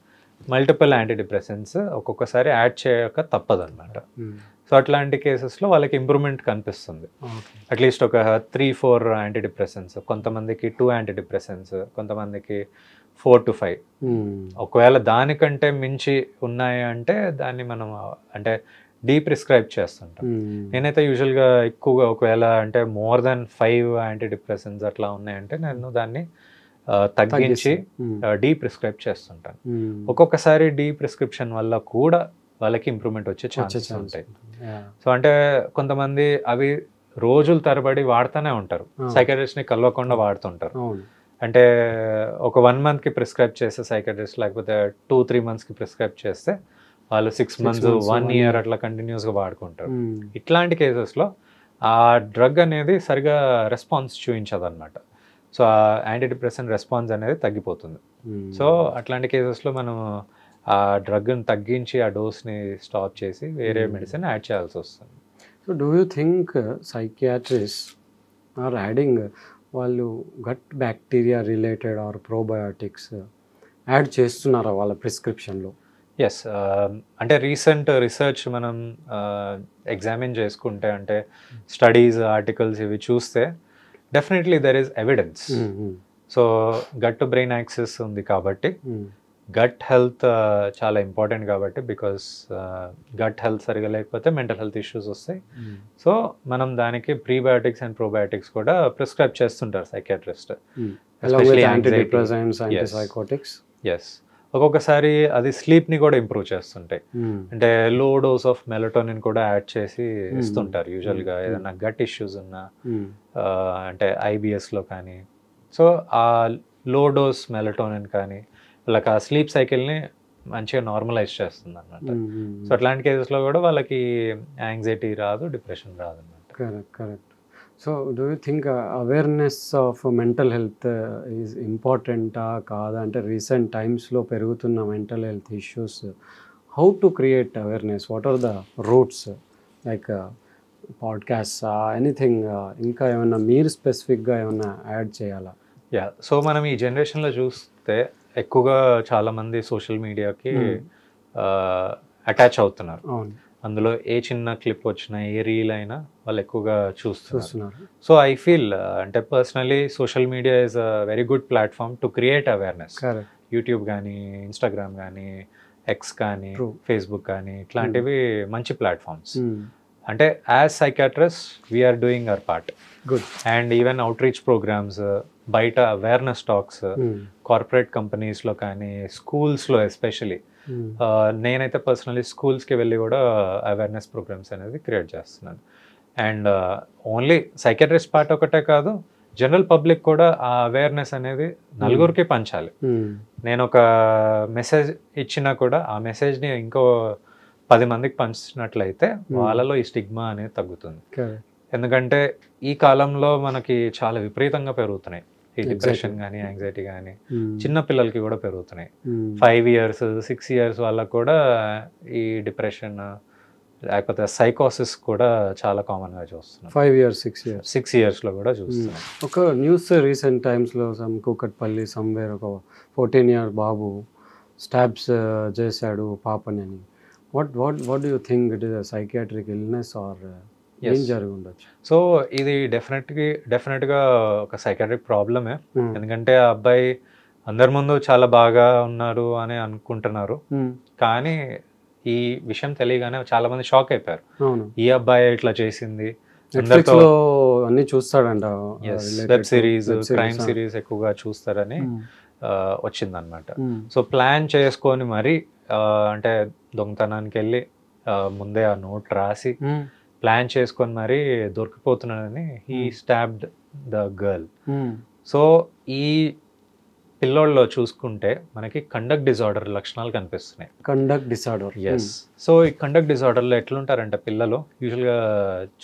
మల్టిపుల్ యాంటీ డిప్రెసెంట్స్ ఒక్కొక్కసారి యాడ్ చేయక తప్పదు అనమాట. సో అట్లాంటి కేసెస్లో వాళ్ళకి ఇంప్రూవ్మెంట్ కనిపిస్తుంది. అట్లీస్ట్ ఒక 3-4 యాంటీ డిప్రెసెంట్స్, కొంతమందికి 2 యాంటీ డిప్రెసెంట్స్, కొంతమందికి 4 to 5. ఒకవేళ దానికంటే మించి ఉన్నాయి అంటే దాన్ని మనం అంటే డీప్రిస్క్రైబ్ చేస్తుంటాం. నేనైతే యూజువల్గా ఎక్కువగా ఒకవేళ అంటే మోర్ దెన్ 5 యాంటీ డిప్రెసెంట్స్ అట్లా ఉన్నాయంటే నేను దాన్ని తగ్గించి డీప్రిస్క్రైబ్ చేస్తుంటాను. ఒక్కొక్కసారి డీప్రిస్క్రిప్షన్ వల్ల కూడా వాళ్ళకి ఇంప్రూవ్మెంట్ వచ్చే ఛాన్సెస్ ఉంటాయి. సో అంటే కొంతమంది అవి రోజుల తరబడి వాడుతూనే ఉంటారు, సైకాట్రిస్ట్ని కలవకుండా వాడుతుంటారు. అంటే ఒక 1 monthకి ప్రిస్క్రైబ్ చేస్తే సైకాట్రిస్ట్, లేకపోతే 2-3 monthsకి ప్రిస్క్రైబ్ చేస్తే వాళ్ళు 6 months 1 year అట్లా కంటిన్యూస్గా వాడుకుంటారు. ఇట్లాంటి కేసెస్లో ఆ డ్రగ్ అనేది సరిగా రెస్పాన్స్ చూపించదు అనమాట. సో ఆ యాంటీ డిప్రెసెంట్ రెస్పాన్స్ అనేది తగ్గిపోతుంది. సో అట్లాంటి కేసెస్లో మనం ఆ డ్రగ్ని తగ్గించి ఆ డోస్ని స్టాప్ చేసి వేరే మెడిసిన్ యాడ్ చేయాల్సి వస్తుంది. So do you think psychiatrist are adding వాళ్ళు gut bacteria related or probiotics add చేస్తున్నారా వాళ్ళ ప్రిస్క్రిప్షన్లో? ఎస్, అంటే రీసెంట్ రీసెర్చ్ మనం ఎగ్జామిన్ చేసుకుంటే, అంటే స్టడీస్, ఆర్టికల్స్ ఇవి చూస్తే definitely there is evidence. So gut to brain access ఉంది కాబట్టి, గట్ హెల్త్ చాలా ఇంపార్టెంట్ కాబట్టి, బికాస్ గట్ హెల్త్ సరిగా లేకపోతే మెంటల్ హెల్త్ ఇష్యూస్ వస్తాయి. సో మనం దానికి ప్రీబయోటిక్స్ అండ్ ప్రోబయోటిక్స్ కూడా ప్రిస్క్రైబ్ చేస్తుంటారు సైకాట్రిస్ట్. ఎస్, ఒక్కొక్కసారి అది స్లీప్ని కూడా ఇంప్రూవ్ చేస్తుంటాయి. అంటే లో డోస్ ఆఫ్ మెలటోనిన్ కూడా యాడ్ చేసి ఇస్తుంటారు యూజువల్గా ఏదైనా గట్ ఇష్యూస్ ఉన్నా, అంటే ఐబిఎస్లో కానీ. సో ఆ లో డోస్ మెలటోనిన్ కానీ వాళ్ళకి ఆ స్లీప్ సైకిల్ని మంచిగా నార్మలైజ్ చేస్తుంది అనమాట. సో అట్లాంటి కేసెస్లో కూడా వాళ్ళకి యాంగ్జైటీ రాదు, డిప్రెషన్ రాదు అనమాట. Correct, correct. So do you think awareness of mental health is ఇంపార్టెంటా కాదా? అంటే రీసెంట్ టైమ్స్లో పెరుగుతున్న mental health issues, how to create awareness? What are the roots? Like podcast, anything, ఇంకా ఏమన్నా మీరు స్పెసిఫిక్గా ఏమన్నా యాడ్ చేయాలా? యా, సో మనం ఈ జనరేషన్లో చూస్తే ఎక్కువగా చాలామంది సోషల్ మీడియాకి అటాచ్ అవుతున్నారు. అందులో ఏ చిన్న క్లిప్ వచ్చినా, ఏ రీల్ అయినా వాళ్ళు ఎక్కువగా చూస్తున్నారు. సో ఐ ఫీల్, అంటే personally social media is a very good platform to create awareness. YouTube కానీ, ఇన్స్టాగ్రామ్ కానీ, ఎక్స్ కానీ, ఫేస్బుక్ కానీ, ఇట్లాంటివి మంచి ప్లాట్ఫామ్స్. అంటే as psychiatrist we are doing our part. Good. And even outreach programs, బయట awareness talks, corporate కంపెనీస్లో కానీ, స్కూల్స్లో ఎస్పెషలీ, నేనైతే పర్సనలీ స్కూల్స్కి వెళ్ళి కూడా అవేర్నెస్ ప్రోగ్రామ్స్ అనేది క్రియేట్ చేస్తున్నాను. అండ్ ఓన్లీ సైకాట్రిస్ట్ పార్ట్ ఒకటే కాదు, జనరల్ పబ్లిక్ కూడా ఆ అవేర్నెస్ అనేది నలుగురికి పంచాలి. నేను ఒక మెసేజ్ ఇచ్చినా కూడా ఆ మెసేజ్ని ఇంకో 10 మందికి పంచినట్లయితే వాళ్ళలో ఈ స్టిగ్మా అనేది తగ్గుతుంది. ఎందుకంటే ఈ కాలంలో మనకి చాలా విపరీతంగా పెరుగుతున్నాయి ఈ డిప్రెషన్ కానీ, యాంగ్జైటీ కానీ, చిన్న పిల్లలకి కూడా పెరుగుతున్నాయి. 5 years 6 years వాళ్ళకు కూడా ఈ డిప్రెషన్ లేకపోతే సైకోసిస్ కూడా చాలా కామన్గా చూస్తున్నాం. 5 years 6 yearsలో కూడా చూస్తున్నాం. ఒక న్యూస్ రీసెంట్ టైమ్స్లో కూకట్పల్లి సమ్వేర్ ఒక 14-year బాబు స్టాబ్స్ చేశాడు పాపని అని. What do you think it is a psychiatric illness are ఏం జరిగి ఉండొచ్చు? సో ఇది డెఫినెట్గా ఒక సైకాట్రిక్ ప్రాబ్లమే. ఎందుకంటే ఆ అబ్బాయి అందరి ముందు చాలా బాగా ఉన్నారు అని అనుకుంటున్నారు, కానీ ఈ విషయం తెలియగానే చాలా మంది షాక్ అయిపోయారు. ఈ అబ్బాయి ఇట్లా చేసింది, అన్ని చూస్తాడంట, వెబ్ సిరీస్, క్రైమ్ సిరీస్ ఎక్కువగా చూస్తారని వచ్చిందనమాట. సో ప్లాన్ చేసుకొని మరి అంటే దొంగతనానికి వెళ్ళి ముందే ఆ నోట్ రాసి ప్లాన్ చేసుకొని మరి దొరికిపోతున్నాడని he stabbed the girl. So ఈ పిల్లోళ్ళలో చూసుకుంటే మనకి కండక్ట్ డిజార్డర్ లక్షణాలు కనిపిస్తున్నాయి. Conduct disorder, yes. సో ఈ కండక్ట్ డిజార్డర్లో ఎట్లుంటారంటే పిల్లలు యూజువల్గా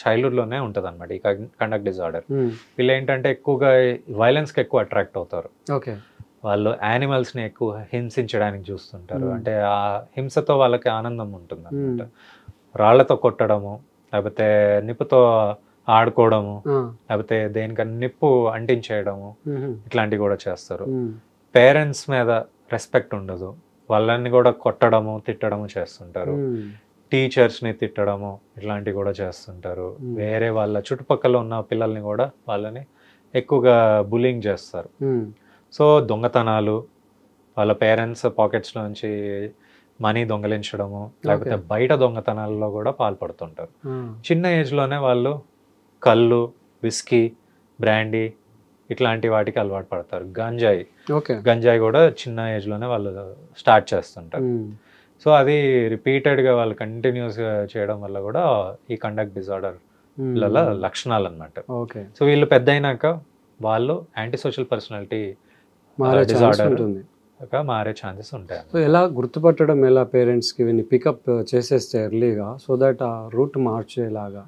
చైల్డ్హుడ్లోనే ఉంటుంది అనమాట ఈ కండక్ట్ డిజార్డర్. వీళ్ళు ఏంటంటే ఎక్కువగా వైలెన్స్కి ఎక్కువ అట్రాక్ట్ అవుతారు. ఓకే. వాళ్ళు యానిమల్స్ని ఎక్కువ హింసించడానికి చూస్తుంటారు. అంటే ఆ హింసతో వాళ్ళకి ఆనందం ఉంటుంది అనమాట. రాళ్లతో కొట్టడము, లేకపోతే నిప్పుతో ఆడుకోవడము, లేకపోతే దేనికన్నా నిప్పు అంటించేయడము, ఇట్లాంటివి కూడా చేస్తారు. పేరెంట్స్ మీద రెస్పెక్ట్ ఉండదు, వాళ్ళని కూడా కొట్టడము తిట్టడము చేస్తుంటారు. టీచర్స్ని తిట్టడము ఇట్లాంటివి కూడా చేస్తుంటారు. వేరే వాళ్ళ చుట్టుపక్కల ఉన్న పిల్లల్ని కూడా వాళ్ళని ఎక్కువగా బుల్లింగ్ చేస్తారు. సో దొంగతనాలు, వాళ్ళ పేరెంట్స్ పాకెట్స్లోంచి మనీ దొంగలించడము, లేకపోతే బయట దొంగతనాల్లో కూడా పాల్పడుతుంటారు. చిన్న ఏజ్లోనే వాళ్ళు కళ్ళు, విస్కీ, బ్రాండీ ఇట్లాంటి వాటికి అలవాటు పడతారు. గంజాయి కూడా చిన్న ఏజ్లోనే వాళ్ళు స్టార్ట్ చేస్తుంటారు. సో అది రిపీటెడ్గా వాళ్ళు కంటిన్యూస్గా చేయడం వల్ల కూడా ఈ కండక్ట్ డిజార్డర్ లక్షణాలు అనమాట. సో వీళ్ళు పెద్ద అయినాక వాళ్ళు యాంటీ సోషల్ పర్సనాలిటీ డిజార్డర్ మారే ఛాన్సెస్ ఉంటాయి. సో ఎలా గుర్తుపట్టడం, ఎలా పేరెంట్స్కి వీళ్ళని పికప్ చేసేస్తే ఎర్లీగా, సో దట్ ఆ రూట్ మార్చేలాగా?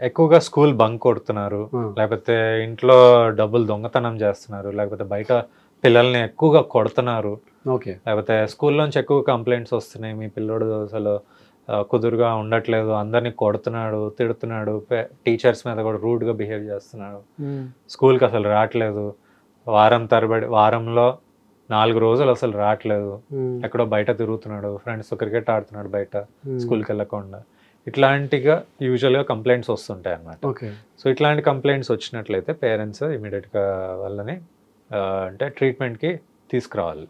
ఎక్కువగా స్కూల్ బంక్ కొడుతున్నారు, లేకపోతే ఇంట్లో డబ్బులు దొంగతనం చేస్తున్నారు, లేకపోతే బయట పిల్లల్ని ఎక్కువగా కొడుతున్నారు, లేకపోతే స్కూల్లోంచి ఎక్కువ కంప్లైంట్స్ వస్తున్నాయి, మీ పిల్లోడు అసలు కుదురుగా ఉండట్లేదు, అందరినీ కొడుతున్నాడు, తిడుతున్నాడు, టీచర్స్ మీద కూడా రూడ్గా బిహేవ్ చేస్తున్నాడు, స్కూల్కి అసలు రావట్లేదు, వారంలో 4 రోజులు అసలు రావట్లేదు, ఎక్కడో బయట తిరుగుతున్నాడు, ఫ్రెండ్స్తో క్రికెట్ ఆడుతున్నాడు బయట, స్కూల్కి వెళ్ళకుండా, ఇట్లాంటిగా యూజువల్గా కంప్లైంట్స్ వస్తుంటాయి అన్నమాట. సో ఇట్లాంటి కంప్లైంట్స్ వచ్చినట్లయితే పేరెంట్స్ ఇమీడియట్గా వాళ్ళని అంటే ట్రీట్మెంట్కి తీసుకురావాలి.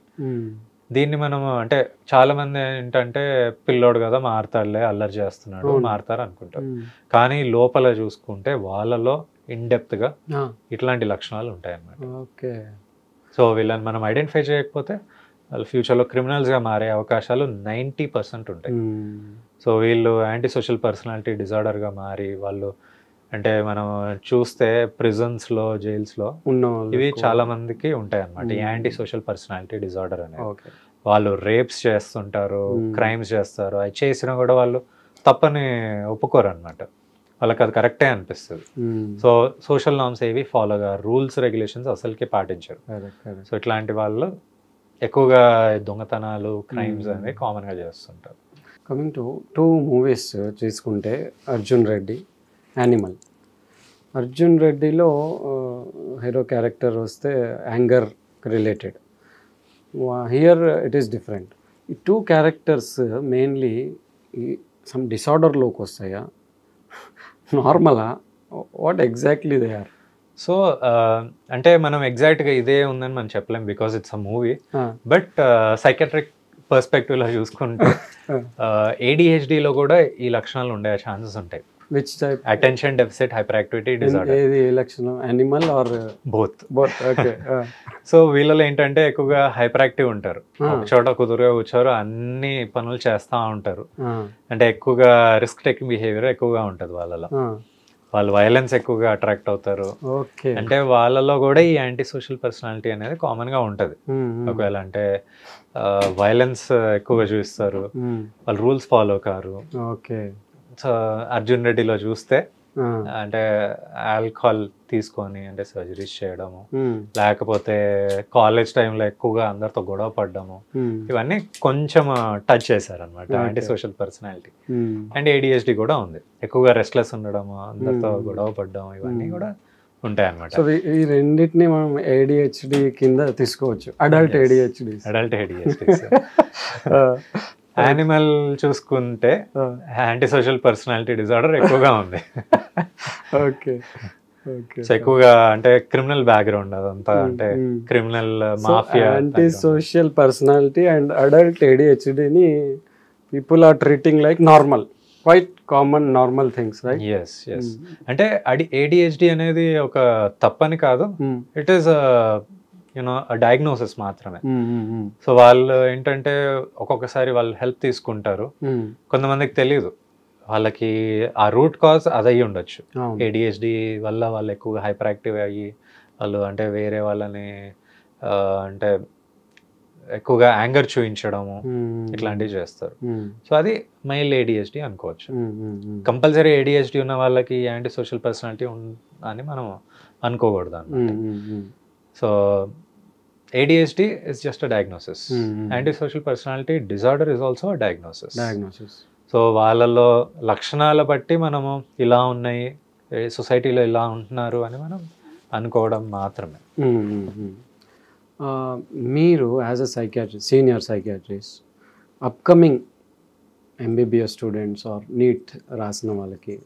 దీన్ని మనం అంటే చాలా మంది ఏంటంటే పిల్లోడు కదా మారుతాడులే, అల్లరి చేస్తున్నాడు, మారుతారు అనుకుంటారు. కానీ లోపల చూసుకుంటే వాళ్ళలో ఇన్డెప్త్గా ఇట్లాంటి లక్షణాలు ఉంటాయి అన్నమాట. సో వీళ్ళని మనం ఐడెంటిఫై చేయకపోతే వాళ్ళు ఫ్యూచర్లో క్రిమినల్స్గా మారే అవకాశాలు 90% ఉంటాయి. సో వీళ్ళు యాంటీ సోషల్ పర్సనాలిటీ డిజార్డర్గా మారి వాళ్ళు అంటే మనం చూస్తే ప్రిజన్స్లో, జైల్స్లో ఇవి చాలా మందికి ఉంటాయి అన్నమాట. యాంటీ సోషల్ పర్సనాలిటీ డిజార్డర్ అనేది వాళ్ళు రేప్స్ చేస్తుంటారు, క్రైమ్స్ చేస్తారు, అవి చేసినా కూడా వాళ్ళు తప్పని ఒప్పుకోరు అనమాట. వాళ్ళకి అది కరెక్టే అనిపిస్తుంది. సో సోషల్ నార్మ్స్ ఏవి ఫాలోగా, రూల్స్ రెగ్యులేషన్స్ అసలుకి పాటించరు. సో ఇట్లాంటి వాళ్ళు ఎక్కువగా దొంగతనాలు, క్రైమ్స్ అనేవి కామన్గా చేస్తుంటారు. కమింగ్ టు 2 మూవీస్ తీసుకుంటే అర్జున్ రెడ్డి, యానిమల్. అర్జున్ రెడ్డిలో హీరో క్యారెక్టర్ వస్తే anger related, here it is different. ఈ 2 క్యారెక్టర్స్ మెయిన్లీ సమ్ డిసార్డర్లోకి వస్తాయా, నార్మలా, what exactly they are? So అంటే మనం ఎగ్జాక్ట్గా ఇదే ఉందని మనం చెప్పలేం, because it's a movie. But psychiatric పర్స్పెక్టివ్లో చూసుకుంటే ADHDలో కూడా ఈ లక్షణాలు ఉండే ఛాన్సెస్ ఉంటాయి. Which type? Attention deficit hyperactivity disorder. ఏది లక్షణం, Animal or both? Okay. So వీళ్ళలో ఏంటంటే ఎక్కువగా హైపర్ యాక్టివ్ ఉంటారు, ఒక చోట కుదురుగా కూర్చోరు, అన్ని పనులు చేస్తూ ఉంటారు. అంటే ఎక్కువగా రిస్క్ టేకింగ్ బిహేవియర్ ఎక్కువగా ఉంటుంది వాళ్ళలో. వాళ్ళు వైలెన్స్ ఎక్కువగా అట్రాక్ట్ అవుతారు. అంటే వాళ్ళలో కూడా ఈ యాంటీ సోషల్ పర్సనాలిటీ అనేది కామన్గా ఉంటుంది. ఒకవేళ అంటే వైలెన్స్ ఎక్కువగా చూపిస్తారు, వాళ్ళు రూల్స్ ఫాలో కారు. సో అర్జున్ రెడ్డిలో చూస్తే అంటే ఆల్కహాల్ తీసుకొని అంటే సర్జరీస్ చేయడము, లేకపోతే కాలేజ్ టైంలో ఎక్కువగా అందరితో గొడవ పడ్డము, ఇవన్నీ కొంచెం టచ్ చేశారు అనమాట anti social personality. And ADHD కూడా ఉంది, ఎక్కువగా రెస్ట్లెస్ ఉండడము, అందరితో గొడవ పడ్డం, ఇవన్నీ కూడా ఉంటాయి అనమాట. సో ఈ రెండింటిని మనం ADHD కింద తీసుకోవచ్చు, అడల్ట్ ADHD. యానిమల్ చూసుకుంటే యాంటీ సోషల్ పర్సనాలిటీ డిజార్డర్ ఎక్కువగా ఉంది. సో ఎక్కువగా అంటే క్రిమినల్ బ్యాక్గ్రౌండ్ అదంతా, అంటే criminal mafia. Antisocial personality and adult ADHDని people are treating like normal, quite common normal things, right? Yes. అంటే ADHD అనేది ఒక తప్పని కాదు, ఇట్ ఈస్ డయాగ్నోసిస్ మాత్రమే. సో వాళ్ళు ఏంటంటే ఒక్కొక్కసారి వాళ్ళు హెల్ప్ తీసుకుంటారు, కొంతమందికి తెలియదు, వాళ్ళకి ఆ రూట్ కాజ్ అది అయ్యి ఉండొచ్చు. ADHD వల్ల వాళ్ళు ఎక్కువగా హైపర్ యాక్టివ్ అయ్యి వాళ్ళు అంటే వేరే వాళ్ళని అంటే ఎక్కువగా యాంగర్ చూపించడము ఇట్లాంటివి చేస్తారు. సో అది మైల్డ్ ADHD అనుకోవచ్చు. కంపల్సరీ ADHD ఉన్న వాళ్ళకి యాంటీ సోషల్ పర్సనాలిటీ అని మనం అనుకోకూడదు అన్నమాట. So ADHD is just a diagnosis. Antisocial personality disorder is also a diagnosis. So వాళ్ళలో లక్షణాల బట్టి మనము ఇలా ఉన్నాయి, సొసైటీలో ఇలా ఉంటున్నారు అని మనం అనుకోవడం మాత్రమే. మీరు as a psychiatrist, senior psychiatrist, upcoming MBBS students or NEET రాసిన వాళ్ళకి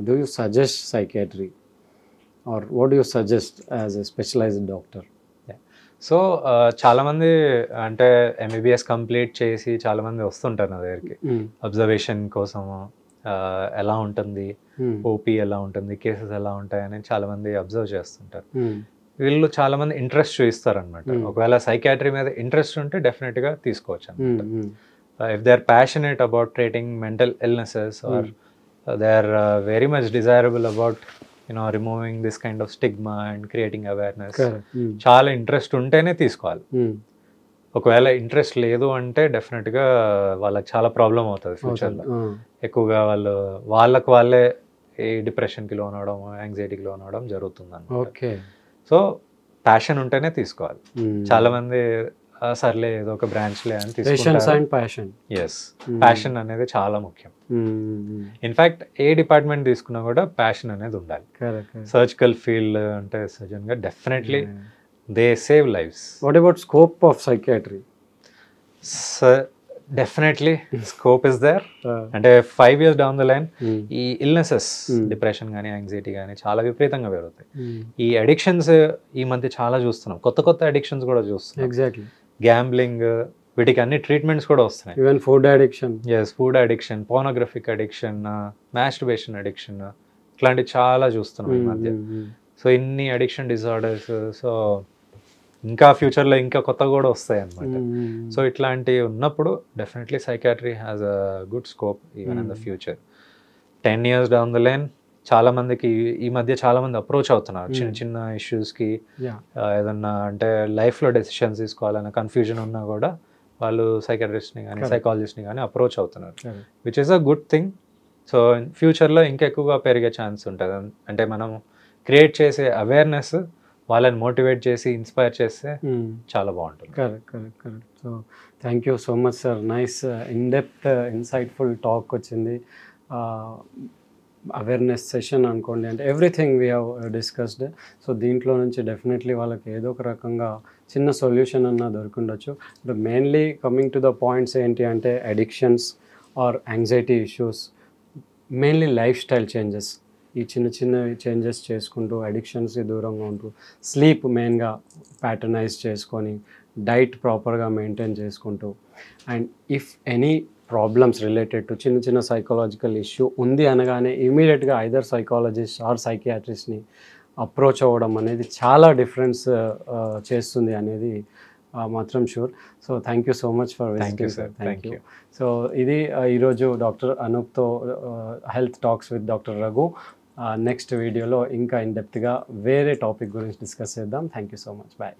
do you suggest psychiatry or what do you suggest as a specialized doctor? So చాలామంది అంటే ఎంబీబీఎస్ కంప్లీట్ చేసి చాలామంది వస్తుంటారు నా దగ్గరికి అబ్జర్వేషన్ కోసము, ఎలా ఉంటుంది, ఓపీ ఎలా ఉంటుంది, కేసెస్ ఎలా ఉంటాయని చాలామంది అబ్జర్వ్ చేస్తుంటారు. వీళ్ళు చాలామంది ఇంట్రెస్ట్ చూపిస్తారు అనమాట. ఒకవేళ సైకియాట్రీ మీద ఇంట్రెస్ట్ ఉంటే డెఫినెట్గా తీసుకోవచ్చు అనమాట. If they are passionate about treating mental illnesses or they are very much desirable about removing this kind of stigma and creating awareness, చాలా ఇంట్రెస్ట్ ఉంటేనే తీసుకోవాలి. ఒకవేళ ఇంట్రెస్ట్ లేదు అంటే డెఫినెట్గా వాళ్ళకి చాలా ప్రాబ్లం అవుతుంది ఫ్యూచర్లో. ఎక్కువగా వాళ్ళకు వాళ్ళే ఈ డిప్రెషన్కి లోన్ అవడం, యాంగ్జైటీకి లోన్ అవడం జరుగుతుంది అన్నమాట. సో ప్యాషన్ ఉంటేనే తీసుకోవాలి. చాలామంది సర్లే ఏదో ఒక బ్రాంచ్లే అని తీసుకుంటారు. ఎస్, ప్యాషన్ అనేది చాలా ముఖ్యం. ఇన్ఫ్యాక్ట్ ఏ డిపార్ట్మెంట్ తీసుకున్నా కూడా ప్యాషన్ అనేది ఉండాలి. సర్జికల్ ఫీల్డ్ అంటే సర్జన్గా definitely they save lives. What about scope of psychiatry? Definitely scope is there. అంటే 5 years డౌన్ ద లైన్ ఈ ఇల్నెసెస్, డిప్రెషన్ కానీ యాంగ్జైటీ కానీ చాలా విపరీతంగా పెరుగుతాయి. ఈ అడిక్షన్స్ ఈ మధ్య చాలా చూస్తున్నాం, కొత్త కొత్త అడిక్షన్స్ కూడా చూస్తున్నాం. ఎగ్జాక్ట్లీ, గ్యాంబ్లింగ్, వీటికి అన్ని ట్రీట్మెంట్స్ కూడా వస్తున్నాయి. Even food addiction. Yes, food addiction, pornographic addiction, masturbation addiction, ఇట్లాంటివి చాలా చూస్తున్నాం ఈ మధ్య. సో ఇన్ని అడిక్షన్ డిజార్డర్స్, సో ఇంకా ఫ్యూచర్లో ఇంకా కొత్త కూడా వస్తాయి అన్నమాట. సో ఇట్లాంటివి ఉన్నప్పుడు definitely psychiatry has a good scope even in the future. 10 years down the line చాలా మందికి ఈ మధ్య చాలా మంది అప్రోచ్ అవుతున్నారు చిన్న చిన్న ఇష్యూస్కి. ఏదన్నా అంటే లైఫ్లో డెసిషన్స్ తీసుకోవాలన్న కన్ఫ్యూజన్ ఉన్నా కూడా వాళ్ళు సైకియాట్రిస్ట్ని కానీ సైకాలజిస్ట్ని కానీ అప్రోచ్ అవుతున్నారు, which is a good thing. So ఫ్యూచర్లో ఇంకా ఎక్కువగా పెరిగే ఛాన్స్ ఉంటుంది. అంటే మనం క్రియేట్ చేసే అవేర్నెస్ వాళ్ళని మోటివేట్ చేసి ఇన్స్పైర్ చేస్తే చాలా బాగుంటుంది. Correct. So thank you so much sir. Nice in depth insightful talk వచ్చింది. అవేర్నెస్ సెషన్ అనుకోండి, అంటే everything we have discussed. So దీంట్లో నుంచి డెఫినెట్లీ వాళ్ళకి ఏదో ఒక రకంగా చిన్న సొల్యూషన్ అన్న దొరికిండొచ్చు. But mainly coming to the points ఏంటి అంటే addictions or anxiety issues, mainly lifestyle changes. ఈ చిన్న చిన్న చేంజెస్ చేసుకుంటూ అడిక్షన్స్కి దూరంగా ఉంటూ స్లీప్ మెయిన్గా ప్యాటర్నైజ్ చేసుకొని డైట్ ప్రాపర్గా మెయింటైన్ చేసుకుంటూ, and if any problems related to చిన్న చిన్న సైకలాజికల్ ఇష్యూ ఉంది అనగానే ఇమీడియట్గా ఐదర్ సైకాలజిస్ట్ ఆర్ సైకియాట్రిస్ట్ని అప్రోచ్ అవ్వడం అనేది చాలా డిఫరెన్స్ చేస్తుంది అనేది మాత్రం sure. So thank you so much for visiting sir. Thank you. So ఇది ఈరోజు డాక్టర్ అనూప్తో health talks with doctor Raghu. Next వీడియోలో ఇంకా ఇన్ డెప్త్గా వేరే టాపిక్ గురించి డిస్కస్ చేద్దాం. Thank you so much. Bye.